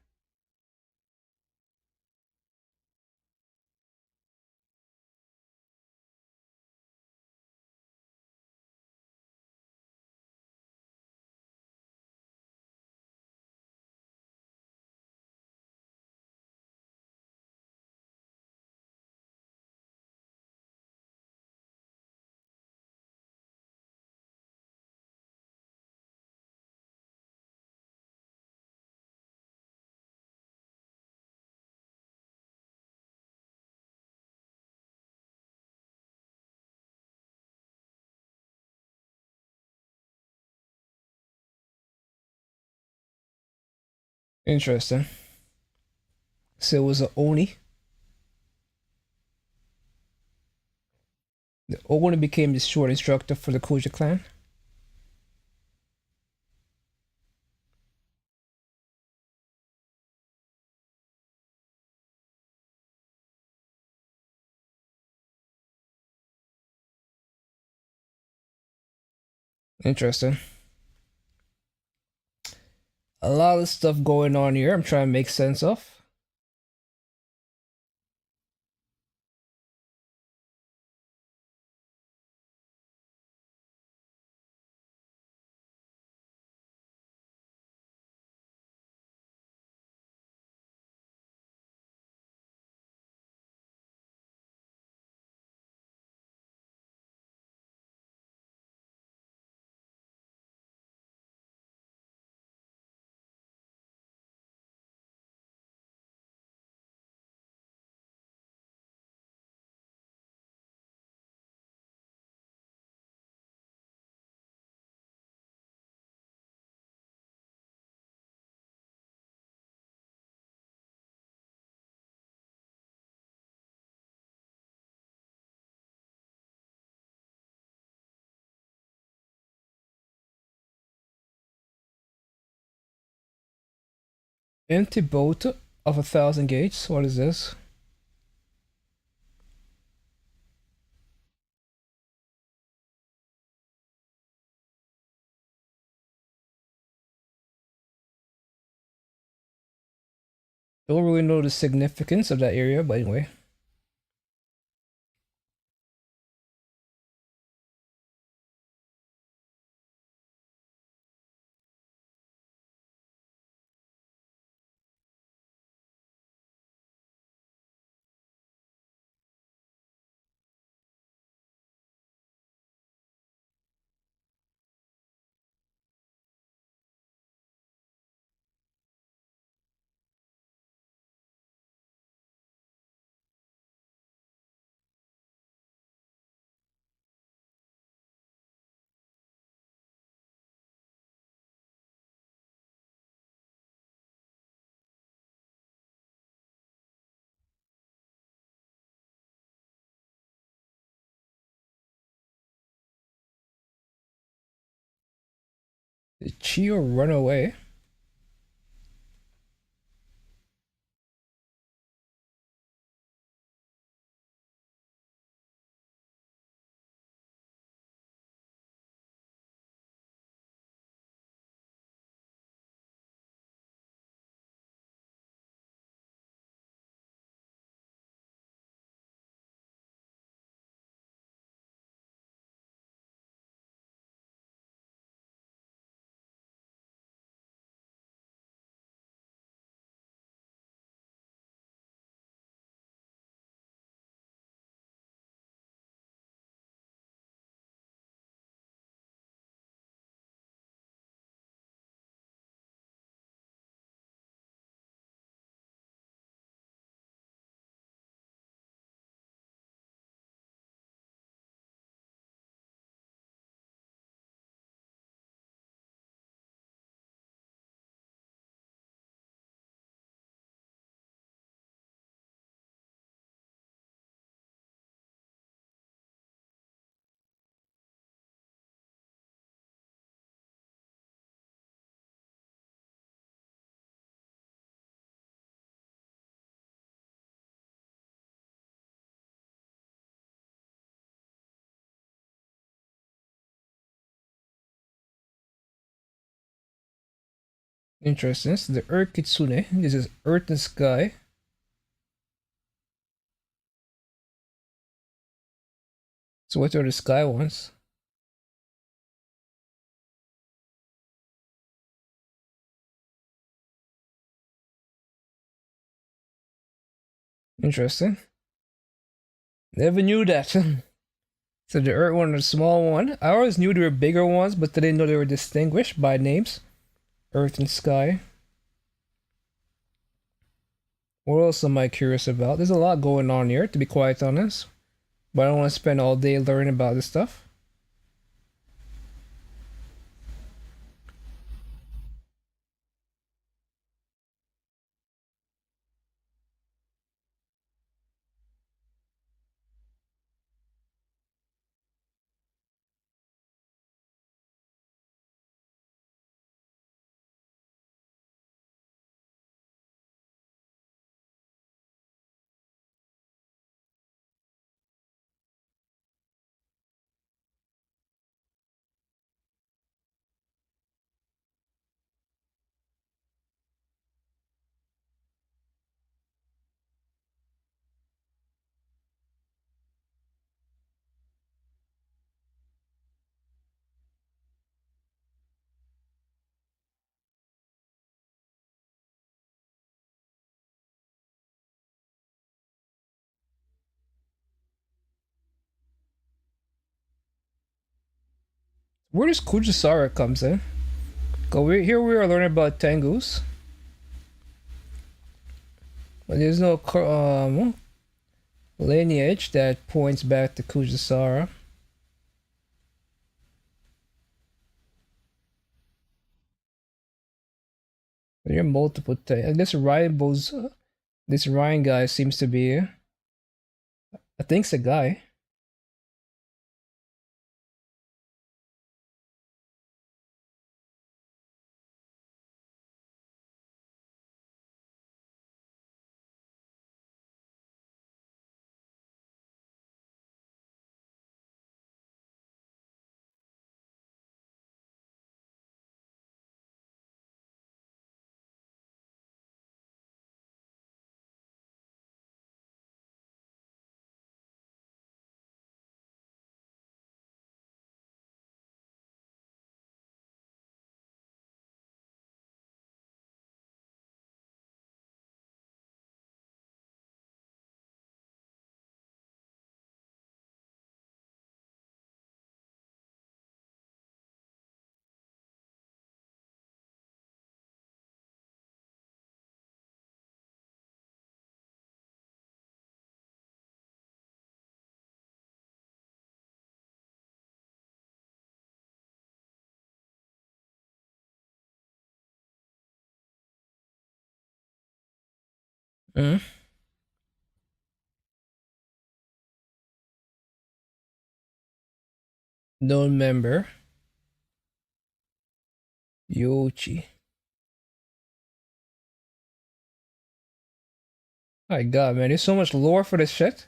Interesting. So it was a Oni. The Oni became the short instructor for the Koja clan. Interesting. A lot of stuff going on here I'm trying to make sense of. Empty boat of 1,000 gates. What is this? Don't really know the significance of that area, but anyway. Did Chio run away? Interesting. This is the Earth Kitsune. This is Earth and Sky. So what are the Sky ones? Interesting. Never knew that. So the Earth one is a small one. I always knew there were bigger ones, but I didn't know they were distinguished by names. Earth and Sky. What else am I curious about? There's a lot going on here, to be quite honest. But I don't want to spend all day learning about this stuff. Where does Kujisara comes in? Here we are learning about Tengus. But there's no lineage that points back to Kujisara. There are multiple things. This Ryan guy seems to be, I think it's a guy. Mm. Known member. Yochi. My god, man, there's so much lore for this shit.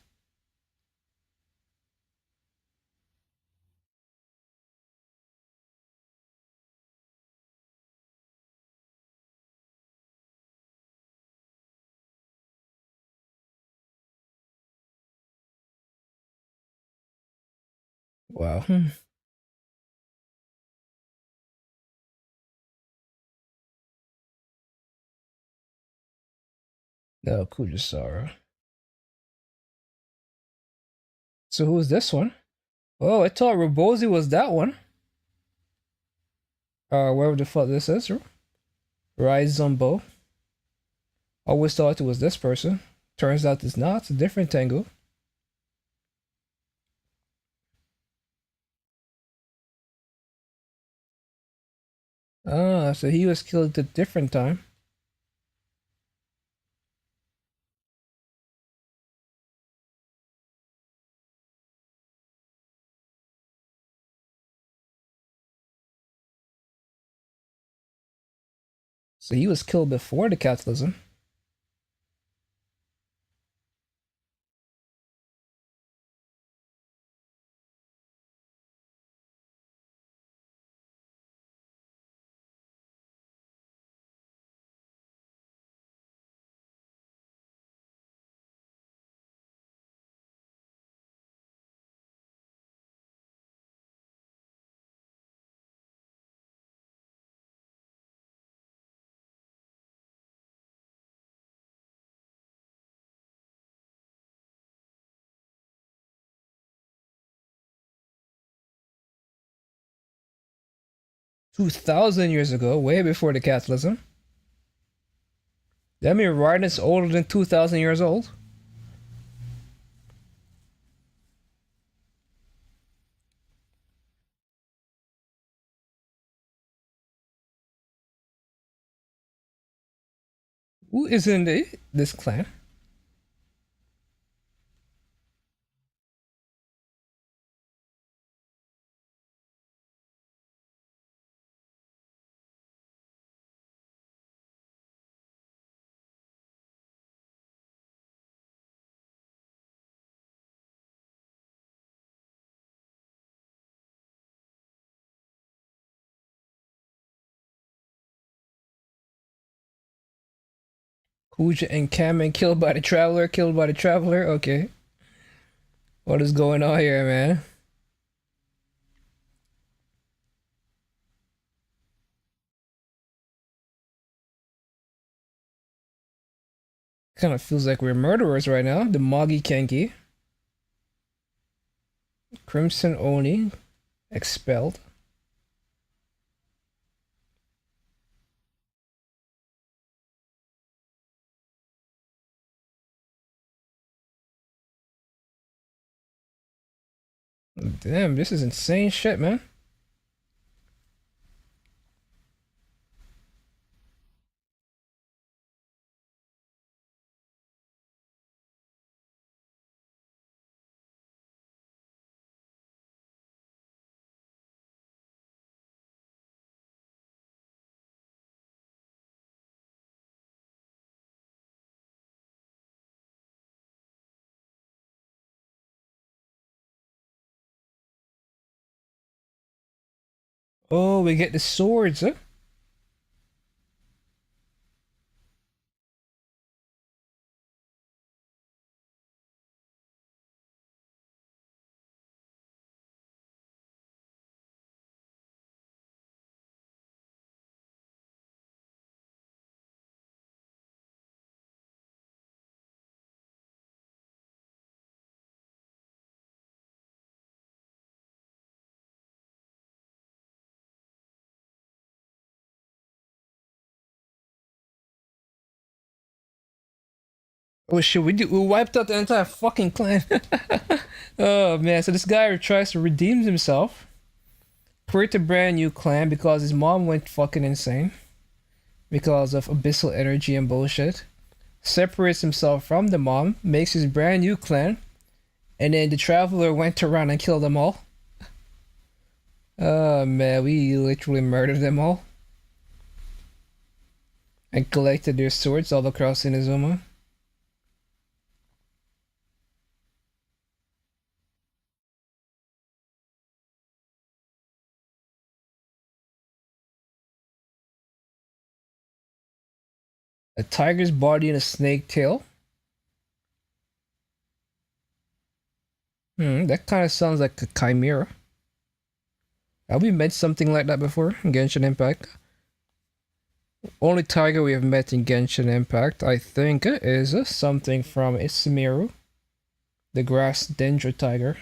Wow. No, Kujisara. So who's this one? Oh, I thought Robozi was that one. Wherever the fuck this is. Rise Zumbo. Always thought it was this person. Turns out it's not. It's a different Tengu. Ah, so he was killed at a different time. So he was killed before the Catalysm. 2,000 years ago, way before the Cataclysm. That means Raiden is older than 2,000 years old. Who is in this clan? Kuja and Kamen killed by the Traveler, killed by the Traveler. Okay. What is going on here, man? Kind of feels like we're murderers right now. The Magi Kenki. Crimson Oni. Expelled. Damn, this is insane shit, man. Oh, we get the swords, huh? Oh shit, we wiped out the entire fucking clan. Oh man, so this guy tries to redeem himself. Create a brand new clan because his mom went fucking insane. Because of abyssal energy and bullshit. Separates himself from the mom, makes his brand new clan. And then the Traveler went around and killed them all. Oh man, we literally murdered them all. And collected their swords all across Inazuma. A tiger's body and a snake tail. That kind of sounds like a chimera. Have we met something like that before in Genshin Impact? Only tiger we have met in Genshin Impact, I think, is something from Isumiru. The grass dendro tiger.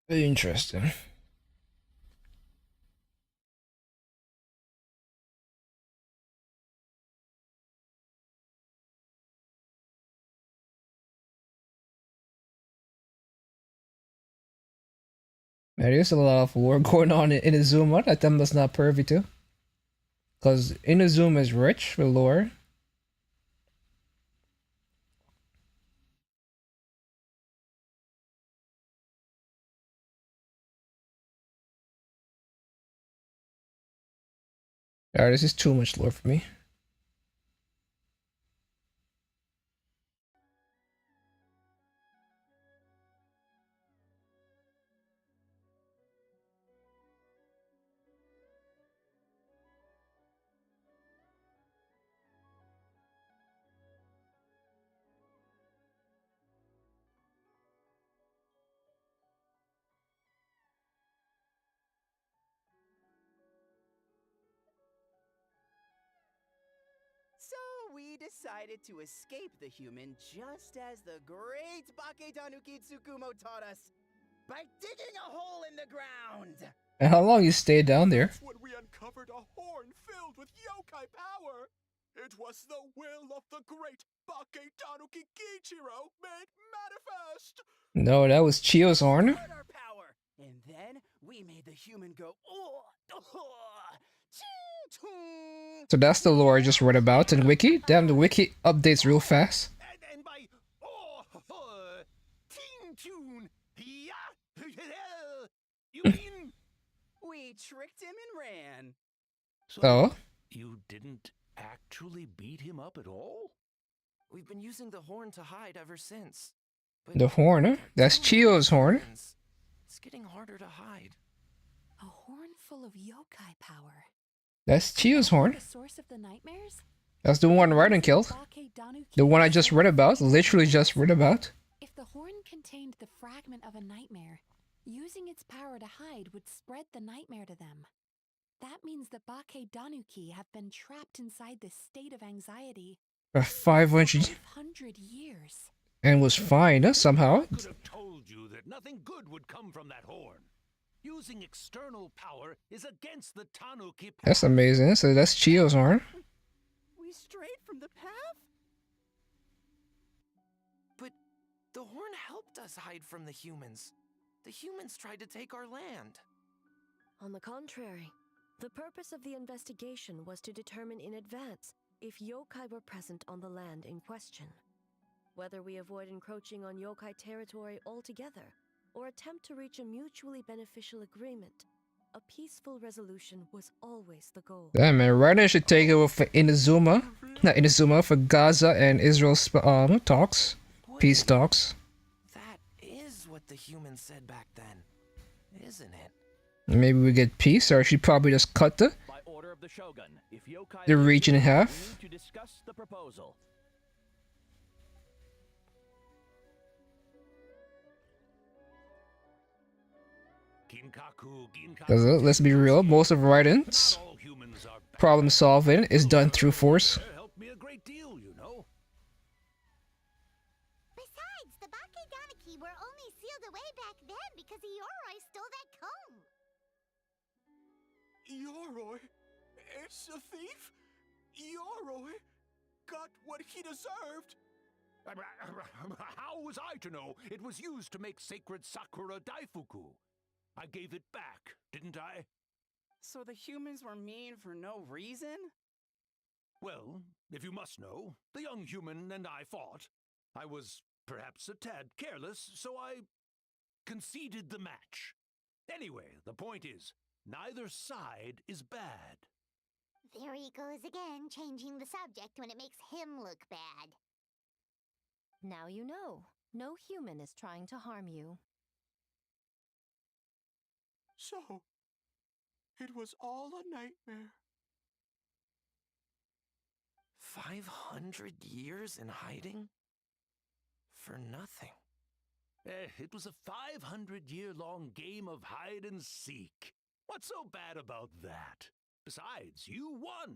Interesting. There is a lot of war going on in Inazuma that I'm just not privy to. Because Inazuma is rich with lore. Alright, this is too much lore for me. So we decided to escape the human just as the great Baketanuki Tsukumo taught us, by digging a hole in the ground. And how long you stayed down there? That's when we uncovered a horn filled with yokai power. It was the will of the great Baketanuki Kichiro made manifest. No, that was Chio's horn. Our power, and then we made the human go, oh, So that's the lore I just read about in Wiki. Damn, the Wiki updates real fast. And by Teen Tune, you mean we tricked him and ran. So Oh? You didn't actually beat him up at all? We've been using the horn to hide ever since. The horn, huh? That's Chio's horn. It's getting harder to hide. A horn full of yokai power. That's Chio's horn. The source of the nightmares? That's the one Raiden killed. The one I just read about, literally just read about. If the horn contained the fragment of a nightmare, using its power to hide would spread the nightmare to them. That means the Baketanuki have been trapped inside this state of anxiety For 500 years. and was fine, huh, somehow. I could have told you that nothing good would come from that horn. Using external power is against the Tanuki power. That's amazing. So that's Chio's horn. We strayed from the path? But the horn helped us hide from the humans. The humans tried to take our land. On the contrary, the purpose of the investigation was to determine in advance if yokai were present on the land in question. Whether we avoid encroaching on yokai territory altogether, or attempt to reach a mutually beneficial agreement, a peaceful resolution was always the goal. Damn, man, Raiden should take over for Inazuma. Not Inazuma, for Gaza and Israel's talks. Peace talks. That is what the humans said back then, isn't it? Maybe we get peace, or she probably just cut the region in half. To discuss the proposal. Because let's be real, most of Raiden's problem solving is done through force. Besides, the Baketanuki were only sealed away back then because Yoroi stole that comb. Yoroi? It's a thief? Yoroi got what he deserved? How was I to know it was used to make sacred Sakura Daifuku? I gave it back, didn't I? So the humans were mean for no reason? Well, if you must know, the young human and I fought. I was perhaps a tad careless, so I conceded the match. Anyway, the point is, neither side is bad. There he goes again, changing the subject when it makes him look bad. Now you know. No human is trying to harm you. So, it was all a nightmare. 500 years in hiding? For nothing. It was a 500-year-long game of hide and seek. What's so bad about that? Besides, you won.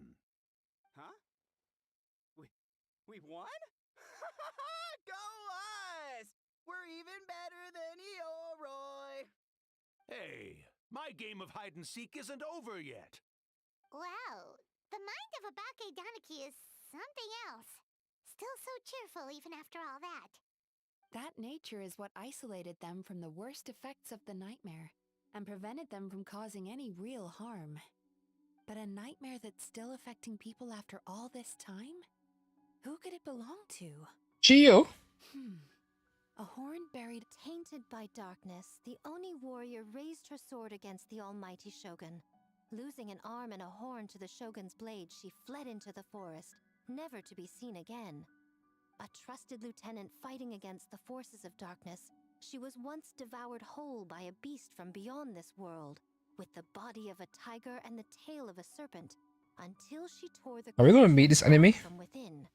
Huh? We won? Go us! We're even better than Yoroi! Hey, my game of hide and seek isn't over yet. Wow, the mind of a Baketanuki is something else. Still so cheerful even after all that. That nature is what isolated them from the worst effects of the nightmare, and prevented them from causing any real harm. But a nightmare that's still affecting people after all this time? Who could it belong to? Chio? A horn buried... Tainted by darkness, the Oni warrior raised her sword against the almighty shogun. Losing an arm and a horn to the Shogun's blade, she fled into the forest, never to be seen again. A trusted lieutenant fighting against the forces of darkness, she was once devoured whole by a beast from beyond this world, with the body of a tiger and the tail of a serpent, until she tore the Are we gonna creature meet this enemy? from within.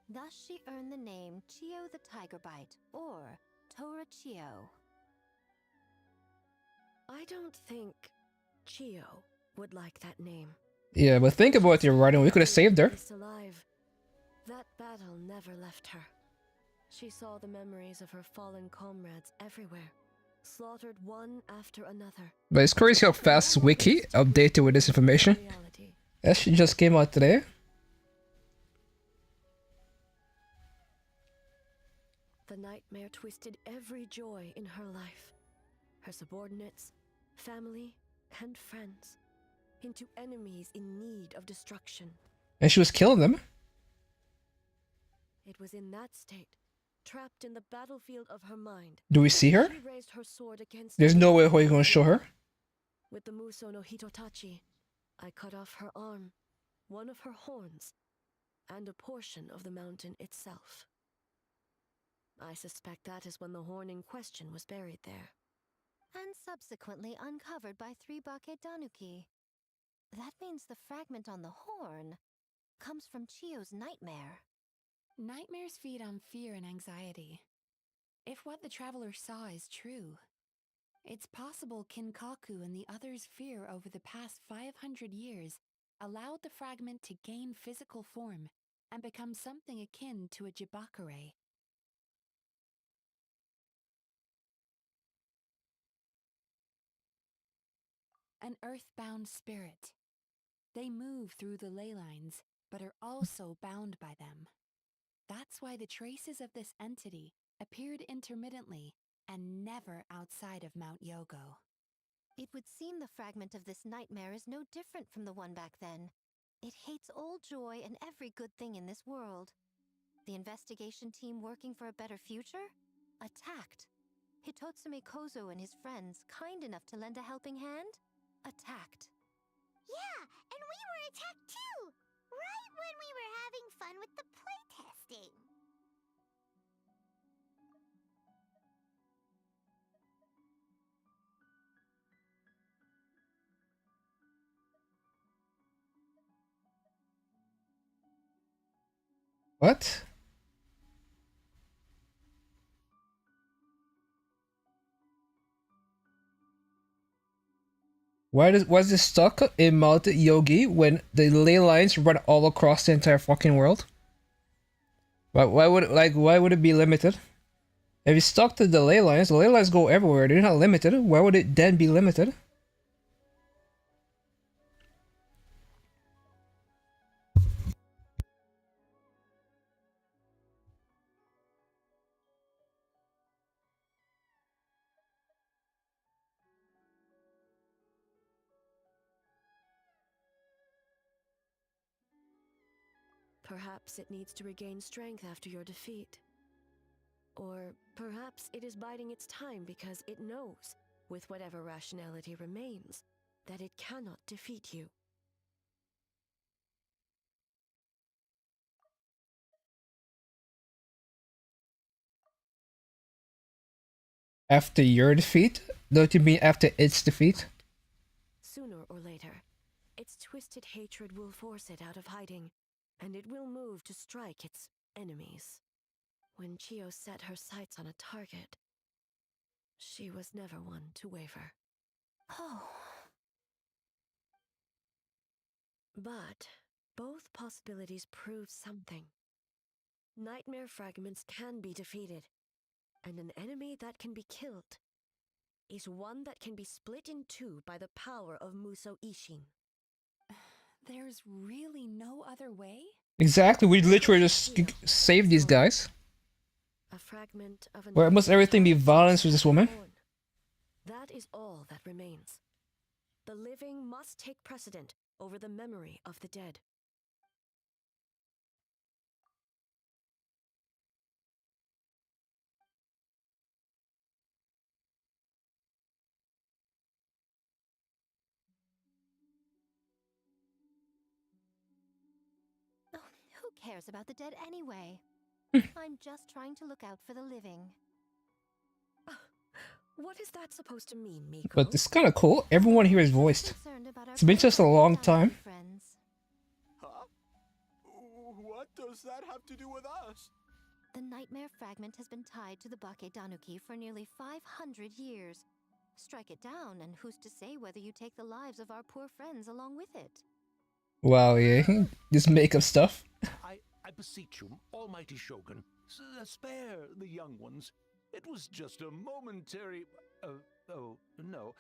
Thus she earned the name Chio the Tigerbite, or Tora Chio. I don't think Chio would like that name. Yeah, but think about your writing. We could have saved her. Alive. That battle never left her. She saw the memories of her fallen comrades everywhere, slaughtered one after another. But it's crazy how fast Wiki updated with this information. That shit just came out today. The nightmare twisted every joy in her life. Her subordinates, family, and friends into enemies in need of destruction. And she was killing them. It was in that state, trapped in the battlefield of her mind. Do we see her? She raised her sword against There's me. no way how you're gonna show her. With the Muso no Hitotachi, I cut off her arm, one of her horns, and a portion of the mountain itself. I suspect that is when the horn in question was buried there. And subsequently uncovered by 3 Bakedanuki. That means the fragment on the horn comes from Chio's nightmare. Nightmares feed on fear and anxiety. If what the traveler saw is true, it's possible Kinkaku and the others' fear over the past 500 years allowed the fragment to gain physical form and become something akin to a jibakure. An earthbound spirit. They move through the ley lines, but are also bound by them. That's why the traces of this entity appeared intermittently and never outside of Mount Yogo. It would seem the fragment of this nightmare is no different from the one back then. It hates all joy and every good thing in this world. The investigation team working for a better future? Attacked. Hitotsume Kozo and his friends, kind enough to lend a helping hand? Attacked. Yeah, and we were attacked too! Right when we were having fun with the playtesting. What? Was this stuck in Mount Yogi when the ley lines run all across the entire fucking world? Why would it be limited? If it's stuck to the ley lines go everywhere. They're not limited. Why would it then be limited? Perhaps it needs to regain strength after your defeat. Or perhaps it is biding its time because it knows, with whatever rationality remains, that it cannot defeat you. After your defeat? Don't you mean after its defeat? Sooner or later, its twisted hatred will force it out of hiding, and it will move to strike its enemies. When Chio set her sights on a target, she was never one to waver. Oh. But both possibilities prove something. Nightmare fragments can be defeated, and an enemy that can be killed is one that can be split in two by the power of Muso Ishin. There's really no other way? Exactly, we literally just saved these guys. A fragment of Where must everything be violence with this woman? That is all that remains. The living must take precedent over the memory of the dead. cares about the dead anyway? I'm just trying to look out for the living. What is that supposed to mean, Miko? But it's kind of cool. Everyone here is voiced. It's been just a long time. Huh? What does that have to do with us? The nightmare fragment has been tied to the Bakedanuki for nearly 500 years. Strike it down, and who's to say whether you take the lives of our poor friends along with it? Wow, yeah. This makeup stuff. I beseech you, almighty Shogun, spare the young ones. It was just a momentary... oh, no.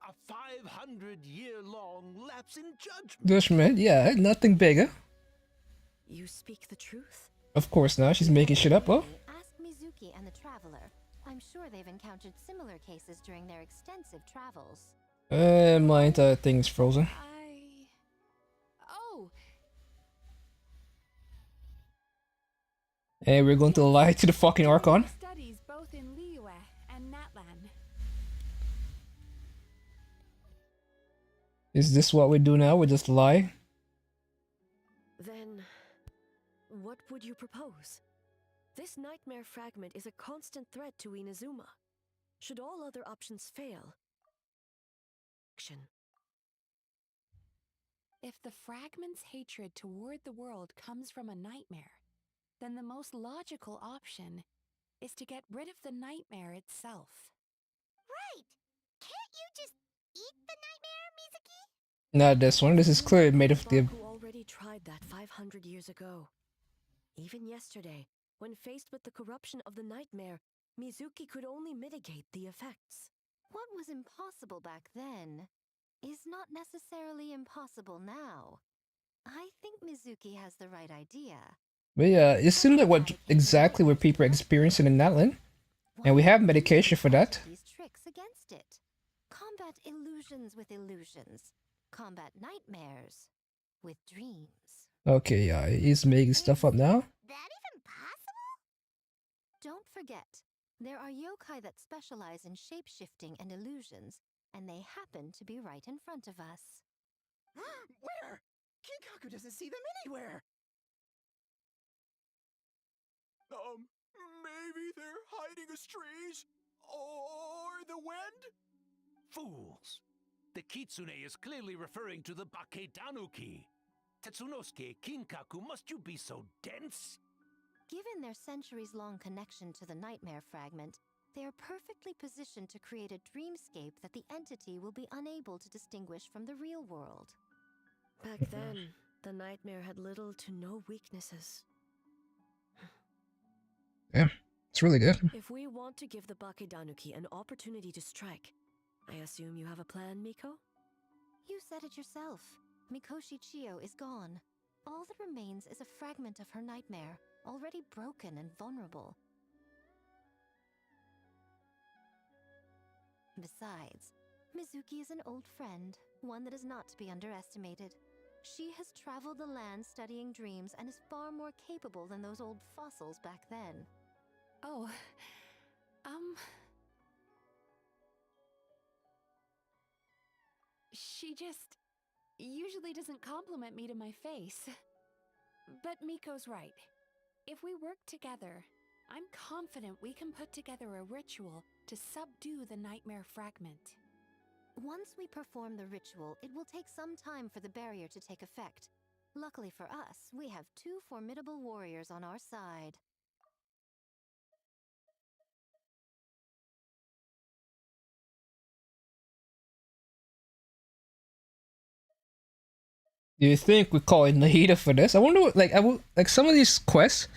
A 500-year-long lapse in judgment. Judgment, yeah, nothing bigger. You speak the truth? Of course not, she's making shit up, oh. Ask Mizuki and the Traveler. I'm sure they've encountered similar cases during their extensive travels. My entire thing is frozen. Oh! Hey, we're going to lie to the fucking Archon. Studies both in Liyue and Natlan. Is this what we do now? We just lie? Then, what would you propose? This nightmare fragment is a constant threat to Inazuma. Should all other options fail... action. If the fragment's hatred toward the world comes from a nightmare, then the most logical option is to get rid of the nightmare itself. Right! Can't you just eat the nightmare, Mizuki? Not this one. This is clearly made of the... Who already tried that 500 years ago. Even yesterday, when faced with the corruption of the nightmare, Mizuki could only mitigate the effects. What was impossible back then is not necessarily impossible now. I think Mizuki has the right idea. But yeah, it seems like what exactly what people are experiencing in Natlan. And we have medication for that. These tricks against it. Combat illusions with illusions. Combat nightmares with dreams. Okay, yeah, he's making stuff up now. That even possible? Don't forget, there are yokai that specialize in shape-shifting and illusions, and they happen to be right in front of us. Where? Kinkaku doesn't see them anywhere. Maybe they're hiding as trees? Or the wind? Fools! The Kitsune is clearly referring to the Bakedanuki. Tetsunosuke, Kinkaku, must you be so dense? Given their centuries-long connection to the nightmare fragment, they are perfectly positioned to create a dreamscape that the entity will be unable to distinguish from the real world. Back then, the nightmare had little to no weaknesses. Yeah, it's really good. If we want to give the Bakedanuki an opportunity to strike, I assume you have a plan, Miko? You said it yourself. Mikoshi Chiyo is gone. All that remains is a fragment of her nightmare, already broken and vulnerable. Besides, Mizuki is an old friend, one that is not to be underestimated. She has traveled the land studying dreams and is far more capable than those old fossils back then. Oh, she just usually doesn't compliment me to my face. But Miko's right. If we work together, I'm confident we can put together a ritual to subdue the nightmare fragment. Once we perform the ritual, it will take some time for the barrier to take effect. Luckily for us, we have two formidable warriors on our side. Do you think we call it Nahida for this? I wonder what, like some of these quests,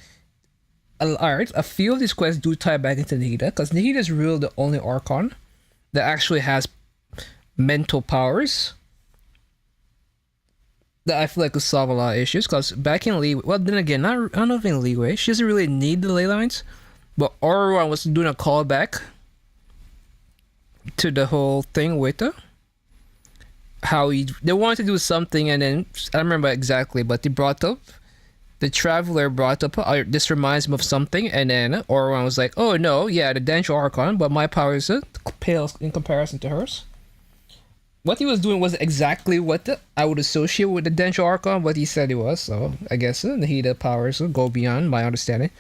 alright, a few of these quests do tie back into Nahida, because Nahida is really the only Archon that actually has mental powers that I feel like could solve a lot of issues, because back in Liyue, well then again, I don't know if in Liyue, she doesn't really need the ley lines, but Oruan was doing a callback to the whole thing with her. How they wanted to do something, and then I don't remember exactly, but they brought up the Traveler brought up this reminds him of something, and then Oruan was like, oh no, yeah, the Densho Archon, but my powers pale in comparison to hers. what he was doing was exactly what I would associate with the Densho Archon, what he said it was. So I guess the Nahida powers go beyond my understanding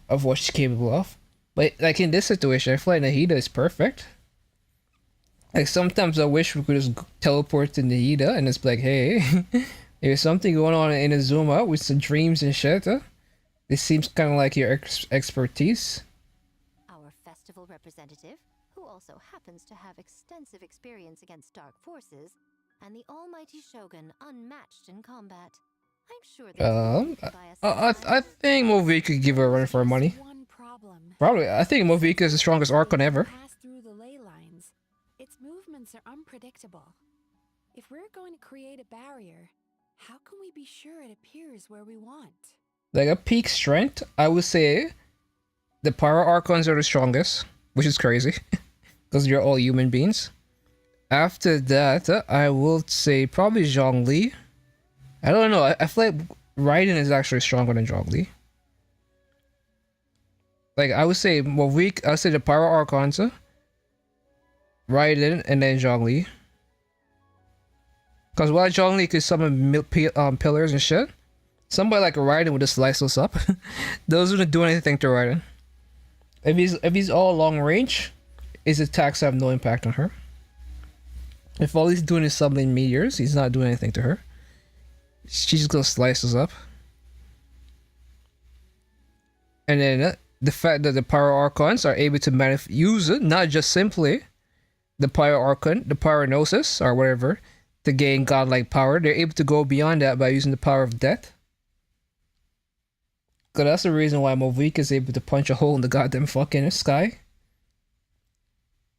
of what she's capable of. But like in this situation, I feel like Nahida is perfect. Like sometimes I wish we could just teleport to Nahida and it's like, hey, there's something going on in a zoom out with some dreams and shit. This seems kind of like your expertise. Our festival representative, who also happens to have extensive experience against dark forces, and the almighty Shogun unmatched in combat. I'm sure I think Movie could give her a run for her money. Probably, I think Movika is the strongest Archon ever. Pass through the ley lines. Its movements are unpredictable. If we're going to create a barrier, how can we be sure it appears where we want? Like a peak strength, I would say the Pyro Archons are the strongest, which is crazy, because you're all human beings. After that, I will say probably Zhongli. I don't know, I feel like Raiden is actually stronger than Zhongli. Like, I would say more weak, I would say the Pyro Archons, Raiden, and then Zhongli. Because while Zhongli could summon pillars and shit, somebody like Raiden would just slice us up. Those wouldn't do anything to Raiden. If he's all long range, his attacks have no impact on her. If all he's doing is summoning meteors, he's not doing anything to her. She's just gonna slice us up. And then the fact that the Pyro Archons are able to use it, not just simply the Pyro Archon, the Pyronosis, or whatever, to gain godlike power. They're able to go beyond that by using the power of death. Cause that's the reason why Movik is able to punch a hole in the goddamn fucking sky.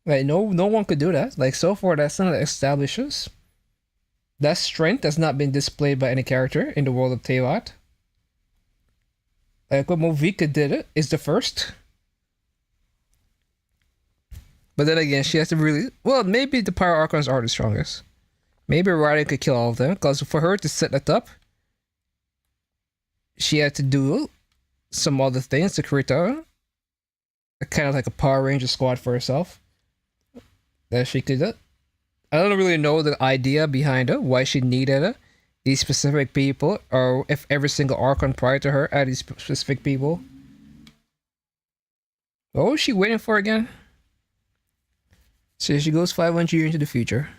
Like, no one could do that. Like, so far, that's not establishes. That strength has not been displayed by any character in the world of Teyvat. Like, what Movika did it is the first. But then again, she has to really... Well, maybe the Pyro Archons are the strongest. Maybe Raiden could kill all of them, because for her to set that up, she had to do some other things to create a kind of like a Power Ranger squad for herself. That she could do. I don't really know the idea behind it, why she needed these specific people, or if every single Archon prior to her had these specific people. What was she waiting for again? So she goes 500 years into the future.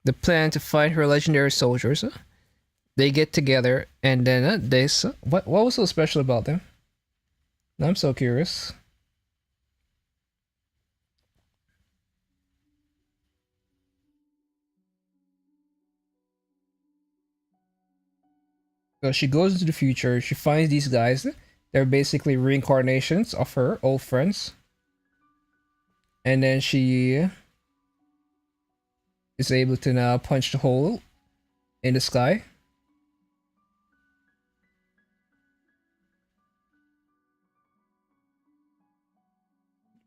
The plan to find her legendary soldiers. They get together and then what was so special about them? I'm so curious. So she goes into the future, she finds these guys. They're basically reincarnations of her old friends. And then she is able to now punch the hole in the sky.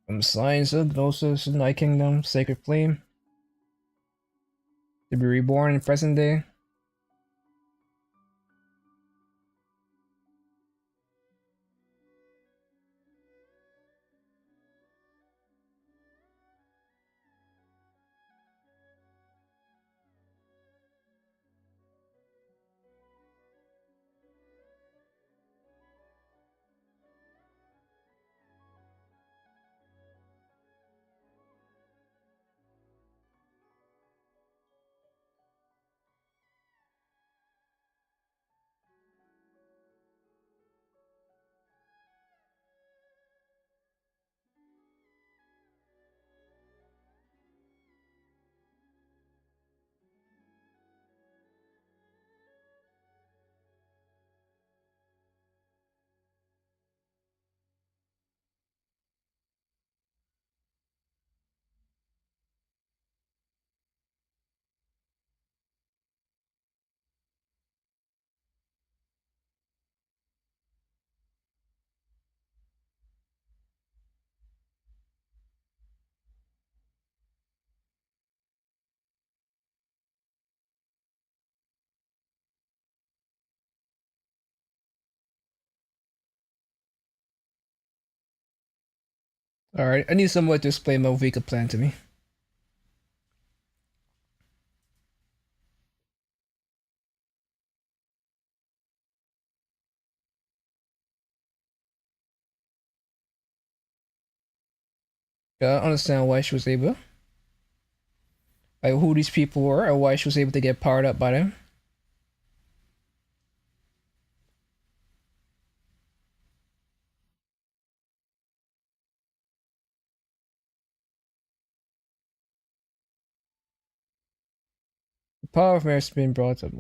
From Signs of Gnosis, Night Kingdom, Sacred Flame. To be reborn in present day. Alright, I need someone to explain my Vika plan to me. I don't understand why she was able. Like who these people were or why she was able to get powered up by them. The power of marriage has been brought up.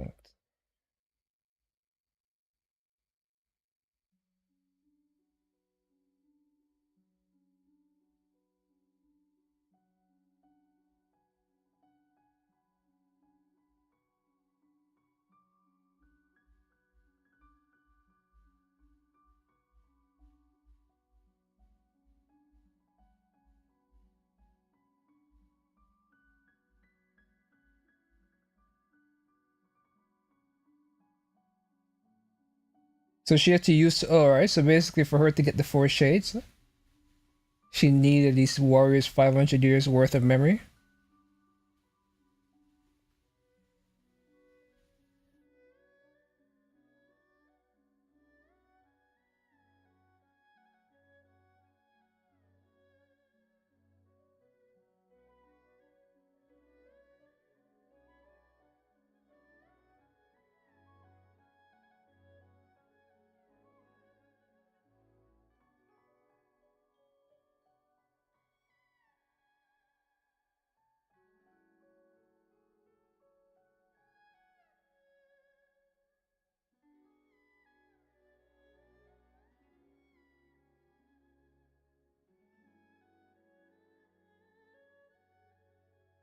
So she had to use. Oh, alright, so basically for her to get the 4 shades, she needed these warriors' 500 years worth of memory.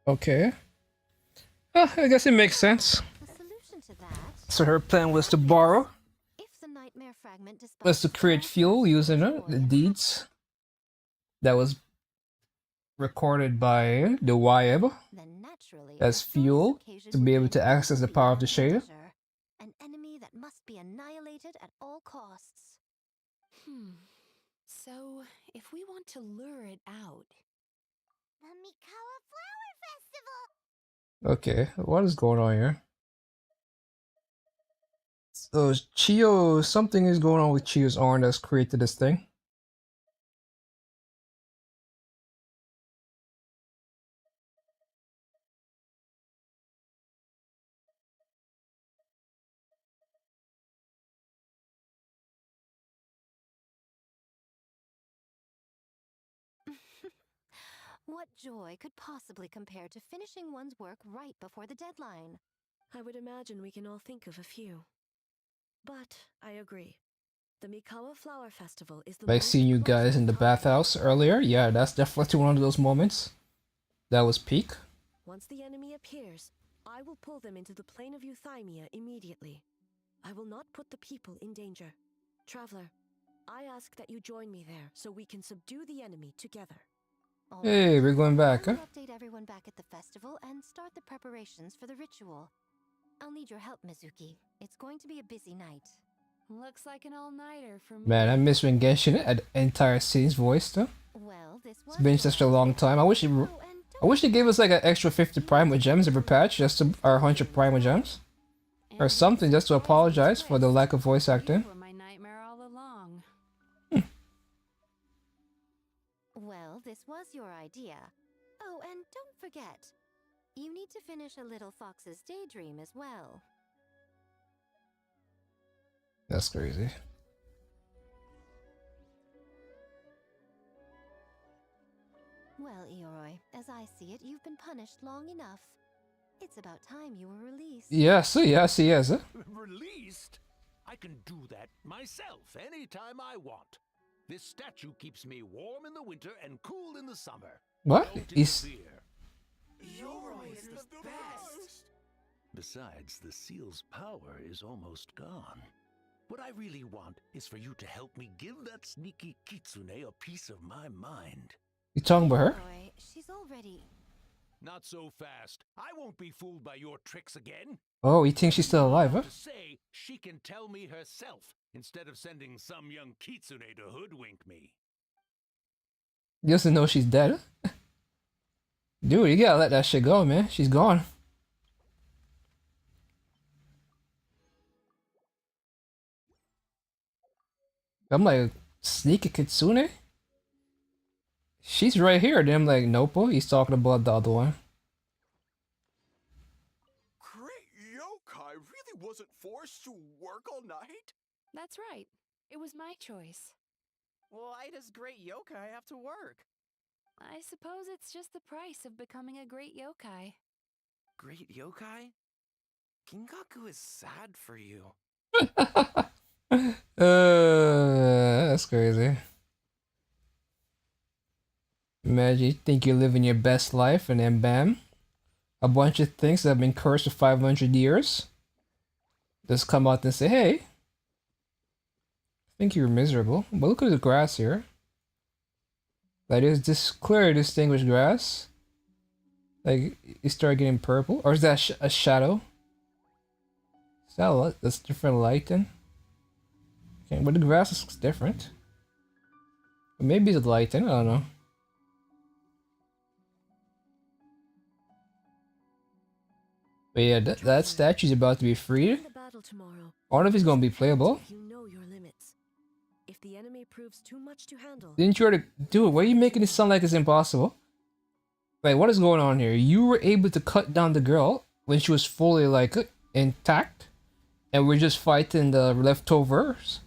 Okay. I guess it makes sense. So her plan was to borrow. Was to create fuel using the deeds that was recorded by the YF as fuel to be able to access the power of the shade. An enemy that must be annihilated at all costs. So, if we want to lure it out... The Mikawa Flower Festival! Okay, what is going on here? So Chio, something is going on with Chio's arm that's created this thing. What joy could possibly compare to finishing one's work right before the deadline? I would imagine we can all think of a few. But I agree. The Mikawa Flower Festival is the Like most seeing you guys in the bathhouse earlier. Yeah, that's definitely one of those moments. That was peak. Once the enemy appears, I will pull them into the plane of Euthymia immediately. I will not put the people in danger. Traveler, I ask that you join me there so we can subdue the enemy together. Hey, we're going back, huh? I'll update everyone back at the festival and start the preparations for the ritual. I'll need your help, Mizuki. It's going to be a busy night. Looks like an all-nighter for me. Man, I miss when Genshin had entire scenes voiced though. Well, It's been such a long time. I wish they gave us like an extra 50 Primo Gems every patch, just to our 100 Primo Gems. Or something just to apologize for the lack of voice acting. My nightmare all along. Well, this was your idea. Oh, and don't forget, you need to finish a little fox's daydream as well. That's crazy. Well, Ioroi, as I see it, you've been punished long enough. It's about time you were released. Yes, yes. Released? I can do that myself anytime I want. This statue keeps me warm in the winter and cool in the summer. What? Yoroi is the best! Besides, the seal's power is almost gone. What I really want is for you to help me give that sneaky kitsune a piece of my mind. You talking about her? She's already... Not so fast. I won't be fooled by your tricks again. Oh, you think she's still alive, huh? To say she can tell me herself instead of sending some young kitsune to hoodwink me. You doesn't know she's dead. Dude, you gotta let that shit go, man. She's gone. I'm like, sneaky kitsune? She's right here. Then I'm like, nope, he's talking about the other one. Great yokai really wasn't forced to work all night? That's right. It was my choice. Why does great yokai have to work? I suppose it's just the price of becoming a great yokai. Great yokai? Kingaku is sad for you. That's crazy. Imagine you think you're living your best life and then bam, a bunch of things that have been cursed for 500 years just come out and say, hey, I think you're miserable. But look at the grass here. That is this clear distinguished grass. Like, you start getting purple. Or is that a shadow? Is that a that's different light then? Okay, but the grass is different. Or maybe it's light then, I don't know. But yeah, that statue's about to be freed. I don't know if it's gonna be playable. You know your limits. If the enemy proves too much to handle. Didn't you already do it? Why are you making it sound like it's impossible? Like, what is going on here? You were able to cut down the girl when she was fully, like, intact. And we're just fighting the leftovers.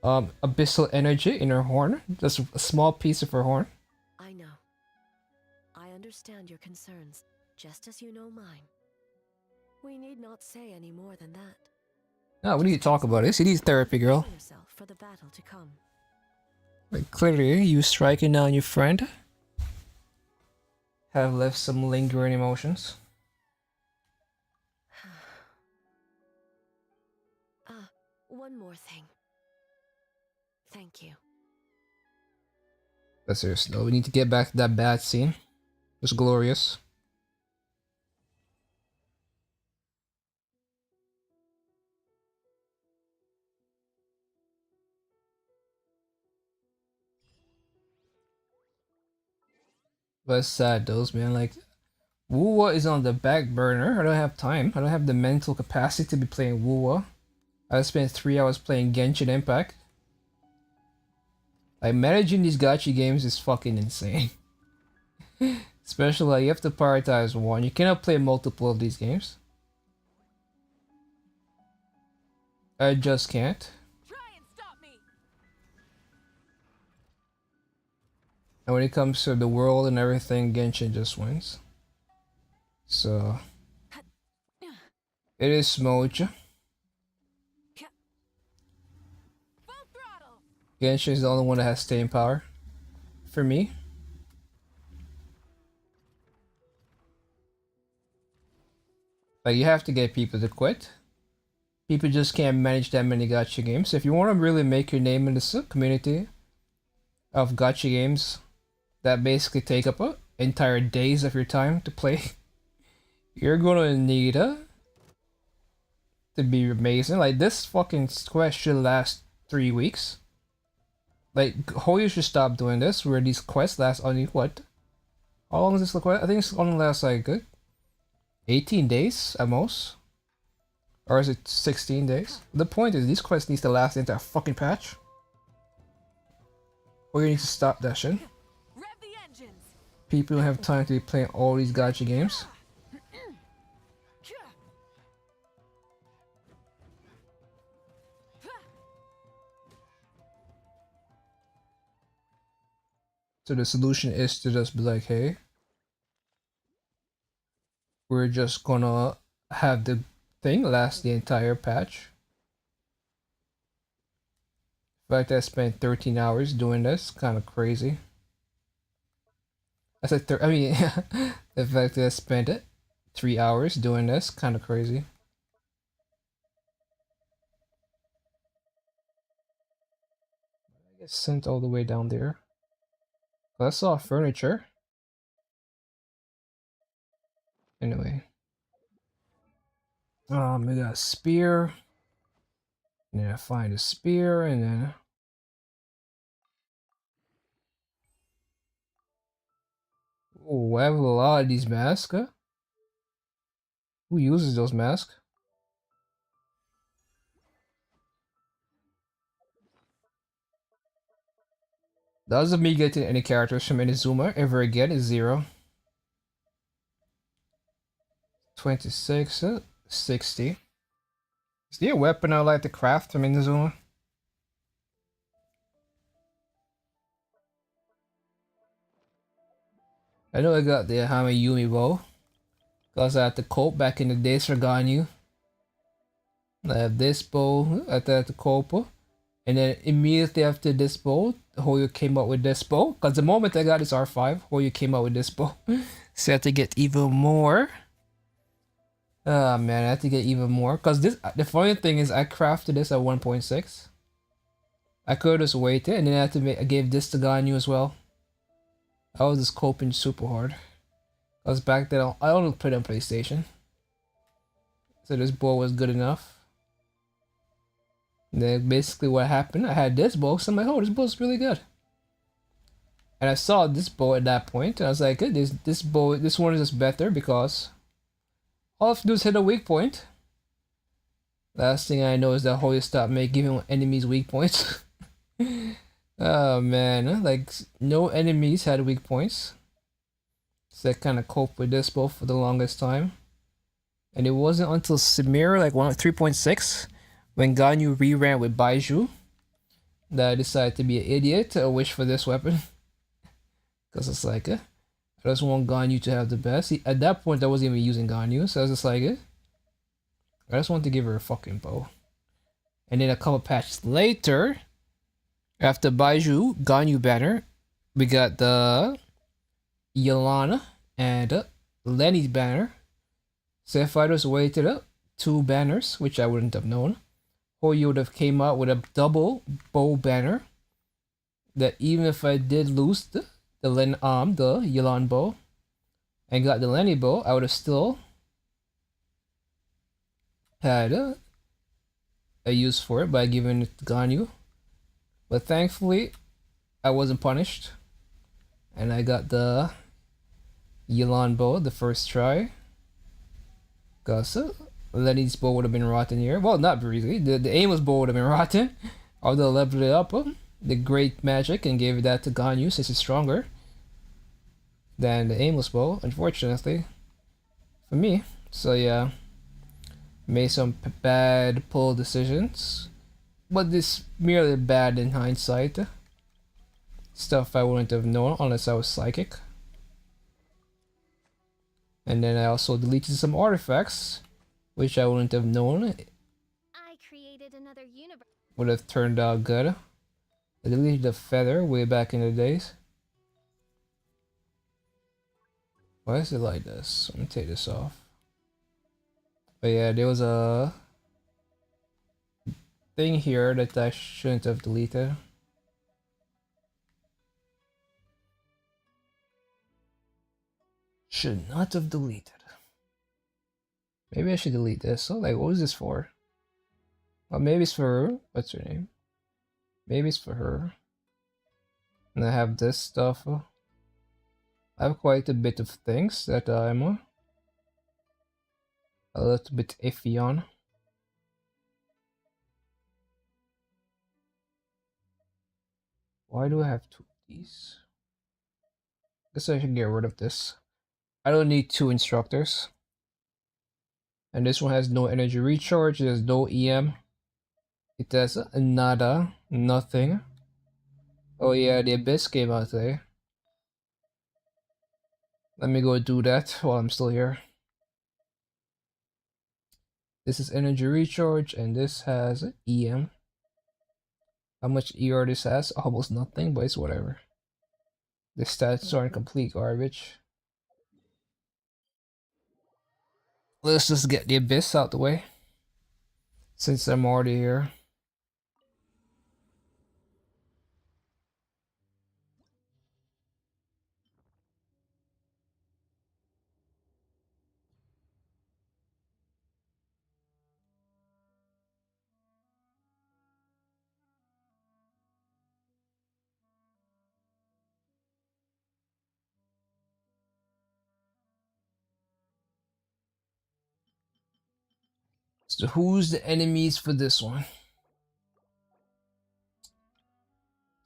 Abyssal energy in her horn. Just a small piece of her horn. I know. I understand your concerns, just as you know mine. We need not say any more than that. No, we need to talk about this. You need therapy, girl. For the battle to come. Like, clearly, you striking down your friend have left some lingering emotions. One more thing. Thank you. That's serious. No, we need to get back to that bad scene. It was glorious. But it's sad, those man. Like, Wuwa is on the back burner. I don't have time. I don't have the mental capacity to be playing Wuwa. I spent 3 hours playing Genshin Impact. Like, managing these gacha games is fucking insane. Especially, like, you have to prioritize one. You cannot play multiple of these games. I just can't. And when it comes to the world and everything, Genshin just wins. So, it is Smoja. Genshin is the only one that has staying power. For me. Like, you have to get people to quit. People just can't manage that many gacha games. If you want to really make your name in the community of gacha games that basically take up entire days of your time to play, you're gonna need to be amazing. Like, this fucking quest should last 3 weeks. Like, Hoyo should stop doing this, where these quests last only, what? How long is this quest? I think it's only lasts like, 18 days at most. Or is it 16 days? The point is, these quests need to last the entire fucking patch. Or you need to stop that shit. People don't have time to be playing all these gacha games. So the solution is to just be like, hey, we're just gonna have the thing last the entire patch. In fact, I spent 13 hours doing this, kind of crazy. I said, I mean, the fact that I spent 3 hours doing this, kind of crazy. I get sent all the way down there. I saw furniture. Anyway. We got a spear. And then I find a spear, and then... Oh, I have a lot of these masks. Huh? Who uses those masks? The odds of me getting any characters from Inazuma ever again is 0. 26, 60. Is there a weapon I like to craft from Inazuma? I know I got the Hamayumi bow. Because I had to cope back in the days for Ganyu. I have this bow, I had to cope. And then immediately after this bow, Hoyo came out with this bow. Because the moment I got this R5, Hoyo came out with this bow. So I had to get even more. Oh man, I had to get even more. Because this, the funny thing is I crafted this at 1.6. I could just waited and then I had to make, I gave this to Ganyu as well. I was just coping super hard. Because back then I only played on PlayStation. So this bow was good enough. And then basically what happened, I had this bow, so I'm like, oh, this bow's really good. And I saw this bow at that point, and I was like, this bow, this one is just better because all I have to do is hit a weak point. Last thing I know is that Hoyo stopped giving enemies weak points. Oh man, like no enemies had weak points. So I kind of coped with this bow for the longest time. And it wasn't until Samir, like 3.6, when Ganyu re-ran with Baiju, that I decided to be an idiot to wish for this weapon. Because it's like, I just want Ganyu to have the best. At that point, I wasn't even using Ganyu, so I was just like, I just want to give her a fucking bow. And then a couple patches later, after Baiju, Ganyu banner, we got the Yelana and Lenny's banner. So if I just waited up 2 banners, which I wouldn't have known, Hoyo would have came out with a double bow banner. That even if I did lose the Yelan bow and got the Lenny bow, I would have still had a use for it by giving it to Ganyu. But thankfully, I wasn't punished. And I got the Yelan bow the first try. Because Lenny's bow would have been rotten here. Well, not really. The aimless bow would have been rotten. Although I leveled it up, the great magic, and gave that to Ganyu since it's stronger than the aimless bow, unfortunately, for me. So yeah, made some bad pull decisions. But this merely bad in hindsight. Stuff I wouldn't have known unless I was psychic. And then I also deleted some artifacts, which I wouldn't have known. I created another universe. Would have turned out good. I deleted the feather way back in the days. Why is it like this? Let me take this off. But yeah, there was a thing here that I shouldn't have deleted. Should not have deleted. Maybe I should delete this. So like, what was this for? Well, maybe it's for her. What's her name? Maybe it's for her. And I have this stuff. I have quite a bit of things that I'm a little bit iffy on. Why do I have 2 of these? Guess I should get rid of this. I don't need 2 instructors. And this one has no energy recharge, there's no EM. It has nada, nothing. Oh yeah, the Abyss came out today. Let me go do that while I'm still here. This is energy recharge and this has EM. How much ER this has? Almost nothing, but it's whatever. The stats are in complete garbage. Let's just get the Abyss out the way, since I'm already here. So who's the enemies for this one?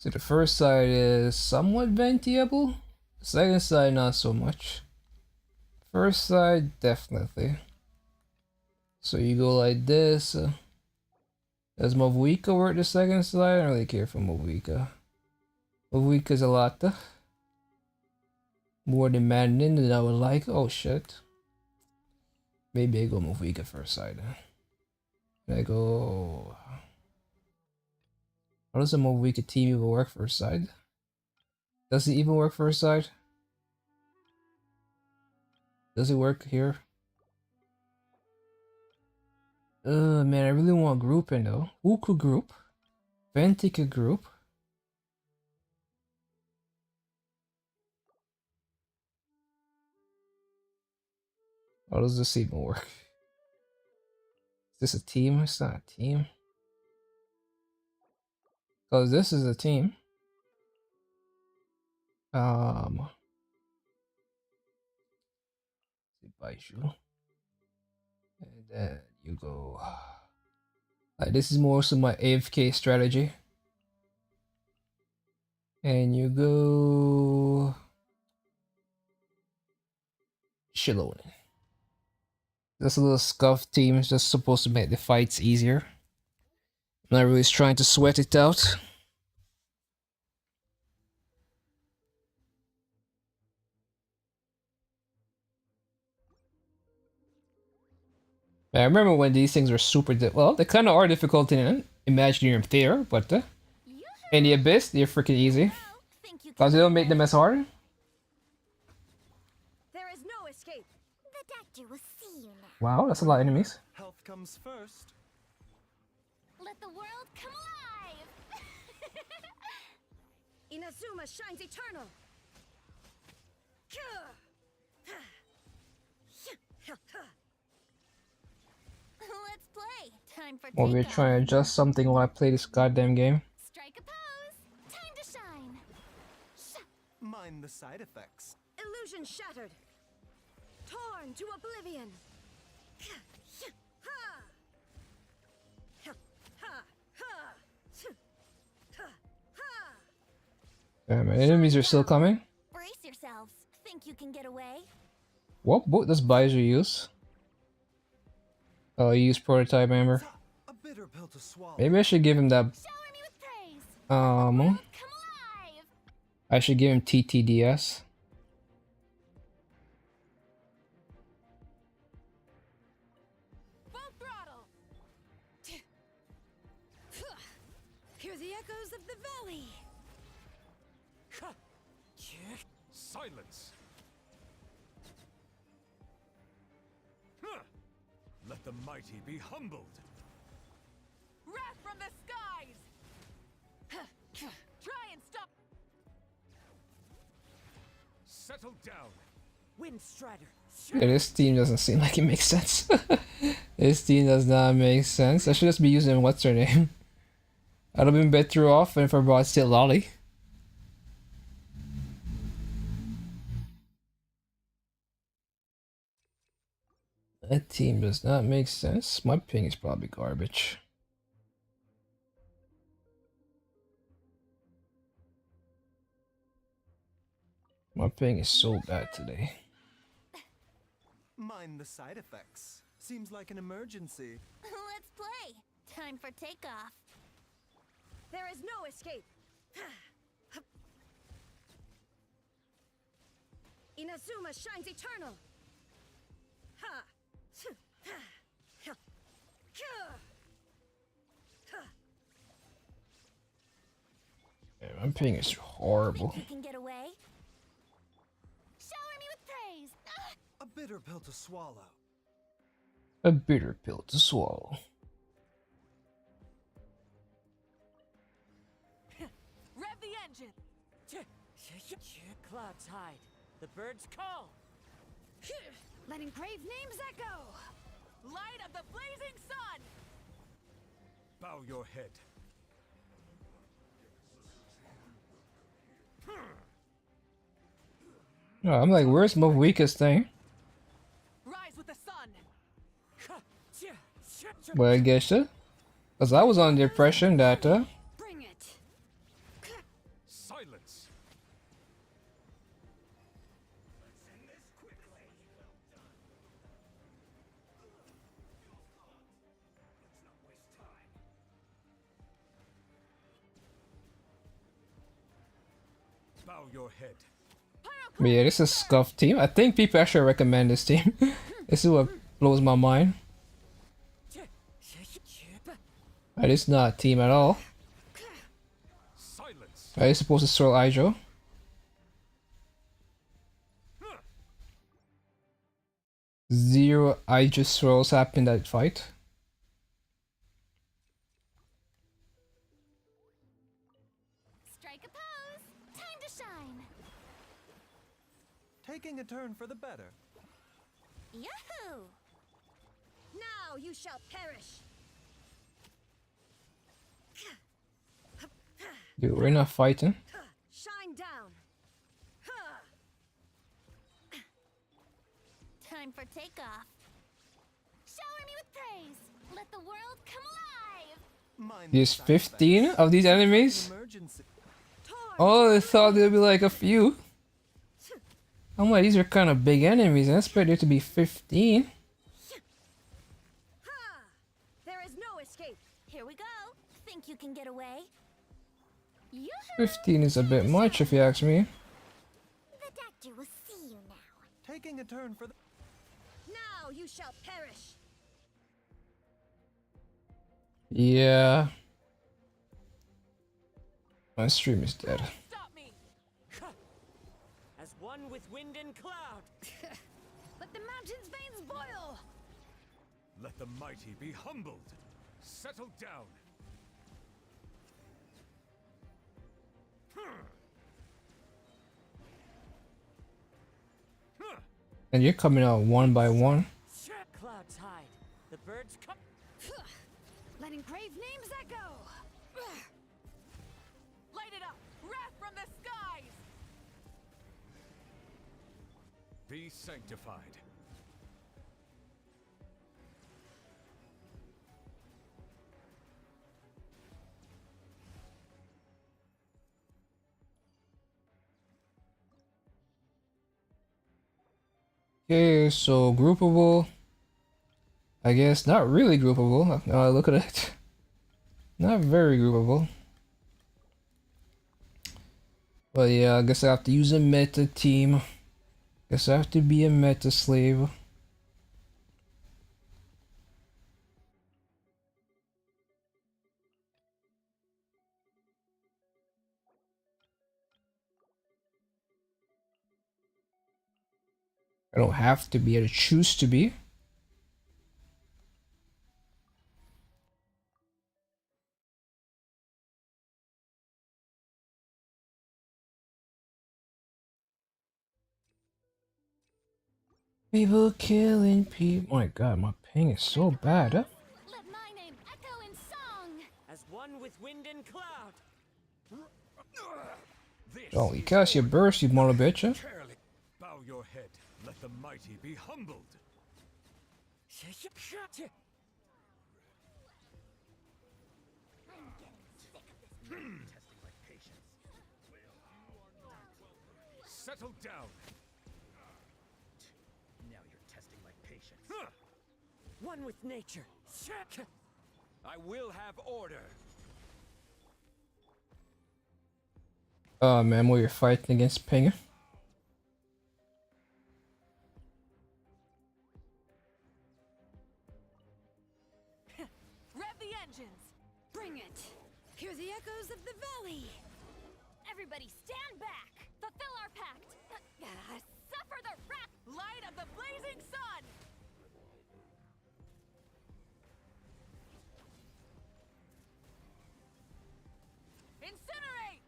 So the first side is somewhat ventiable. The second side not so much. First side definitely. So you go like this. Does Movuika work the second side? I don't really care for Movuika. Movuika's a lot more demanding than I would like. Oh shit. Maybe I go Movuika first side. I go. How does a Movuika team even work first side? Does it even work first side? Does it work here? Man, I really want grouping though. Who could group? Venti could group. How does this even work? Is this a team? It's not a team. Because this is a team. Baiju. And then you go. This is more so my AFK strategy. And you go. Shilone. This little scuff team is just supposed to make the fights easier. I'm not really trying to sweat it out. I remember when these things were super well, they kind of are difficult in Imaginarium Theater, but in the Abyss, they're freaking easy. Because they don't make them as hard. There is no escape. The doctor will see you now. Wow, that's a lot of enemies. Health comes first. Let the world come alive. Inazuma shines eternal. Let's play. Time for Well, we're trying to adjust something while I play this goddamn game. Strike a pose. Time to shine. Mind the side effects. Illusion shattered. Torn to oblivion. My enemies are still coming. Brace yourselves. Think you can get away? What book does Baiju use? Oh, he used Prototype Amber. A bitter pill to swallow. Maybe I should give him that. I should give him TTDS. Full throttle. Hear the echoes of the valley. Silence! Let the mighty be humbled. Wrath from the skies! Try and stop! Settle down. Windstrider. Yeah, this team doesn't seem like it makes sense. This team does not make sense. I should just be using what's her name. I'd have been better off if I brought still Lolly. That team does not make sense. My ping is probably garbage. My ping is so bad today. Mind the side effects. Seems like an emergency. Let's play. Time for takeoff. There is no escape. Inazuma shines eternal. Ha. Yeah, my ping is horrible. You can get away. Shower me with praise. A bitter pill to swallow. A bitter pill to swallow. Rev the engine! Clouds hide. The birds call. Letting grave names echo. Light of the blazing sun! Bow your head. Oh, I'm like, where's my weakest thing? Rise with the sun! Well, I guess so. Because I was under the impression that, Bring it. Bow your head. But yeah, this is a scuffed team. I think people actually recommend this team. This is what blows my mind. It is not a team at all. Are you supposed to swirl Ijo? Zero Ijo swirls happened in that fight. Strike a pose. Time to shine. Taking a turn for the better. Yahoo! Now you shall perish. Dude, we're not fighting. Shine down. Time for takeoff. Shower me with praise. Let the world come alive. There's 15 of these enemies? Oh, I thought there'd be like a few. I'm like, these are kind of big enemies. I expect there to be 15. There is no escape. Here we go. Think you can get away? 15 is a bit much if you ask me. The doctor will see you now. Taking a turn for the... Now you shall perish. Yeah. My stream is dead. Stop me! As one with wind and cloud. Let the mountain's veins boil. Let the mighty be humbled. Settle down. And you're coming out one by one. Clouds hide. The birds come. Letting brave names echo. Light it up! Wrath from the skies! Be sanctified. Okay, so groupable. I guess not really groupable. Look at it. Not very groupable. But yeah, I guess I have to use a meta team. Guess I have to be a meta slave. I don't have to be, I choose to be. People killing people. My god, my ping is so bad. Huh? Let my name echo in song. As one with wind and cloud. Oh, you cast your burst, you mother bitch. Huh? Bow your head. Let the mighty be humbled. Settle down. Now you're testing my patience. One with nature. I will have order. Oh man, we are fighting against ping. Rev the engines. Bring it. Hear the echoes of the valley. Everybody stand back. Fulfill our pact. Suffer the wrath. Light of the blazing sun. Incinerate.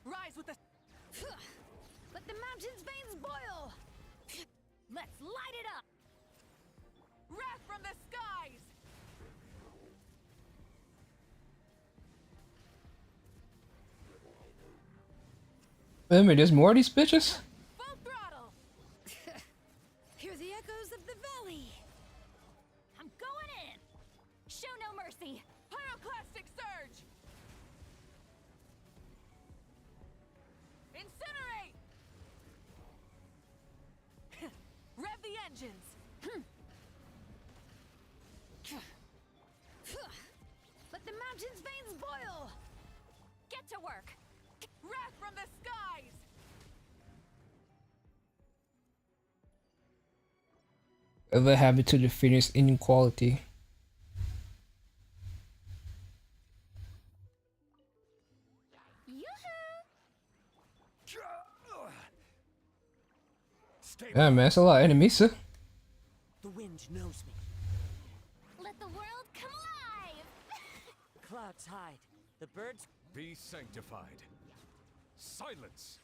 Rise with the... Let the mountain's veins boil. Let's light it up. Wrath from the skies. Wait a minute, there's more of these bitches? Full throttle. Hear the echoes of the valley. I'm going in. Show no mercy. Pyroclastic surge. Incinerate. Rev the engines. Let the mountain's veins boil. Get to work. of a habit to the finish inequality. Yeah, man, that's a lot of enemies, huh? The wind knows me. Let the world come alive! Clouds hide. The birds be sanctified. Silence.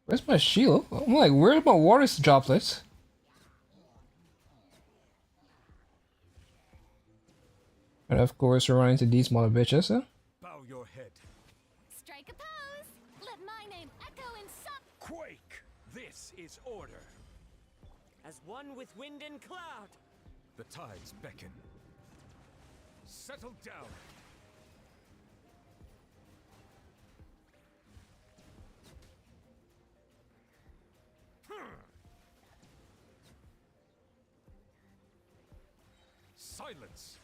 Where's my shield? I'm like, where's my water droplets? And of course, we're running into these mother bitches, huh? Bow your head. Strike a pose! Let my name echo in some. Quake! This is order. as one with wind and cloud. The tides beckon. Settle down. Silence.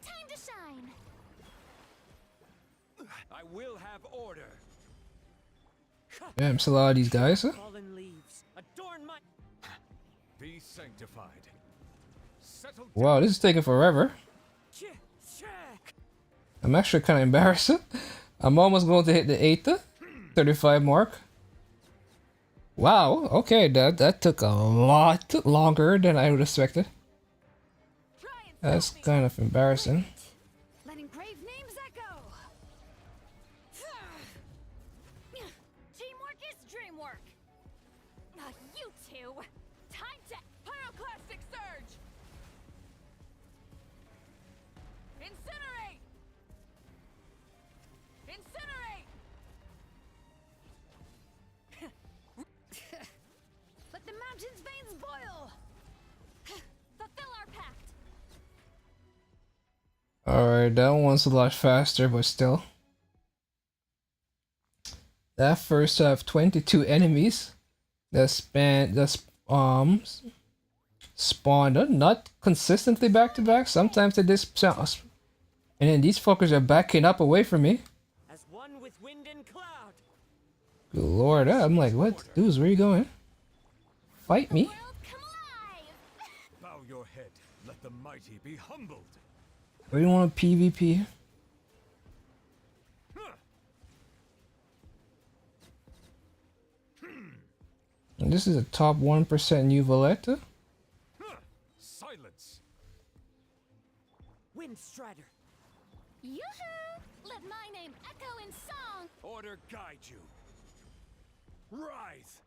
Time to shine. I will have order. Damn, it's a lot of these guys, huh? Fallen leaves adorn my. Be sanctified. Settle down. Wow, this is taking forever. I'm actually kind of embarrassed. I'm almost going to hit the 35 mark. Wow, okay, that took a lot longer than I would have expected. That's kind of embarrassing. Letting brave names echo. Teamwork is dreamwork. You two. Time to pyroclastic surge. Incinerate. Incinerate. Let the mountain's veins boil. Fulfill our pact. Alright, that one's a lot faster, but still. That first have 22 enemies that spawned not consistently back to back. Sometimes they just and then these fuckers are backing up away from me. As one with wind and cloud. Good lord, I'm like, what? Dudes, where you going? Fight me? Bow your head. Let the mighty be humbled. Where do you want a PvP? And this is a top 1% new Valletta. Silence. Wind Strider. Yoo-hoo! Let my name echo in song. Order guide you. Rise.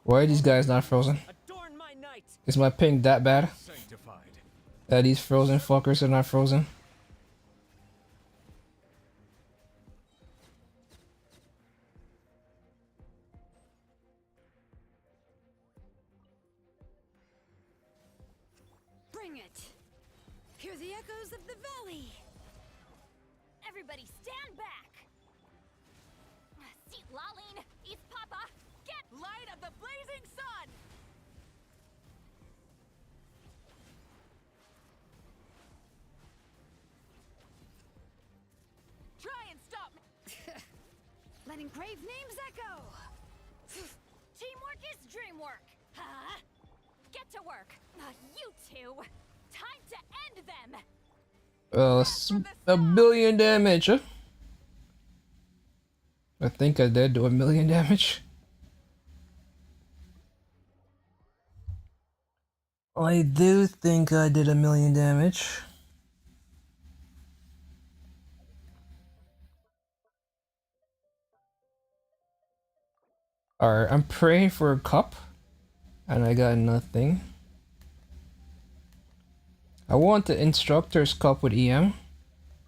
Why are these guys not frozen? Adorn my night. Is my ping that bad? Sanctified. That these frozen fuckers are not frozen? Bring it. Hear the echoes of the valley. Everybody stand back. Seat Laline, East Papa, get light of the blazing sun. Try and stop me. Letting brave names echo. Teamwork is dreamwork. Huh? Get to work. You two. Time to end them. That's a billion damage, huh? I think I did do 1,000,000 damage. I do think I did 1,000,000 damage. Alright, I'm praying for a cup, and I got nothing. I want the instructor's cup with EM.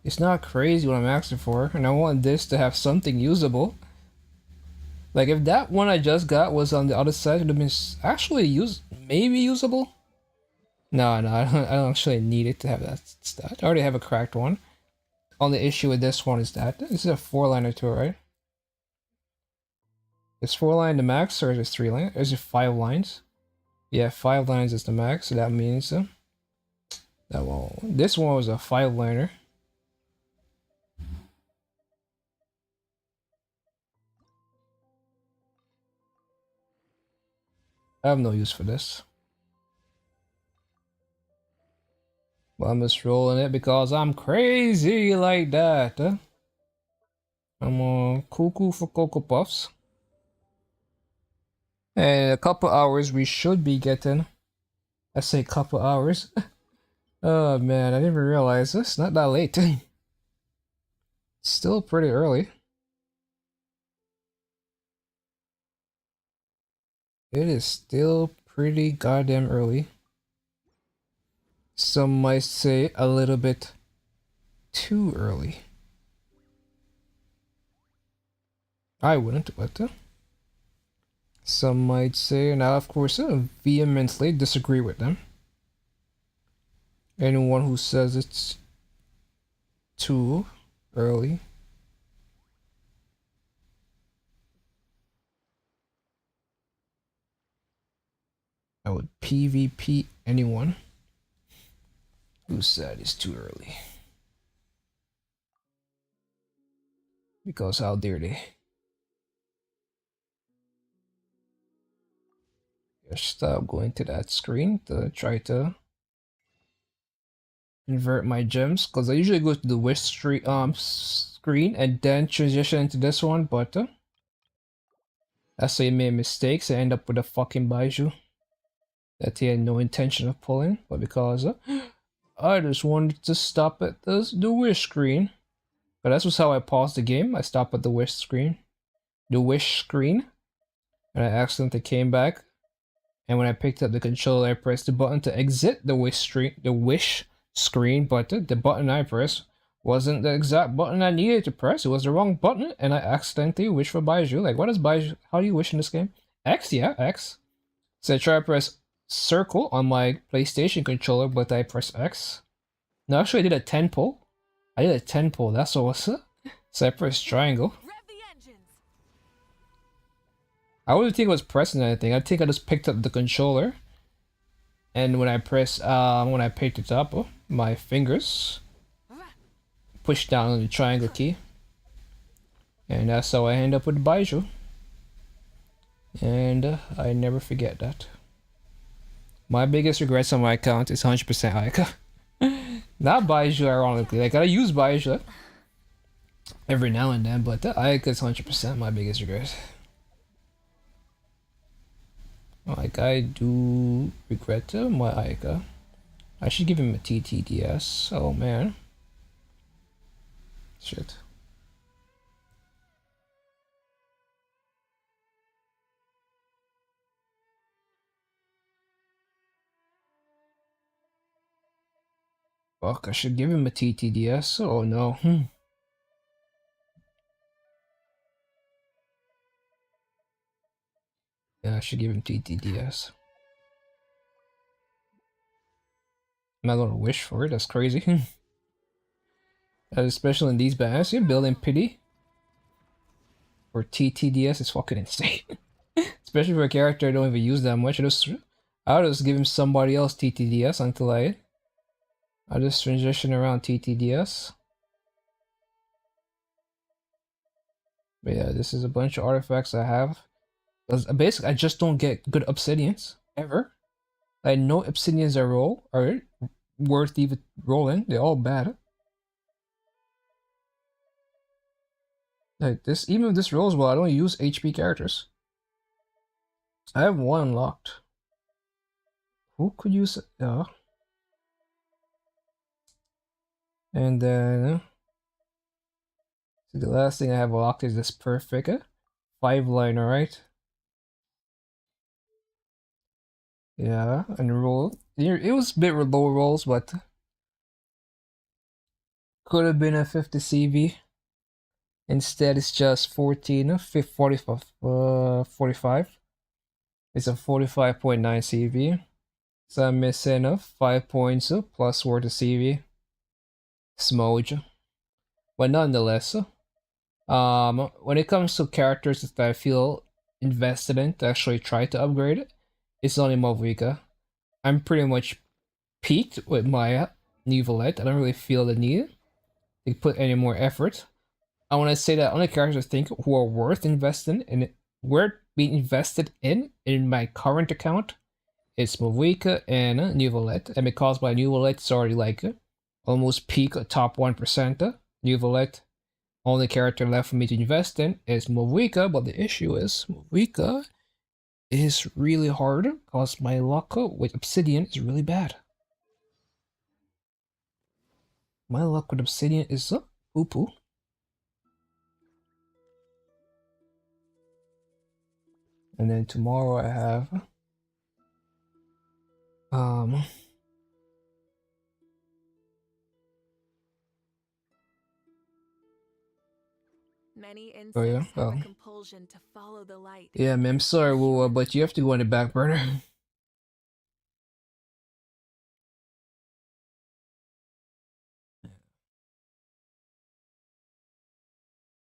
It's not crazy what I'm asking for, and I want this to have something usable. Like if that one I just got was on the other side, it would have been actually maybe usable. No, I don't actually need it to have that stat. I already have a cracked one. Only issue with this one is that this is a 4-liner too, right? Is 4-line the max, or is it 3-line? Is it 5 lines? Yeah, 5 lines is the max, so that means that one. This one was a 5-liner. I have no use for this. But I'm just rolling it because I'm crazy like that. Huh? I'm cuckoo for Cocoa Puffs. And in a couple hours we should be getting. I say couple hours. Oh man, I didn't even realize this. Not that late. Still pretty early. It is still pretty goddamn early. Some might say a little bit too early. I wouldn't, but some might say, and I of course vehemently disagree with them. Anyone who says it's too early. I would PvP anyone who said it's too early. Because how dare they? Just stop going to that screen to try to invert my gems, because I usually go to the wish screen and then transition into this one, but that's why I made mistakes. I end up with a fucking Baiju that he had no intention of pulling, but because I just wanted to stop at the wish screen. But that's just how I paused the game. I stopped at the wish screen. And I accidentally came back. And when I picked up the controller, I pressed the button to exit the wish screen, but the button I pressed wasn't the exact button I needed to press. It was the wrong button, and I accidentally wished for Baiju. Like, what is Baiju? How do you wish in this game? X? Yeah, X. So I try to press circle on my PlayStation controller, but I press X. No, actually I did a 10 pull. That's what was it. So I pressed triangle. I wouldn't think it was pressing anything. I think I just picked up the controller. And when I picked it up, my fingers pushed down on the triangle key. And that's how I end up with Baiju. And I never forget that. My biggest regrets on my account is 100% Aika. Not Baiju, ironically. Like, I use Baiju every now and then, but Aika is 100% my biggest regret. Like, I do regret my Aika. I should give him a TTDS. Oh, man. Shit. Fuck, I should give him a TTDS. Oh, no. Yeah, I should give him TTDS. I'm not gonna wish for it, that's crazy. Especially in these bands, you're building pity for TTDS is fucking insane. Especially for a character I don't even use that much. I'll just give him somebody else TTDS until I'll just transition around TTDS. But yeah, this is a bunch of artifacts I have. Basically, I just don't get good obsidians ever. Like, no obsidians I roll are worth even rolling. They're all bad. Like this, even if this rolls well, I don't use HP characters. I have one unlocked. Who could use it? And then so the last thing I have unlocked is this perfect 5-liner, right? Yeah, and roll. It was a bit low rolls, but could have been a 50 CV. Instead, it's just 45. It's a 45.9 CV. So I'm missing 5 points plus worth of CV. Smoj. But nonetheless, when it comes to characters that I feel invested in to actually try to upgrade it, it's only Mavuika. I'm pretty much peaked with my Nivelite. I don't really feel the need to put any more effort. I want to say that only characters I think who are worth investing in, being invested in my current account is Mavika and New Valette. And because my New Valette is already like almost peak top 1%, New Valette, only character left for me to invest in is Mavika. But the issue is Mavika is really hard because my luck with Obsidian is really bad. My luck with Obsidian is poo-poo. And then tomorrow I have Many insects oh yeah, have well, a compulsion to follow the light. yeah, man, I'm sorry, Woo, but you have to go on the back burner.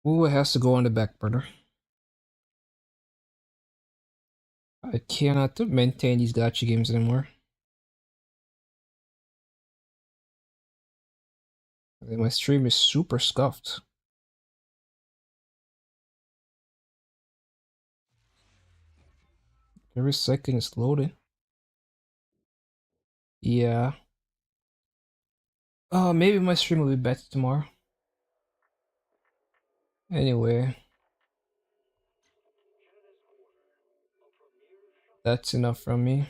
Woo has to go on the back burner. I cannot maintain these gacha games anymore. My stream is super scuffed. Every second it's loading. Yeah. Maybe my stream will be better tomorrow. Anyway. That's enough from me.